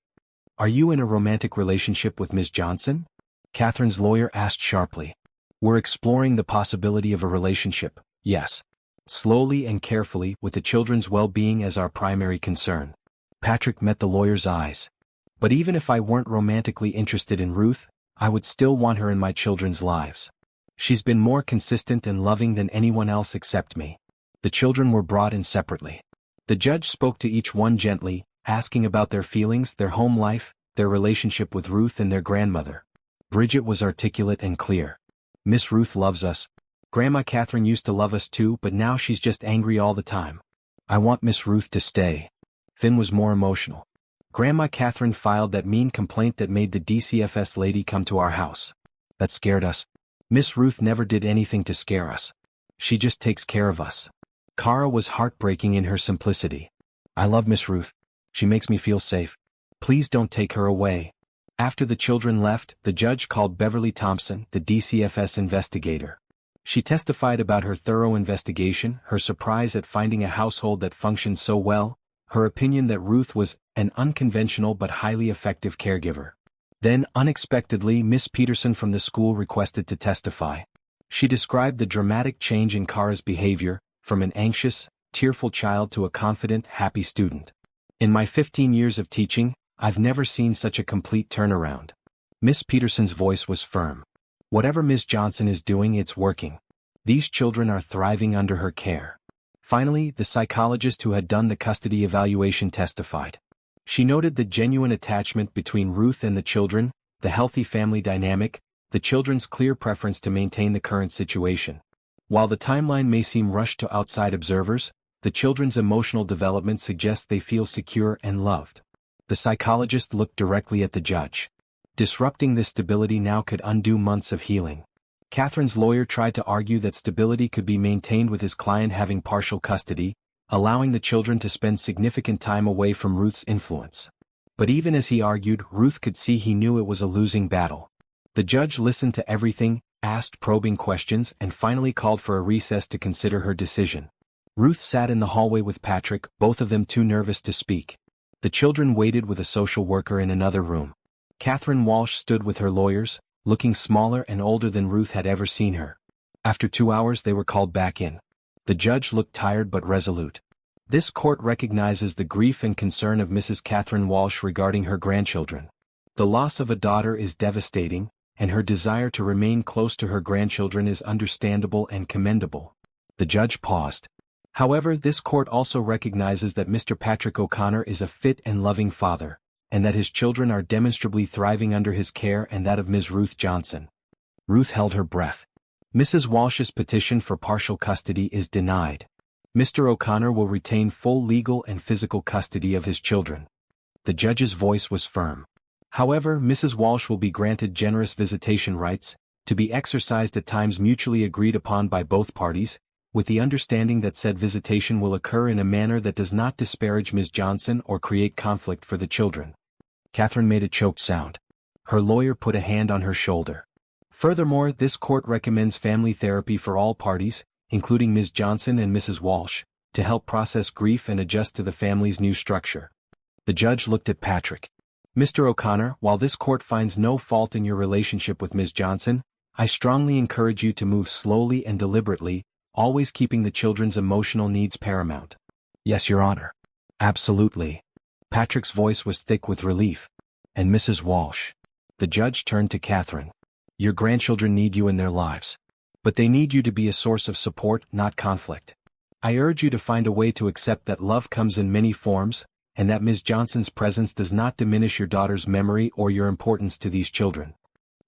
Are you in a romantic relationship with Ms. Johnson? Catherine's lawyer asked sharply. We're exploring the possibility of a relationship, yes. Slowly and carefully, with the children's well-being as our primary concern. Patrick met the lawyer's eyes. But even if I weren't romantically interested in Ruth, I would still want her in my children's lives. She's been more consistent and loving than anyone else except me. The children were brought in separately. The judge spoke to each one gently, asking about their feelings, their home life, their relationship with Ruth and their grandmother. Bridget was articulate and clear. Miss Ruth loves us. Grandma Catherine used to love us too, but now she's just angry all the time. I want Miss Ruth to stay. Finn was more emotional. Grandma Catherine filed that mean complaint that made the DCFS lady come to our house. That scared us. Miss Ruth never did anything to scare us. She just takes care of us. Cara was heartbreaking in her simplicity. I love Miss Ruth. She makes me feel safe. Please don't take her away. After the children left, the judge called Beverly Thompson, the DCFS investigator. She testified about her thorough investigation, her surprise at finding a household that functioned so well, her opinion that Ruth was an unconventional but highly effective caregiver. Then, unexpectedly, Miss Peterson from the school requested to testify. She described the dramatic change in Cara's behavior, from an anxious, tearful child to a confident, happy student. In my 15 years of teaching, I've never seen such a complete turnaround. Miss Peterson's voice was firm. Whatever Ms. Johnson is doing, it's working. These children are thriving under her care. Finally, the psychologist who had done the custody evaluation testified. She noted the genuine attachment between Ruth and the children, the healthy family dynamic, the children's clear preference to maintain the current situation. While the timeline may seem rushed to outside observers, the children's emotional development suggests they feel secure and loved. The psychologist looked directly at the judge. Disrupting this stability now could undo months of healing. Catherine's lawyer tried to argue that stability could be maintained with his client having partial custody, allowing the children to spend significant time away from Ruth's influence. But even as he argued, Ruth could see he knew it was a losing battle. The judge listened to everything, asked probing questions, and finally called for a recess to consider her decision. Ruth sat in the hallway with Patrick, both of them too nervous to speak. The children waited with a social worker in another room. Catherine Walsh stood with her lawyers, looking smaller and older than Ruth had ever seen her. After 2 hours they were called back in. The judge looked tired but resolute. This court recognizes the grief and concern of Mrs. Catherine Walsh regarding her grandchildren. The loss of a daughter is devastating, and her desire to remain close to her grandchildren is understandable and commendable. The judge paused. However, this court also recognizes that Mr. Patrick O'Connor is a fit and loving father, and that his children are demonstrably thriving under his care and that of Ms. Ruth Johnson. Ruth held her breath. Mrs. Walsh's petition for partial custody is denied. Mr. O'Connor will retain full legal and physical custody of his children. The judge's voice was firm. However, Mrs. Walsh will be granted generous visitation rights, to be exercised at times mutually agreed upon by both parties, with the understanding that said visitation will occur in a manner that does not disparage Ms. Johnson or create conflict for the children. Catherine made a choked sound. Her lawyer put a hand on her shoulder. Furthermore, this court recommends family therapy for all parties, including Ms. Johnson and Mrs. Walsh, to help process grief and adjust to the family's new structure. The judge looked at Patrick. Mr. O'Connor, while this court finds no fault in your relationship with Ms. Johnson, I strongly encourage you to move slowly and deliberately, always keeping the children's emotional needs paramount. Yes, Your Honor. Absolutely. Patrick's voice was thick with relief. And Mrs. Walsh. The judge turned to Catherine. Your grandchildren need you in their lives. But they need you to be a source of support, not conflict. I urge you to find a way to accept that love comes in many forms, and that Ms. Johnson's presence does not diminish your daughter's memory or your importance to these children.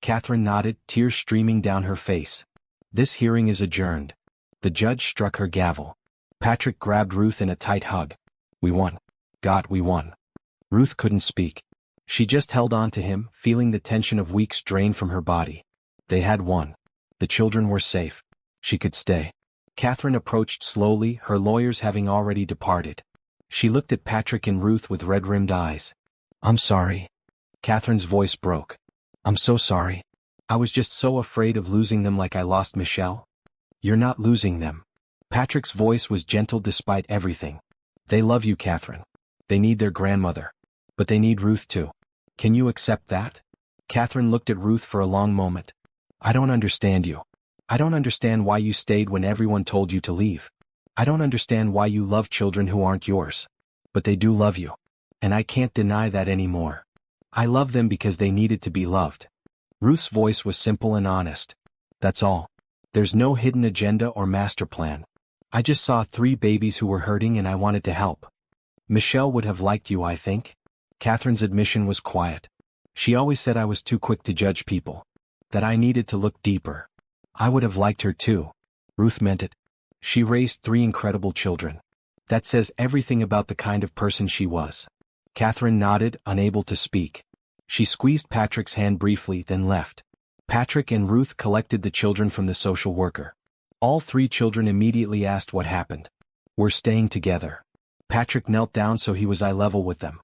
Catherine nodded, tears streaming down her face. This hearing is adjourned. The judge struck her gavel. Patrick grabbed Ruth in a tight hug. We won. God, we won. Ruth couldn't speak. She just held on to him, feeling the tension of weeks drain from her body. They had won. The children were safe. She could stay. Catherine approached slowly, her lawyers having already departed. She looked at Patrick and Ruth with red-rimmed eyes. I'm sorry. Catherine's voice broke. I'm so sorry. I was just so afraid of losing them like I lost Michelle. You're not losing them. Patrick's voice was gentle despite everything. They love you, Catherine. They need their grandmother. But they need Ruth too. Can you accept that? Catherine looked at Ruth for a long moment. I don't understand you. I don't understand why you stayed when everyone told you to leave. I don't understand why you love children who aren't yours. But they do love you. And I can't deny that anymore. I love them because they needed to be loved. Ruth's voice was simple and honest. That's all. There's no hidden agenda or master plan. I just saw 3 babies who were hurting and I wanted to help. Michelle would have liked you, I think. Catherine's admission was quiet. She always said I was too quick to judge people. That I needed to look deeper. I would have liked her too. Ruth meant it. She raised 3 incredible children. That says everything about the kind of person she was. Catherine nodded, unable to speak. She squeezed Patrick's hand briefly, then left. Patrick and Ruth collected the children from the social worker. All 3 children immediately asked what happened. We're staying together. Patrick knelt down so he was eye level with them.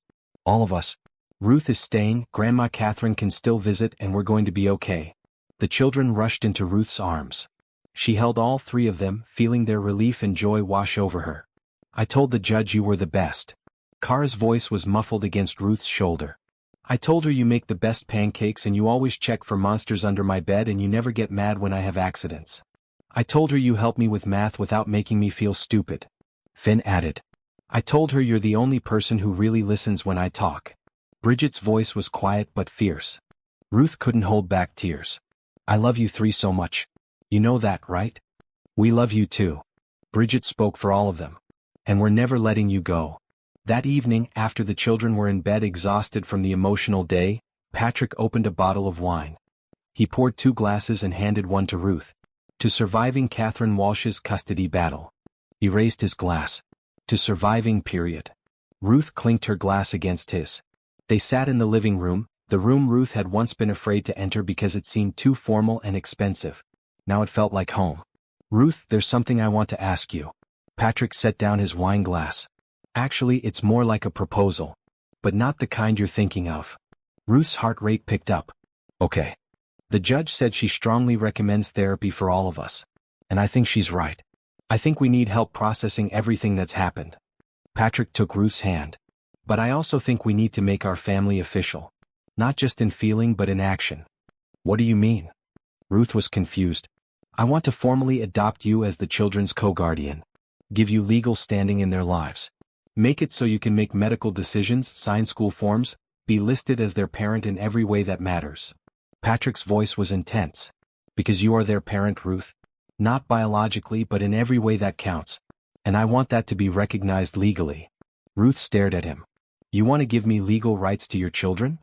All of us. Ruth is staying, Grandma Catherine can still visit, and we're going to be okay. The children rushed into Ruth's arms. She held all 3 of them, feeling their relief and joy wash over her. I told the judge you were the best. Kara's voice was muffled against Ruth's shoulder. I told her you make the best pancakes and you always check for monsters under my bed and you never get mad when I have accidents. I told her you help me with math without making me feel stupid. Finn added. I told her you're the only person who really listens when I talk. Bridget's voice was quiet but fierce. Ruth couldn't hold back tears. I love you 3 so much. You know that, right? We love you too. Bridget spoke for all of them. And we're never letting you go. That evening, after the children were in bed exhausted from the emotional day, Patrick opened a bottle of wine. He poured 2 glasses and handed one to Ruth. To surviving Catherine Walsh's custody battle. He raised his glass. To surviving, period. Ruth clinked her glass against his. They sat in the living room, the room Ruth had once been afraid to enter because it seemed too formal and expensive. Now it felt like home. Ruth, there's something I want to ask you. Patrick set down his wine glass. Actually, it's more like a proposal. But not the kind you're thinking of. Ruth's heart rate picked up. Okay. The judge said she strongly recommends therapy for all of us. And I think she's right. I think we need help processing everything that's happened. Patrick took Ruth's hand. But I also think we need to make our family official. Not just in feeling but in action. What do you mean? Ruth was confused. I want to formally adopt you as the children's co-guardian. Give you legal standing in their lives. Make it so you can make medical decisions, sign school forms, be listed as their parent in every way that matters. Patrick's voice was intense. Because you are their parent, Ruth. Not biologically but in every way that counts. And I want that to be recognized legally. Ruth stared at him. You want to give me legal rights to your children?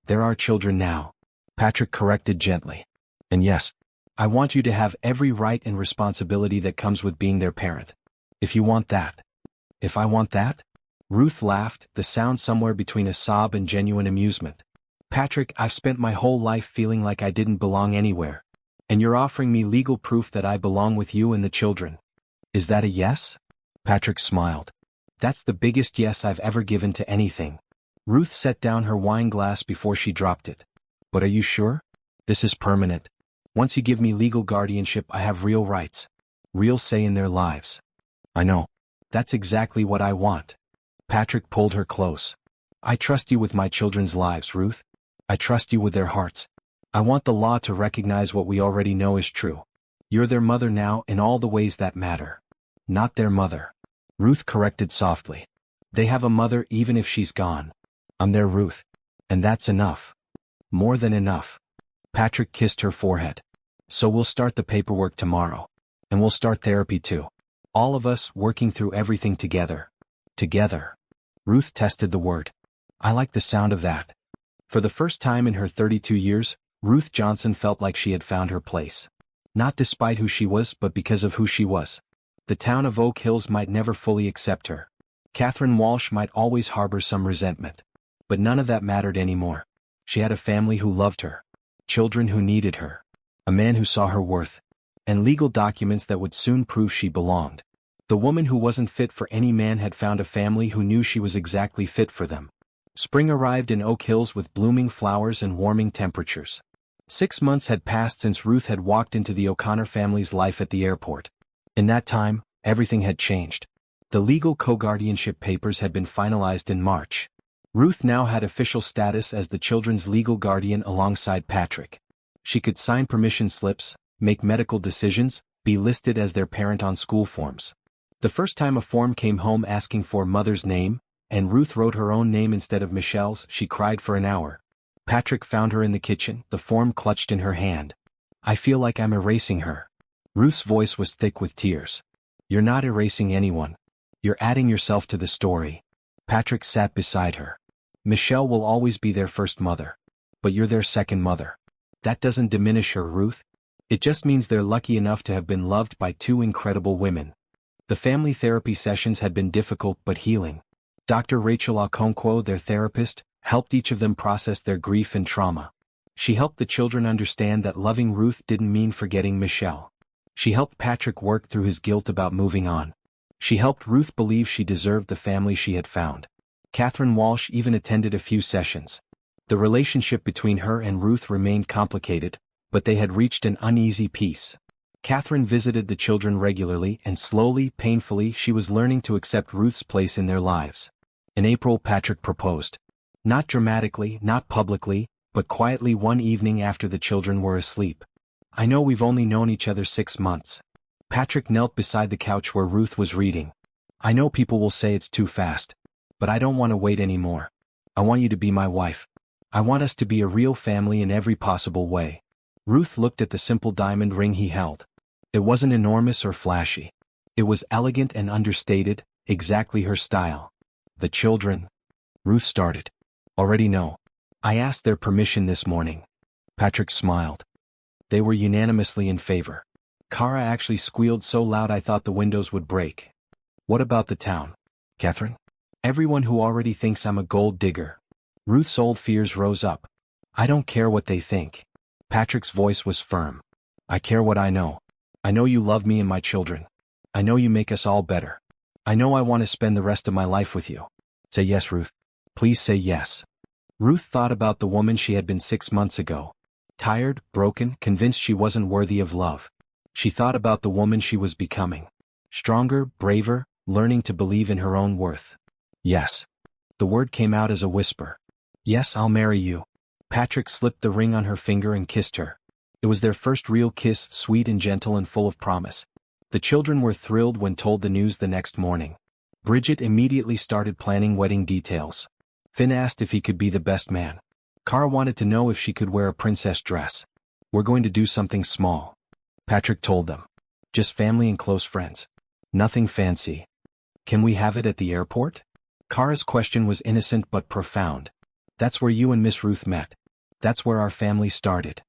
There are children now. Patrick corrected gently. And yes, I want you to have every right and responsibility that comes with being their parent. If you want that. If I want that? Ruth laughed, the sound somewhere between a sob and genuine amusement. Patrick, I've spent my whole life feeling like I didn't belong anywhere. And you're offering me legal proof that I belong with you and the children. Is that a yes? Patrick smiled. That's the biggest yes I've ever given to anything. Ruth set down her wine glass before she dropped it. But are you sure? This is permanent. Once you give me legal guardianship, I have real rights. Real say in their lives. I know. That's exactly what I want. Patrick pulled her close. I trust you with my children's lives, Ruth. I trust you with their hearts. I want the law to recognize what we already know is true. You're their mother now in all the ways that matter. Not their mother. Ruth corrected softly. They have a mother even if she's gone. I'm their Ruth. And that's enough. More than enough. Patrick kissed her forehead. So we'll start the paperwork tomorrow. And we'll start therapy too. All of us working through everything together. Together. Ruth tested the word. I like the sound of that. For the first time in her 32 years, Ruth Johnson felt like she had found her place. Not despite who she was, but because of who she was. The town of Oak Hills might never fully accept her. Catherine Walsh might always harbor some resentment. But none of that mattered anymore. She had a family who loved her. Children who needed her. A man who saw her worth. And legal documents that would soon prove she belonged. The woman who wasn't fit for any man had found a family who knew she was exactly fit for them. Spring arrived in Oak Hills with blooming flowers and warming temperatures. 6 months had passed since Ruth had walked into the O'Connor family's life at the airport. In that time, everything had changed. The legal co-guardianship papers had been finalized in March. Ruth now had official status as the children's legal guardian alongside Patrick. She could sign permission slips, make medical decisions, be listed as their parent on school forms. The first time a form came home asking for mother's name, and Ruth wrote her own name instead of Michelle's, she cried for an hour. Patrick found her in the kitchen, the form clutched in her hand. I feel like I'm erasing her. Ruth's voice was thick with tears. You're not erasing anyone. You're adding yourself to the story. Patrick sat beside her. Michelle will always be their first mother. But you're their second mother. That doesn't diminish her, Ruth. It just means they're lucky enough to have been loved by two incredible women. The family therapy sessions had been difficult but healing. Dr. Rachel Okonkwo, their therapist, helped each of them process their grief and trauma. She helped the children understand that loving Ruth didn't mean forgetting Michelle. She helped Patrick work through his guilt about moving on. She helped Ruth believe she deserved the family she had found. Catherine Walsh even attended a few sessions. The relationship between her and Ruth remained complicated, but they had reached an uneasy peace. Catherine visited the children regularly, and slowly, painfully, she was learning to accept Ruth's place in their lives. In April, Patrick proposed. Not dramatically, not publicly, but quietly one evening after the children were asleep. I know we've only known each other 6 months. Patrick knelt beside the couch where Ruth was reading. I know people will say it's too fast. But I don't want to wait anymore. I want you to be my wife. I want us to be a real family in every possible way. Ruth looked at the simple diamond ring he held. It wasn't enormous or flashy. It was elegant and understated, exactly her style. The children. Ruth started. Already know. I asked their permission this morning. Patrick smiled. They were unanimously in favor. Kara actually squealed so loud I thought the windows would break. What about the town? Catherine? Everyone who already thinks I'm a gold digger. Ruth's old fears rose up. I don't care what they think. Patrick's voice was firm. I care what I know. I know you love me and my children. I know you make us all better. I know I want to spend the rest of my life with you. Say yes, Ruth. Please say yes. Ruth thought about the woman she had been 6 months ago. Tired, broken, convinced she wasn't worthy of love. She thought about the woman she was becoming. Stronger, braver, learning to believe in her own worth. Yes. The word came out as a whisper. Yes, I'll marry you. Patrick slipped the ring on her finger and kissed her. It was their first real kiss, sweet and gentle and full of promise. The children were thrilled when told the news the next morning. Bridget immediately started planning wedding details. Finn asked if he could be the best man. Cara wanted to know if she could wear a princess dress. We're going to do something small. Patrick told them. Just family and close friends. Nothing fancy. Can we have it at the airport? Cara's question was innocent but profound. That's where you and Miss Ruth met. That's where our family started.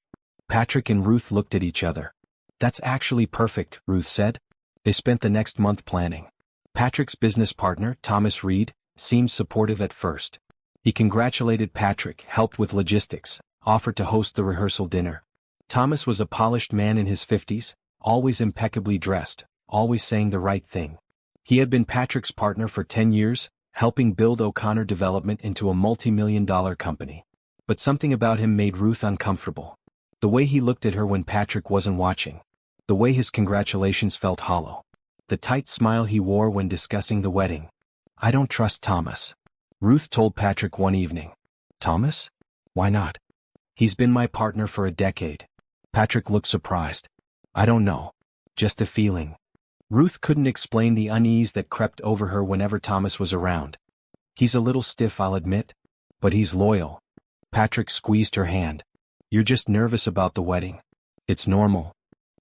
Patrick and Ruth looked at each other. That's actually perfect, Ruth said. They spent the next month planning. Patrick's business partner, Thomas Reed, seemed supportive at first. He congratulated Patrick, helped with logistics, offered to host the rehearsal dinner. Thomas was a polished man in his 50s, always impeccably dressed, always saying the right thing. He had been Patrick's partner for 10 years, helping build O'Connor Development into a multi-million-dollar company. But something about him made Ruth uncomfortable. The way he looked at her when Patrick wasn't watching. The way his congratulations felt hollow. The tight smile he wore when discussing the wedding. I don't trust Thomas. Ruth told Patrick one evening. Thomas? Why not? He's been my partner for a decade. Patrick looked surprised. I don't know. Just a feeling. Ruth couldn't explain the unease that crept over her whenever Thomas was around. He's a little stiff, I'll admit. But he's loyal. Patrick squeezed her hand. You're just nervous about the wedding. It's normal.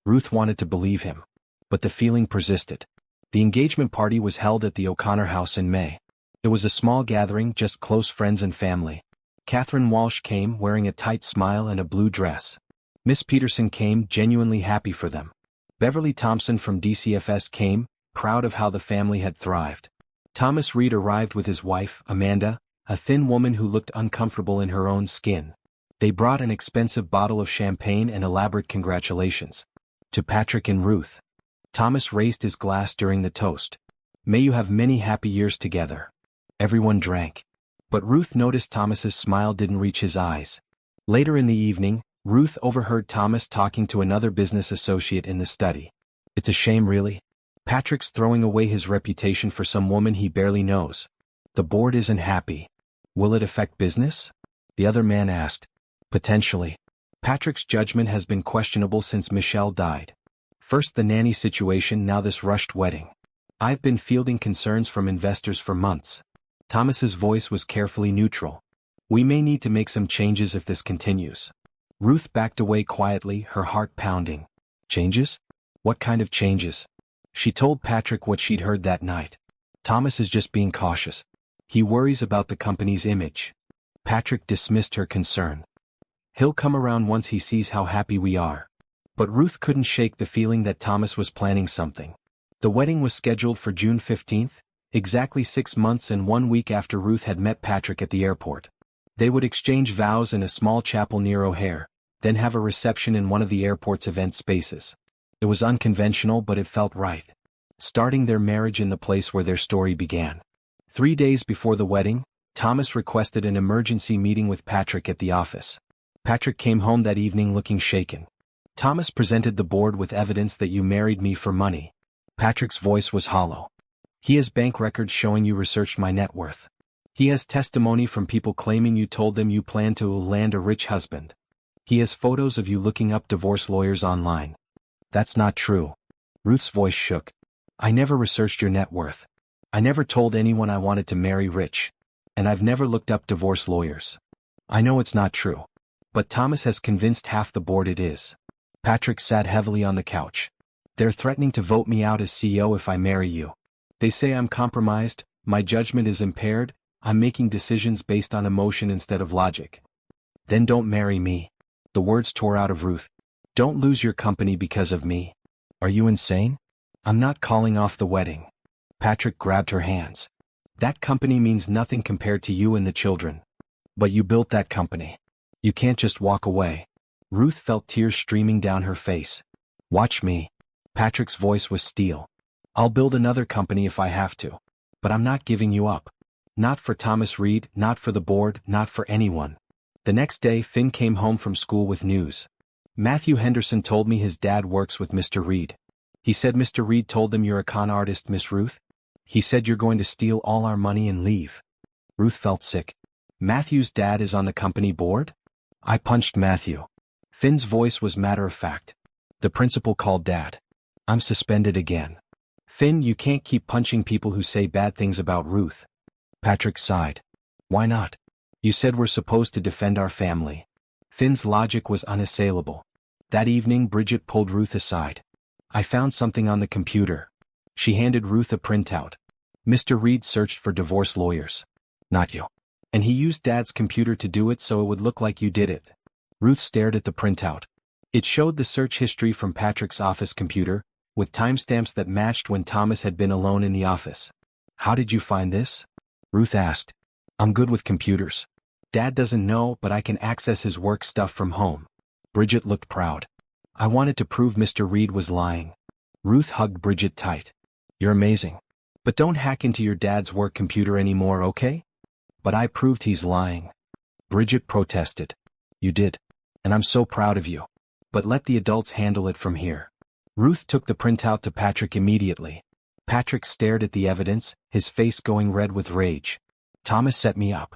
Ruth wanted to believe him. But the feeling persisted. The engagement party was held at the O'Connor house in May. It was a small gathering, just close friends and family. Catherine Walsh came wearing a tight smile and a blue dress. Miss Peterson came genuinely happy for them. Beverly Thompson from DCFS came, proud of how the family had thrived. Thomas Reed arrived with his wife, Amanda, a thin woman who looked uncomfortable in her own skin. They brought an expensive bottle of champagne and elaborate congratulations. To Patrick and Ruth. Thomas raised his glass during the toast. May you have many happy years together. Everyone drank. But Ruth noticed Thomas's smile didn't reach his eyes. Later in the evening, Ruth overheard Thomas talking to another business associate in the study. It's a shame, really. Patrick's throwing away his reputation for some woman he barely knows. The board isn't happy. Will it affect business? The other man asked. Potentially. Patrick's judgment has been questionable since Michelle died. First the nanny situation, now this rushed wedding. I've been fielding concerns from investors for months. Thomas's voice was carefully neutral. We may need to make some changes if this continues. Ruth backed away quietly, her heart pounding. Changes? What kind of changes? She told Patrick what she'd heard that night. Thomas is just being cautious. He worries about the company's image. Patrick dismissed her concern. He'll come around once he sees how happy we are. But Ruth couldn't shake the feeling that Thomas was planning something. The wedding was scheduled for June 15th, exactly 6 months and 1 week after Ruth had met Patrick at the airport. They would exchange vows in a small chapel near O'Hare, then have a reception in one of the airport's event spaces. It was unconventional, but it felt right. Starting their marriage in the place where their story began. 3 days before the wedding, Thomas requested an emergency meeting with Patrick at the office. Patrick came home that evening looking shaken. Thomas presented the board with evidence that you married me for money. Patrick's voice was hollow. He has bank records showing you researched my net worth. He has testimony from people claiming you told them you planned to land a rich husband. He has photos of you looking up divorce lawyers online. That's not true. Ruth's voice shook. I never researched your net worth. I never told anyone I wanted to marry rich. And I've never looked up divorce lawyers. I know it's not true. But Thomas has convinced half the board it is. Patrick sat heavily on the couch. They're threatening to vote me out as CEO if I marry you. They say I'm compromised, my judgment is impaired, I'm making decisions based on emotion instead of logic. Then don't marry me. The words tore out of Ruth. Don't lose your company because of me. Are you insane? I'm not calling off the wedding. Patrick grabbed her hands. That company means nothing compared to you and the children. But you built that company. You can't just walk away. Ruth felt tears streaming down her face. Watch me. Patrick's voice was steel. I'll build another company if I have to. But I'm not giving you up. Not for Thomas Reed, not for the board, not for anyone. The next day, Finn came home from school with news. Matthew Henderson told me his dad works with Mr. Reed. He said Mr. Reed told them you're a con artist, Miss Ruth. He said you're going to steal all our money and leave. Ruth felt sick. Matthew's dad is on the company board? I punched Matthew. Finn's voice was matter-of-fact. The principal called Dad. I'm suspended again. Finn, you can't keep punching people who say bad things about Ruth. Patrick sighed. Why not? You said we're supposed to defend our family. Finn's logic was unassailable. That evening Bridget pulled Ruth aside. I found something on the computer. She handed Ruth a printout. Mr. Reed searched for divorce lawyers. Not you. And he used Dad's computer to do it so it would look like you did it. Ruth stared at the printout. It showed the search history from Patrick's office computer, with timestamps that matched when Thomas had been alone in the office. How did you find this? Ruth asked. I'm good with computers. Dad doesn't know, but I can access his work stuff from home. Bridget looked proud. I wanted to prove Mr. Reed was lying. Ruth hugged Bridget tight. You're amazing. But don't hack into your dad's work computer anymore, okay? But I proved he's lying. Bridget protested. You did. And I'm so proud of you. But let the adults handle it from here. Ruth took the printout to Patrick immediately. Patrick stared at the evidence, his face going red with rage. Thomas set me up.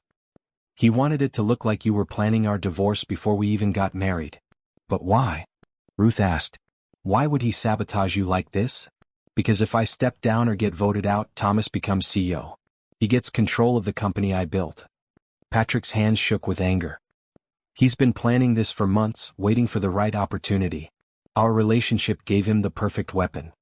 He wanted it to look like you were planning our divorce before we even got married. But why? Ruth asked. Why would he sabotage you like this? Because if I step down or get voted out, Thomas becomes CEO. He gets control of the company I built. Patrick's hands shook with anger. He's been planning this for months, waiting for the right opportunity. Our relationship gave him the perfect weapon.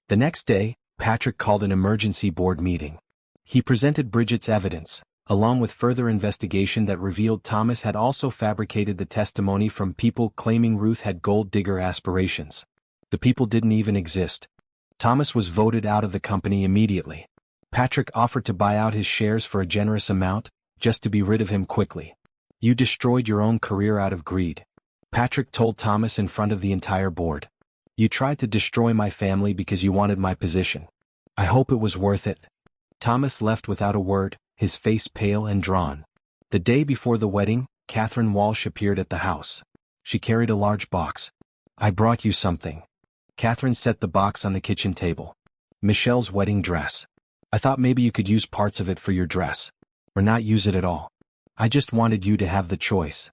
The next day, Patrick called an emergency board meeting. He presented Bridget's evidence, along with further investigation that revealed Thomas had also fabricated the testimony from people claiming Ruth had gold digger aspirations. The people didn't even exist. Thomas was voted out of the company immediately. Patrick offered to buy out his shares for a generous amount, just to be rid of him quickly. You destroyed your own career out of greed. Patrick told Thomas in front of the entire board. You tried to destroy my family because you wanted my position. I hope it was worth it. Thomas left without a word, his face pale and drawn. The day before the wedding, Catherine Walsh appeared at the house. She carried a large box. I brought you something. Catherine set the box on the kitchen table. Michelle's wedding dress. I thought maybe you could use parts of it for your dress. Or not use it at all. I just wanted you to have the choice.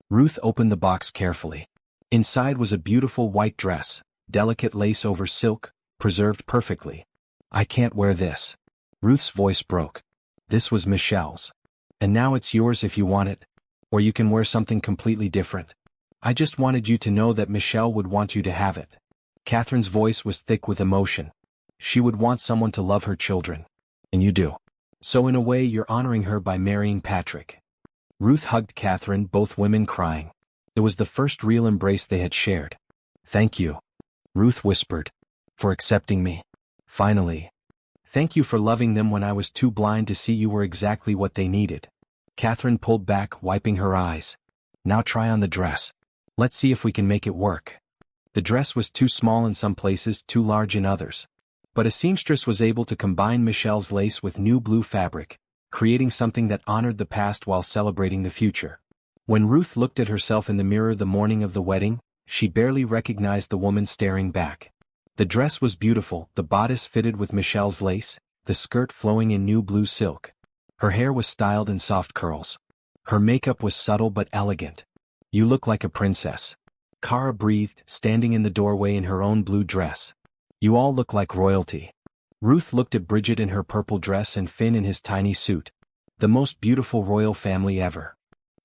Ruth opened the box carefully. Inside was a beautiful white dress, delicate lace over silk, preserved perfectly. I can't wear this. Ruth's voice broke. This was Michelle's. And now it's yours if you want it. Or you can wear something completely different. I just wanted you to know that Michelle would want you to have it. Catherine's voice was thick with emotion. She would want someone to love her children. And you do. So in a way you're honoring her by marrying Patrick. Ruth hugged Catherine, both women crying. It was the first real embrace they had shared. Thank you. Ruth whispered. For accepting me. Finally. Thank you for loving them when I was too blind to see you were exactly what they needed. Catherine pulled back, wiping her eyes. Now try on the dress. Let's see if we can make it work. The dress was too small in some places, too large in others. But a seamstress was able to combine Michelle's lace with new blue fabric, creating something that honored the past while celebrating the future. When Ruth looked at herself in the mirror the morning of the wedding, she barely recognized the woman staring back. The dress was beautiful, the bodice fitted with Michelle's lace, the skirt flowing in new blue silk. Her hair was styled in soft curls. Her makeup was subtle but elegant. You look like a princess. Cara breathed, standing in the doorway in her own blue dress. You all look like royalty. Ruth looked at Bridget in her purple dress and Finn in his tiny suit. The most beautiful royal family ever.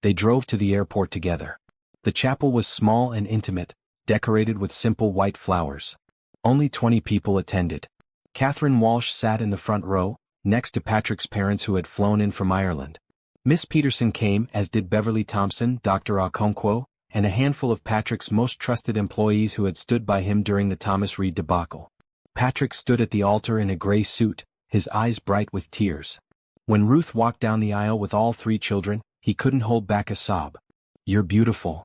They drove to the airport together. The chapel was small and intimate, decorated with simple white flowers. Only 20 people attended. Catherine Walsh sat in the front row, next to Patrick's parents who had flown in from Ireland. Miss Peterson came, as did Beverly Thompson, Dr. Okonkwo, and a handful of Patrick's most trusted employees who had stood by him during the Thomas Reed debacle. Patrick stood at the altar in a gray suit, his eyes bright with tears. When Ruth walked down the aisle with all 3 children, he couldn't hold back a sob. You're beautiful,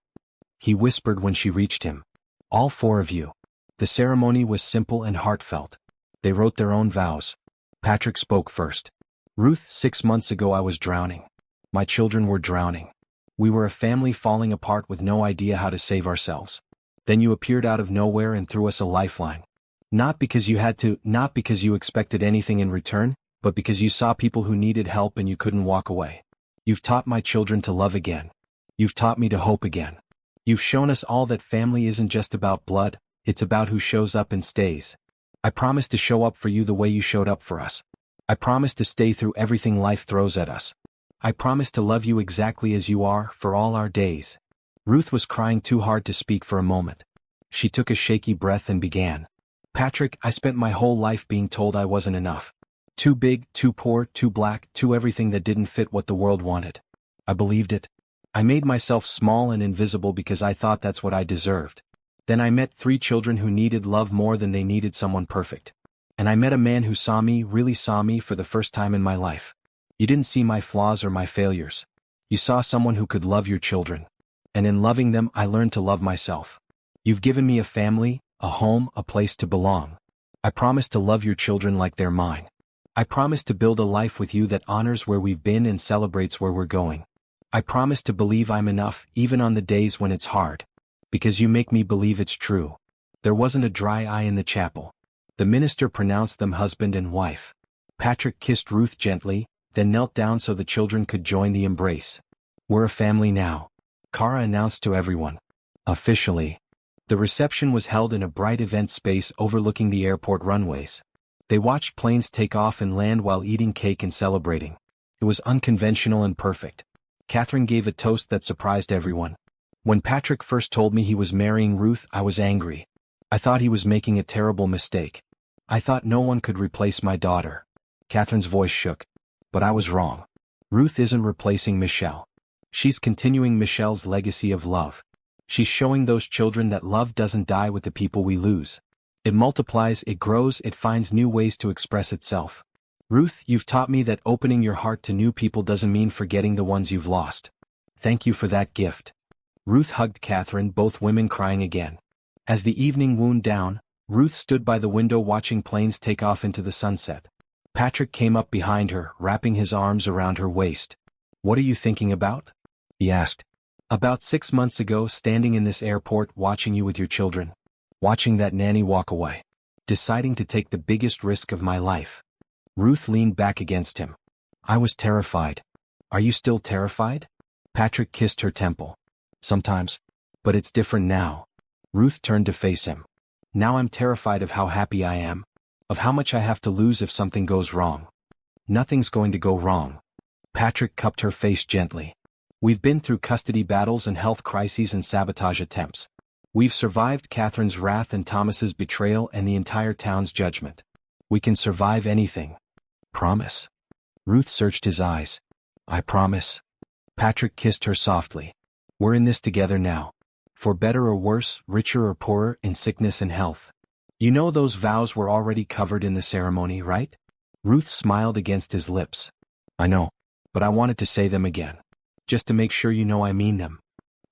he whispered when she reached him. All 4 of you. The ceremony was simple and heartfelt. They wrote their own vows. Patrick spoke first. Ruth, 6 months ago I was drowning. My children were drowning. We were a family falling apart with no idea how to save ourselves. Then you appeared out of nowhere and threw us a lifeline. Not because you had to, not because you expected anything in return, but because you saw people who needed help and you couldn't walk away. You've taught my children to love again. You've taught me to hope again. You've shown us all that family isn't just about blood, it's about who shows up and stays. I promise to show up for you the way you showed up for us. I promise to stay through everything life throws at us. I promise to love you exactly as you are, for all our days. Ruth was crying too hard to speak for a moment. She took a shaky breath and began. Patrick, I spent my whole life being told I wasn't enough. Too big, too poor, too black, too everything that didn't fit what the world wanted. I believed it. I made myself small and invisible because I thought that's what I deserved. Then I met 3 children who needed love more than they needed someone perfect. And I met a man who saw me, really saw me for the first time in my life. You didn't see my flaws or my failures. You saw someone who could love your children. And in loving them, I learned to love myself. You've given me a family, a home, a place to belong. I promise to love your children like they're mine. I promise to build a life with you that honors where we've been and celebrates where we're going. I promise to believe I'm enough, even on the days when it's hard. Because you make me believe it's true. There wasn't a dry eye in the chapel. The minister pronounced them husband and wife. Patrick kissed Ruth gently, then knelt down so the children could join the embrace. We're a family now, Cara announced to everyone. Officially. The reception was held in a bright event space overlooking the airport runways. They watched planes take off and land while eating cake and celebrating. It was unconventional and perfect. Catherine gave a toast that surprised everyone. When Patrick first told me he was marrying Ruth, I was angry. I thought he was making a terrible mistake. I thought no one could replace my daughter. Catherine's voice shook. But I was wrong. Ruth isn't replacing Michelle. She's continuing Michelle's legacy of love. She's showing those children that love doesn't die with the people we lose. It multiplies, it grows, it finds new ways to express itself. Ruth, you've taught me that opening your heart to new people doesn't mean forgetting the ones you've lost. Thank you for that gift. Ruth hugged Catherine, both women crying again. As the evening wound down, Ruth stood by the window watching planes take off into the sunset. Patrick came up behind her, wrapping his arms around her waist. What are you thinking about? He asked. About 6 months ago, standing in this airport watching you with your children. Watching that nanny walk away. Deciding to take the biggest risk of my life. Ruth leaned back against him. I was terrified. Are you still terrified? Patrick kissed her temple. Sometimes. But it's different now. Ruth turned to face him. Now I'm terrified of how happy I am. Of how much I have to lose if something goes wrong. Nothing's going to go wrong. Patrick cupped her face gently. We've been through custody battles and health crises and sabotage attempts. We've survived Catherine's wrath and Thomas's betrayal and the entire town's judgment. We can survive anything. Promise? Ruth searched his eyes. I promise. Patrick kissed her softly. We're in this together now. For better or worse, richer or poorer, in sickness and health. You know those vows were already covered in the ceremony, right? Ruth smiled against his lips. I know, but I wanted to say them again. Just to make sure you know I mean them.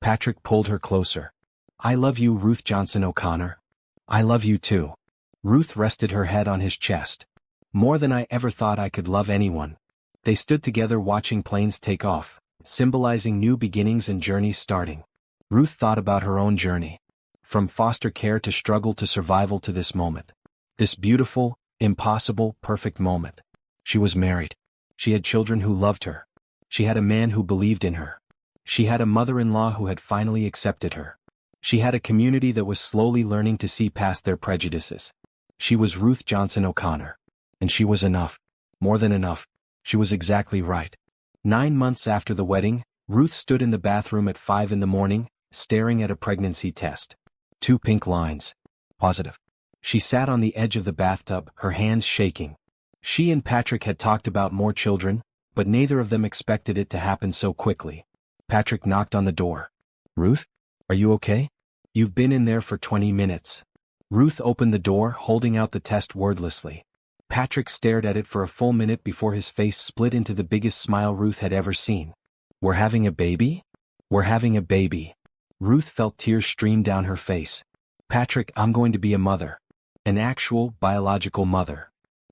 Patrick pulled her closer. I love you, Ruth Johnson O'Connor. I love you too. Ruth rested her head on his chest. More than I ever thought I could love anyone. They stood together watching planes take off, symbolizing new beginnings and journeys starting. Ruth thought about her own journey. From foster care to struggle to survival to this moment. This beautiful, impossible, perfect moment. She was married. She had children who loved her. She had a man who believed in her. She had a mother-in-law who had finally accepted her. She had a community that was slowly learning to see past their prejudices. She was Ruth Johnson O'Connor. And she was enough. More than enough. She was exactly right. 9 months after the wedding, Ruth stood in the bathroom at 5 in the morning, staring at a pregnancy test. 2 pink lines. Positive. She sat on the edge of the bathtub, her hands shaking. She and Patrick had talked about more children, but neither of them expected it to happen so quickly. Patrick knocked on the door. Ruth? Are you okay? You've been in there for 20 minutes. Ruth opened the door, holding out the test wordlessly. Patrick stared at it for a full minute before his face split into the biggest smile Ruth had ever seen. We're having a baby? We're having a baby. Ruth felt tears stream down her face. Patrick, I'm going to be a mother. An actual, biological mother.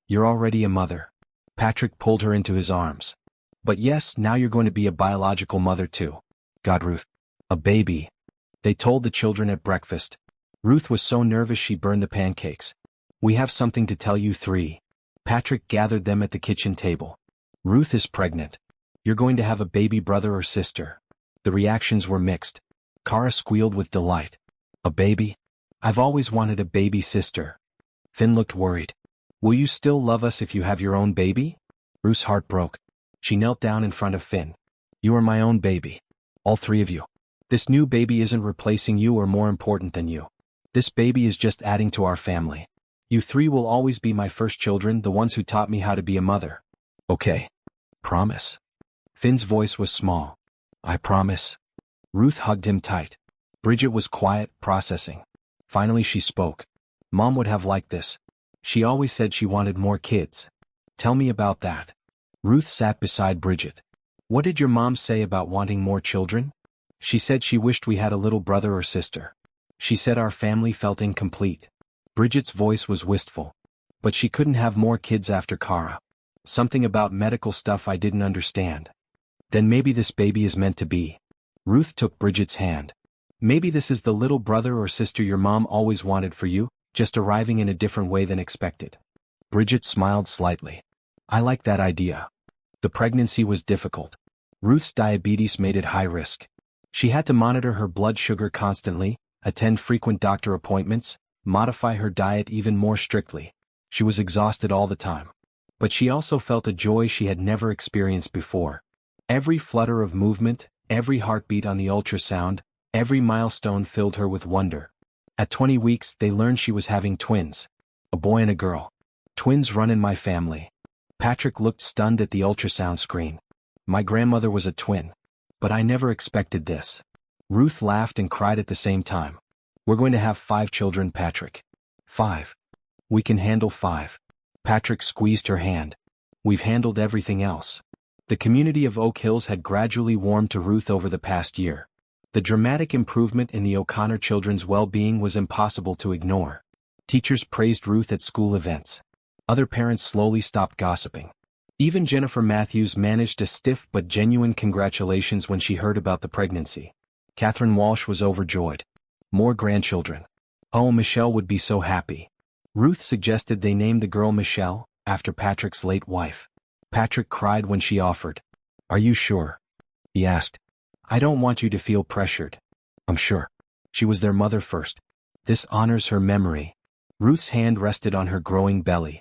You're already a mother. Patrick pulled her into his arms. But yes, now you're going to be a biological mother too. God, Ruth. A baby. They told the children at breakfast. Ruth was so nervous she burned the pancakes. We have something to tell you 3. Patrick gathered them at the kitchen table. Ruth is pregnant. You're going to have a baby brother or sister. The reactions were mixed. Cara squealed with delight. A baby? I've always wanted a baby sister. Finn looked worried. Will you still love us if you have your own baby? Ruth's heart broke. She knelt down in front of Finn. You are my own baby. All 3 of you. This new baby isn't replacing you or more important than you. This baby is just adding to our family. You 3 will always be my first children, the ones who taught me how to be a mother. Okay. Promise. Finn's voice was small. I promise. Ruth hugged him tight. Bridget was quiet, processing. Finally she spoke. Mom would have liked this. She always said she wanted more kids. Tell me about that. Ruth sat beside Bridget. What did your mom say about wanting more children? She said she wished we had a little brother or sister. She said our family felt incomplete. Bridget's voice was wistful. But she couldn't have more kids after Cara. Something about medical stuff I didn't understand. Then maybe this baby is meant to be. Ruth took Bridget's hand. Maybe this is the little brother or sister your mom always wanted for you, just arriving in a different way than expected. Bridget smiled slightly. I like that idea. The pregnancy was difficult. Ruth's diabetes made it high risk. She had to monitor her blood sugar constantly, attend frequent doctor appointments, modify her diet even more strictly. She was exhausted all the time. But she also felt a joy she had never experienced before. Every flutter of movement, every heartbeat on the ultrasound, every milestone filled her with wonder. At 20 weeks, they learned she was having twins. A boy and a girl. Twins run in my family. Patrick looked stunned at the ultrasound screen. My grandmother was a twin. But I never expected this. Ruth laughed and cried at the same time. We're going to have 5 children, Patrick. 5. We can handle 5. Patrick squeezed her hand. We've handled everything else. The community of Oak Hills had gradually warmed to Ruth over the past year. The dramatic improvement in the O'Connor children's well-being was impossible to ignore. Teachers praised Ruth at school events. Other parents slowly stopped gossiping. Even Jennifer Matthews managed a stiff but genuine congratulations when she heard about the pregnancy. Catherine Walsh was overjoyed. More grandchildren. Oh, Michelle would be so happy. Ruth suggested they name the girl Michelle, after Patrick's late wife. Patrick cried when she offered. Are you sure? He asked. I don't want you to feel pressured. I'm sure. She was their mother first. This honors her memory. Ruth's hand rested on her growing belly.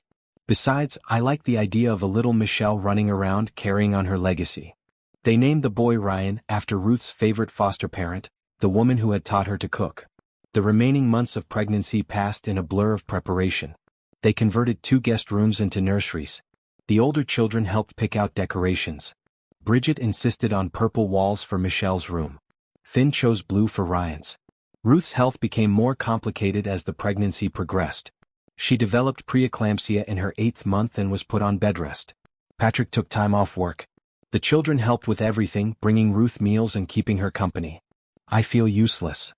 Besides, I like the idea of a little Michelle running around carrying on her legacy. They named the boy Ryan after Ruth's favorite foster parent, the woman who had taught her to cook. The remaining months of pregnancy passed in a blur of preparation. They converted 2 guest rooms into nurseries. The older children helped pick out decorations. Bridget insisted on purple walls for Michelle's room. Finn chose blue for Ryan's. Ruth's health became more complicated as the pregnancy progressed. She developed preeclampsia in her 8th month and was put on bed rest. Patrick took time off work. The children helped with everything, bringing Ruth meals and keeping her company. I feel useless.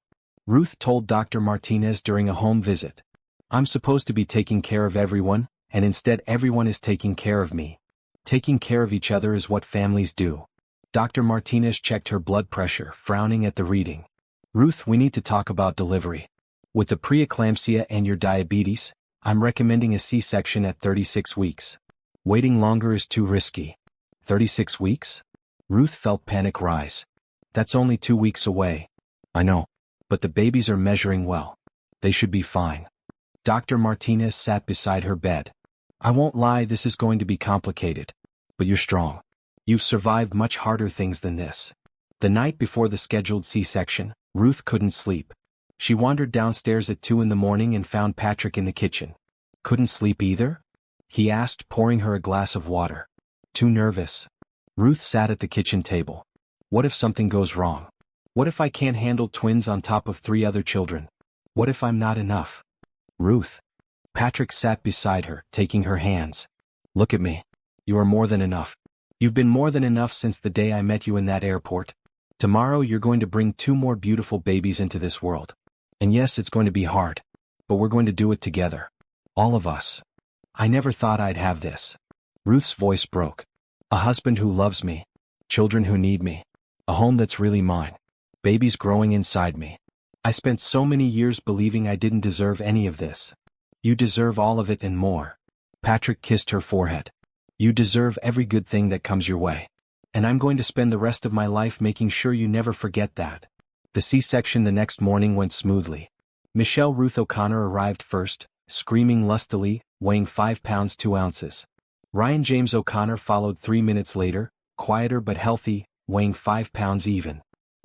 Ruth told Dr. Martinez during a home visit. I'm supposed to be taking care of everyone, and instead everyone is taking care of me. Taking care of each other is what families do. Dr. Martinez checked her blood pressure, frowning at the reading. Ruth, we need to talk about delivery. With the preeclampsia and your diabetes, I'm recommending a C-section at 36 weeks. Waiting longer is too risky. 36 weeks? Ruth felt panic rise. That's only 2 weeks away. I know. But the babies are measuring well. They should be fine. Dr. Martinez sat beside her bed. I won't lie, this is going to be complicated. But you're strong. You've survived much harder things than this. The night before the scheduled C-section, Ruth couldn't sleep. She wandered downstairs at 2 in the morning and found Patrick in the kitchen. Couldn't sleep either? He asked, pouring her a glass of water. Too nervous. Ruth sat at the kitchen table. What if something goes wrong? What if I can't handle twins on top of 3 other children? What if I'm not enough? Ruth. Patrick sat beside her, taking her hands. Look at me. You are more than enough. You've been more than enough since the day I met you in that airport. Tomorrow you're going to bring 2 more beautiful babies into this world. And yes, it's going to be hard. But we're going to do it together. All of us. I never thought I'd have this. Ruth's voice broke. A husband who loves me. Children who need me. A home that's really mine. Babies growing inside me. I spent so many years believing I didn't deserve any of this. You deserve all of it and more. Patrick kissed her forehead. You deserve every good thing that comes your way. And I'm going to spend the rest of my life making sure you never forget that. The C-section the next morning went smoothly. Michelle Ruth O'Connor arrived first, screaming lustily, weighing 5 pounds 2 ounces. Ryan James O'Connor followed 3 minutes later, quieter but healthy, weighing 5 pounds even.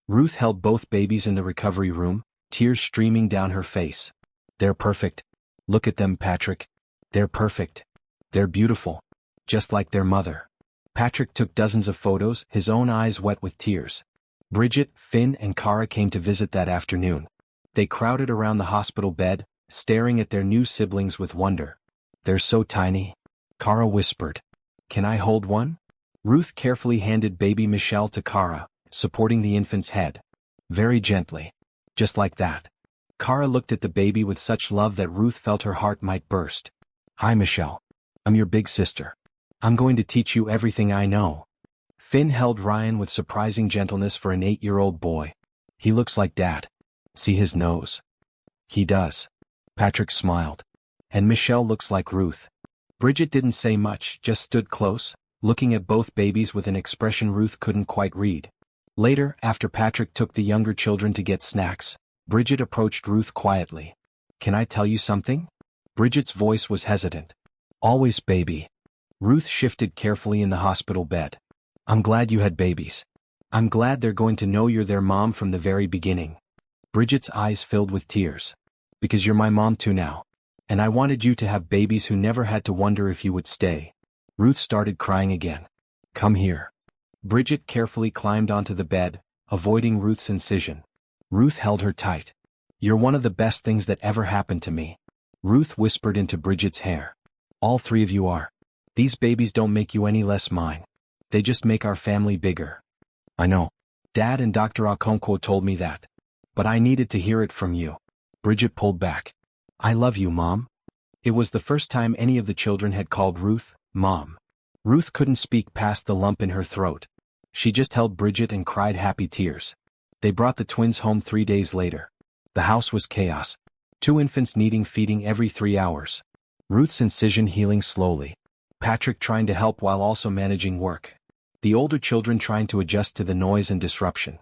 Ruth held both babies in the recovery room, tears streaming down her face. They're perfect. Look at them, Patrick. They're perfect. They're beautiful. Just like their mother. Patrick took dozens of photos, his own eyes wet with tears. Bridget, Finn, and Cara came to visit that afternoon. They crowded around the hospital bed, staring at their new siblings with wonder. They're so tiny. Cara whispered. Can I hold one? Ruth carefully handed baby Michelle to Cara, supporting the infant's head. Very gently. Just like that. Cara looked at the baby with such love that Ruth felt her heart might burst. Hi, Michelle. I'm your big sister. I'm going to teach you everything I know. Finn held Ryan with surprising gentleness for an 8-year-old boy. He looks like Dad. See his nose? He does. Patrick smiled. And Michelle looks like Ruth. Bridget didn't say much, just stood close, looking at both babies with an expression Ruth couldn't quite read. Later, after Patrick took the younger children to get snacks, Bridget approached Ruth quietly. Can I tell you something? Bridget's voice was hesitant. Always, baby. Ruth shifted carefully in the hospital bed. I'm glad you had babies. I'm glad they're going to know you're their mom from the very beginning. Bridget's eyes filled with tears. Because you're my mom too now. And I wanted you to have babies who never had to wonder if you would stay. Ruth started crying again. Come here. Bridget carefully climbed onto the bed, avoiding Ruth's incision. Ruth held her tight. You're one of the best things that ever happened to me. Ruth whispered into Bridget's hair. All three of you are. These babies don't make you any less mine. They just make our family bigger. I know. Dad and Dr. Okonkwo told me that. But I needed to hear it from you. Bridget pulled back. I love you, Mom. It was the first time any of the children had called Ruth, Mom. Ruth couldn't speak past the lump in her throat. She just held Bridget and cried happy tears. They brought the twins home 3 days later. The house was chaos. 2 infants needing feeding every 3 hours. Ruth's incision healing slowly. Patrick trying to help while also managing work. The older children trying to adjust to the noise and disruption.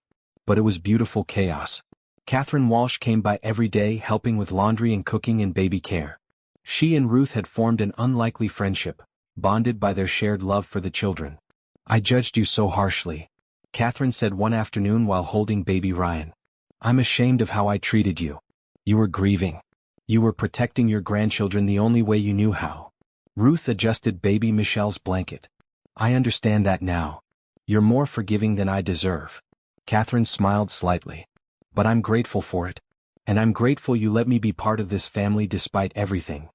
But it was beautiful chaos. Catherine Walsh came by every day helping with laundry and cooking and baby care. She and Ruth had formed an unlikely friendship, bonded by their shared love for the children. I judged you so harshly, Catherine said one afternoon while holding baby Ryan. I'm ashamed of how I treated you. You were grieving. You were protecting your grandchildren the only way you knew how. Ruth adjusted baby Michelle's blanket. I understand that now. You're more forgiving than I deserve. Catherine smiled slightly. But I'm grateful for it. And I'm grateful you let me be part of this family despite everything.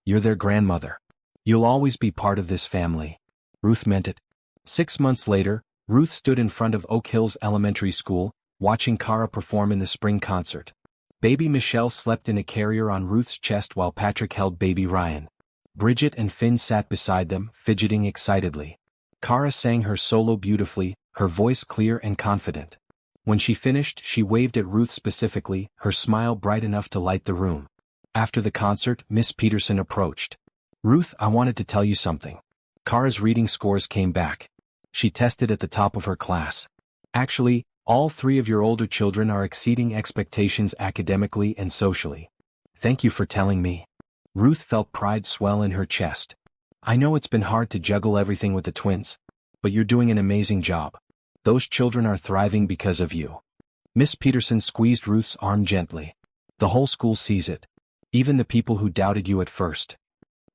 You're their grandmother. You'll always be part of this family. Ruth meant it. 6 months later, Ruth stood in front of Oak Hills Elementary School, watching Cara perform in the spring concert. Baby Michelle slept in a carrier on Ruth's chest while Patrick held baby Ryan. Bridget and Finn sat beside them, fidgeting excitedly. Cara sang her solo beautifully, her voice clear and confident. When she finished, she waved at Ruth specifically, her smile bright enough to light the room. After the concert, Miss Peterson approached. Ruth, I wanted to tell you something. Cara's reading scores came back. She tested at the top of her class. Actually, all 3 of your older children are exceeding expectations academically and socially. Thank you for telling me. Ruth felt pride swell in her chest. I know it's been hard to juggle everything with the twins, but you're doing an amazing job. Those children are thriving because of you. Miss Peterson squeezed Ruth's arm gently. The whole school sees it. Even the people who doubted you at first.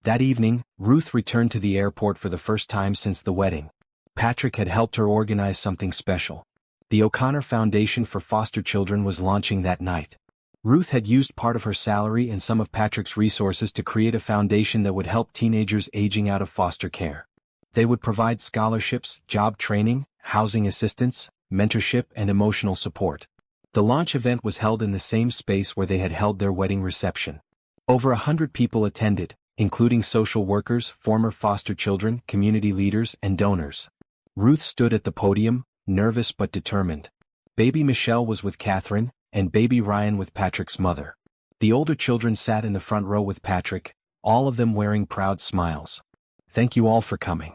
That evening, Ruth returned to the airport for the first time since the wedding. Patrick had helped her organize something special. The O'Connor Foundation for Foster Children was launching that night. Ruth had used part of her salary and some of Patrick's resources to create a foundation that would help teenagers aging out of foster care. They would provide scholarships, job training, housing assistance, mentorship, and emotional support. The launch event was held in the same space where they had held their wedding reception. Over 100 people attended, including social workers, former foster children, community leaders, and donors. Ruth stood at the podium, nervous but determined. Baby Michelle was with Catherine, and baby Ryan with Patrick's mother. The older children sat in the front row with Patrick, all of them wearing proud smiles. Thank you all for coming.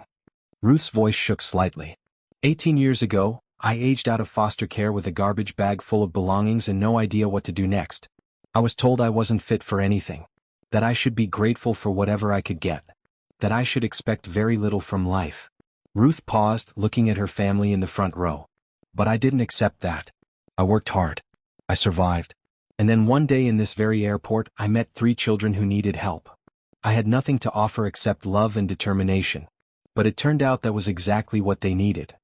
Ruth's voice shook slightly. 18 years ago, I aged out of foster care with a garbage bag full of belongings and no idea what to do next. I was told I wasn't fit for anything. That I should be grateful for whatever I could get. That I should expect very little from life. Ruth paused, looking at her family in the front row. But I didn't accept that. I worked hard. I survived. And then one day in this very airport, I met 3 children who needed help. I had nothing to offer except love and determination. But it turned out that was exactly what they needed.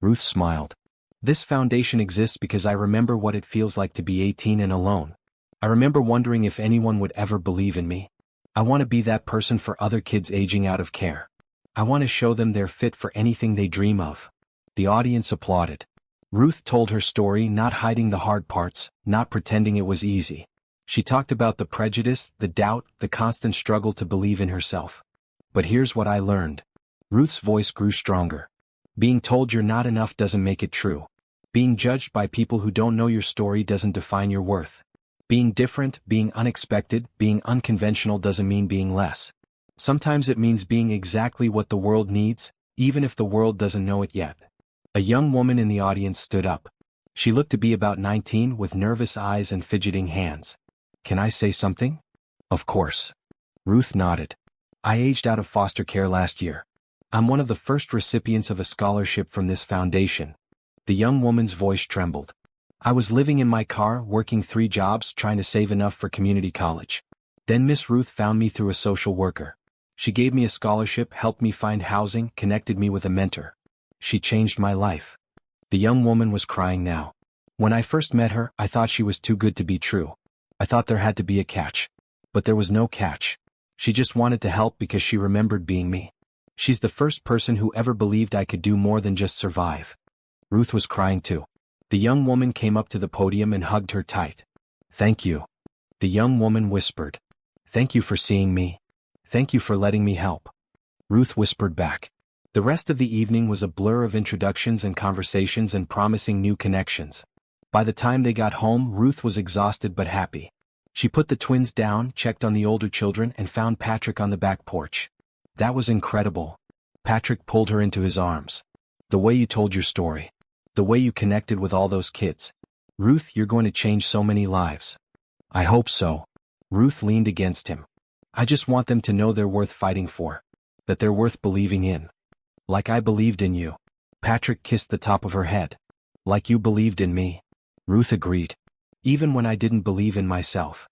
Ruth smiled. This foundation exists because I remember what it feels like to be 18 and alone. I remember wondering if anyone would ever believe in me. I want to be that person for other kids aging out of care. I want to show them they're fit for anything they dream of. The audience applauded. Ruth told her story, not hiding the hard parts, not pretending it was easy. She talked about the prejudice, the doubt, the constant struggle to believe in herself. But here's what I learned. Ruth's voice grew stronger. Being told you're not enough doesn't make it true. Being judged by people who don't know your story doesn't define your worth. Being different, being unexpected, being unconventional doesn't mean being less. Sometimes it means being exactly what the world needs, even if the world doesn't know it yet. A young woman in the audience stood up. She looked to be about 19 with nervous eyes and fidgeting hands. Can I say something? Of course. Ruth nodded. I aged out of foster care last year. I'm one of the first recipients of a scholarship from this foundation. The young woman's voice trembled. I was living in my car, working 3 jobs, trying to save enough for community college. Then Miss Ruth found me through a social worker. She gave me a scholarship, helped me find housing, connected me with a mentor. She changed my life. The young woman was crying now. When I first met her, I thought she was too good to be true. I thought there had to be a catch. But there was no catch. She just wanted to help because she remembered being me. She's the first person who ever believed I could do more than just survive. Ruth was crying too. The young woman came up to the podium and hugged her tight. Thank you. The young woman whispered. Thank you for seeing me. Thank you for letting me help. Ruth whispered back. The rest of the evening was a blur of introductions and conversations and promising new connections. By the time they got home, Ruth was exhausted but happy. She put the twins down, checked on the older children, and found Patrick on the back porch. That was incredible. Patrick pulled her into his arms. The way you told your story. The way you connected with all those kids. Ruth, you're going to change so many lives. I hope so. Ruth leaned against him. I just want them to know they're worth fighting for. That they're worth believing in. Like I believed in you. Patrick kissed the top of her head. Like you believed in me. Ruth agreed. Even when I didn't believe in myself.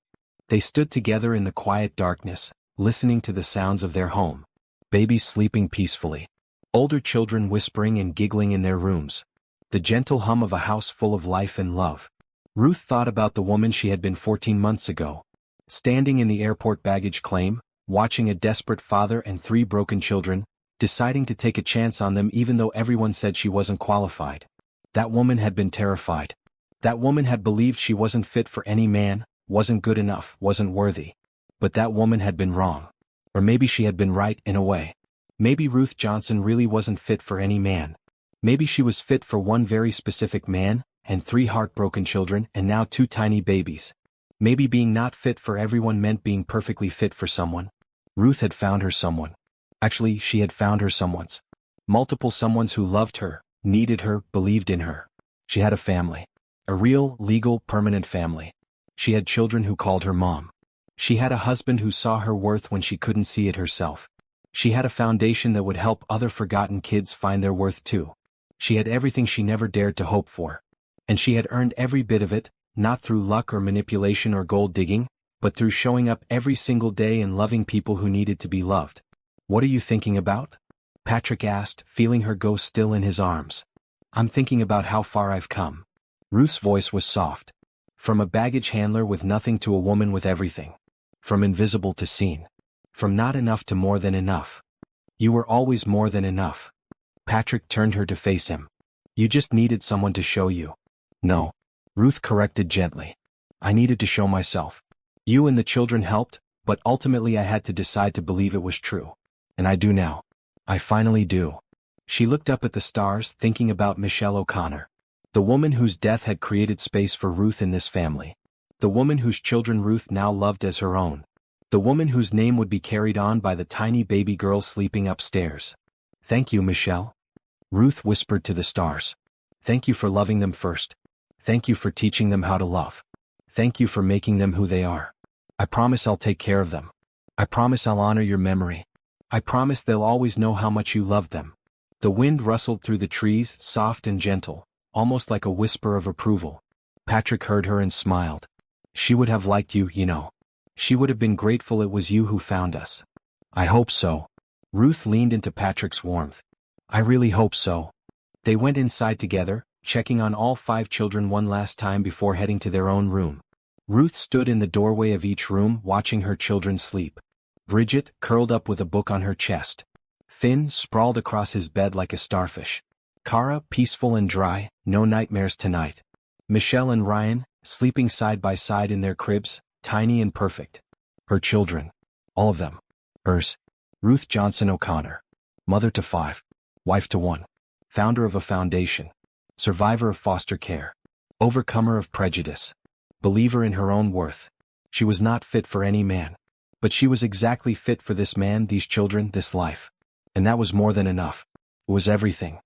They stood together in the quiet darkness, listening to the sounds of their home. Babies sleeping peacefully. Older children whispering and giggling in their rooms. The gentle hum of a house full of life and love. Ruth thought about the woman she had been 14 months ago. Standing in the airport baggage claim, watching a desperate father and 3 broken children, deciding to take a chance on them even though everyone said she wasn't qualified. That woman had been terrified. That woman had believed she wasn't fit for any man, wasn't good enough, wasn't worthy. But that woman had been wrong. Or maybe she had been right in a way. Maybe Ruth Johnson really wasn't fit for any man. Maybe she was fit for one very specific man, and 3 heartbroken children, and now 2 tiny babies. Maybe being not fit for everyone meant being perfectly fit for someone. Ruth had found her someone. Actually, she had found her someones. Multiple someones who loved her, needed her, believed in her. She had a family. A real, legal, permanent family. She had children who called her mom. She had a husband who saw her worth when she couldn't see it herself. She had a foundation that would help other forgotten kids find their worth too. She had everything she never dared to hope for. And she had earned every bit of it, not through luck or manipulation or gold digging, but through showing up every single day and loving people who needed to be loved. What are you thinking about? Patrick asked, feeling her go still in his arms. I'm thinking about how far I've come. Ruth's voice was soft. From a baggage handler with nothing to a woman with everything. From invisible to seen. From not enough to more than enough. You were always more than enough. Patrick turned her to face him. You just needed someone to show you. No. Ruth corrected gently. I needed to show myself. You and the children helped, but ultimately I had to decide to believe it was true. And I do now. I finally do. She looked up at the stars, thinking about Michelle O'Connor. The woman whose death had created space for Ruth in this family. The woman whose children Ruth now loved as her own. The woman whose name would be carried on by the tiny baby girl sleeping upstairs. Thank you, Michelle. Ruth whispered to the stars. Thank you for loving them first. Thank you for teaching them how to love. Thank you for making them who they are. I promise I'll take care of them. I promise I'll honor your memory. I promise they'll always know how much you loved them. The wind rustled through the trees, soft and gentle, almost like a whisper of approval. Patrick heard her and smiled. She would have liked you, you know. She would have been grateful it was you who found us. I hope so. Ruth leaned into Patrick's warmth. I really hope so. They went inside together, checking on all 5 children one last time before heading to their own room. Ruth stood in the doorway of each room watching her children sleep. Bridget, curled up with a book on her chest. Finn, sprawled across his bed like a starfish. Kara, peaceful and dry, no nightmares tonight. Michelle and Ryan, sleeping side by side in their cribs, tiny and perfect. Her children. All of them. Hers. Ruth Johnson O'Connor. Mother to 5. Wife to 1. Founder of a foundation. Survivor of foster care. Overcomer of prejudice. Believer in her own worth. She was not fit for any man. But she was exactly fit for this man, these children, this life. And that was more than enough. It was everything.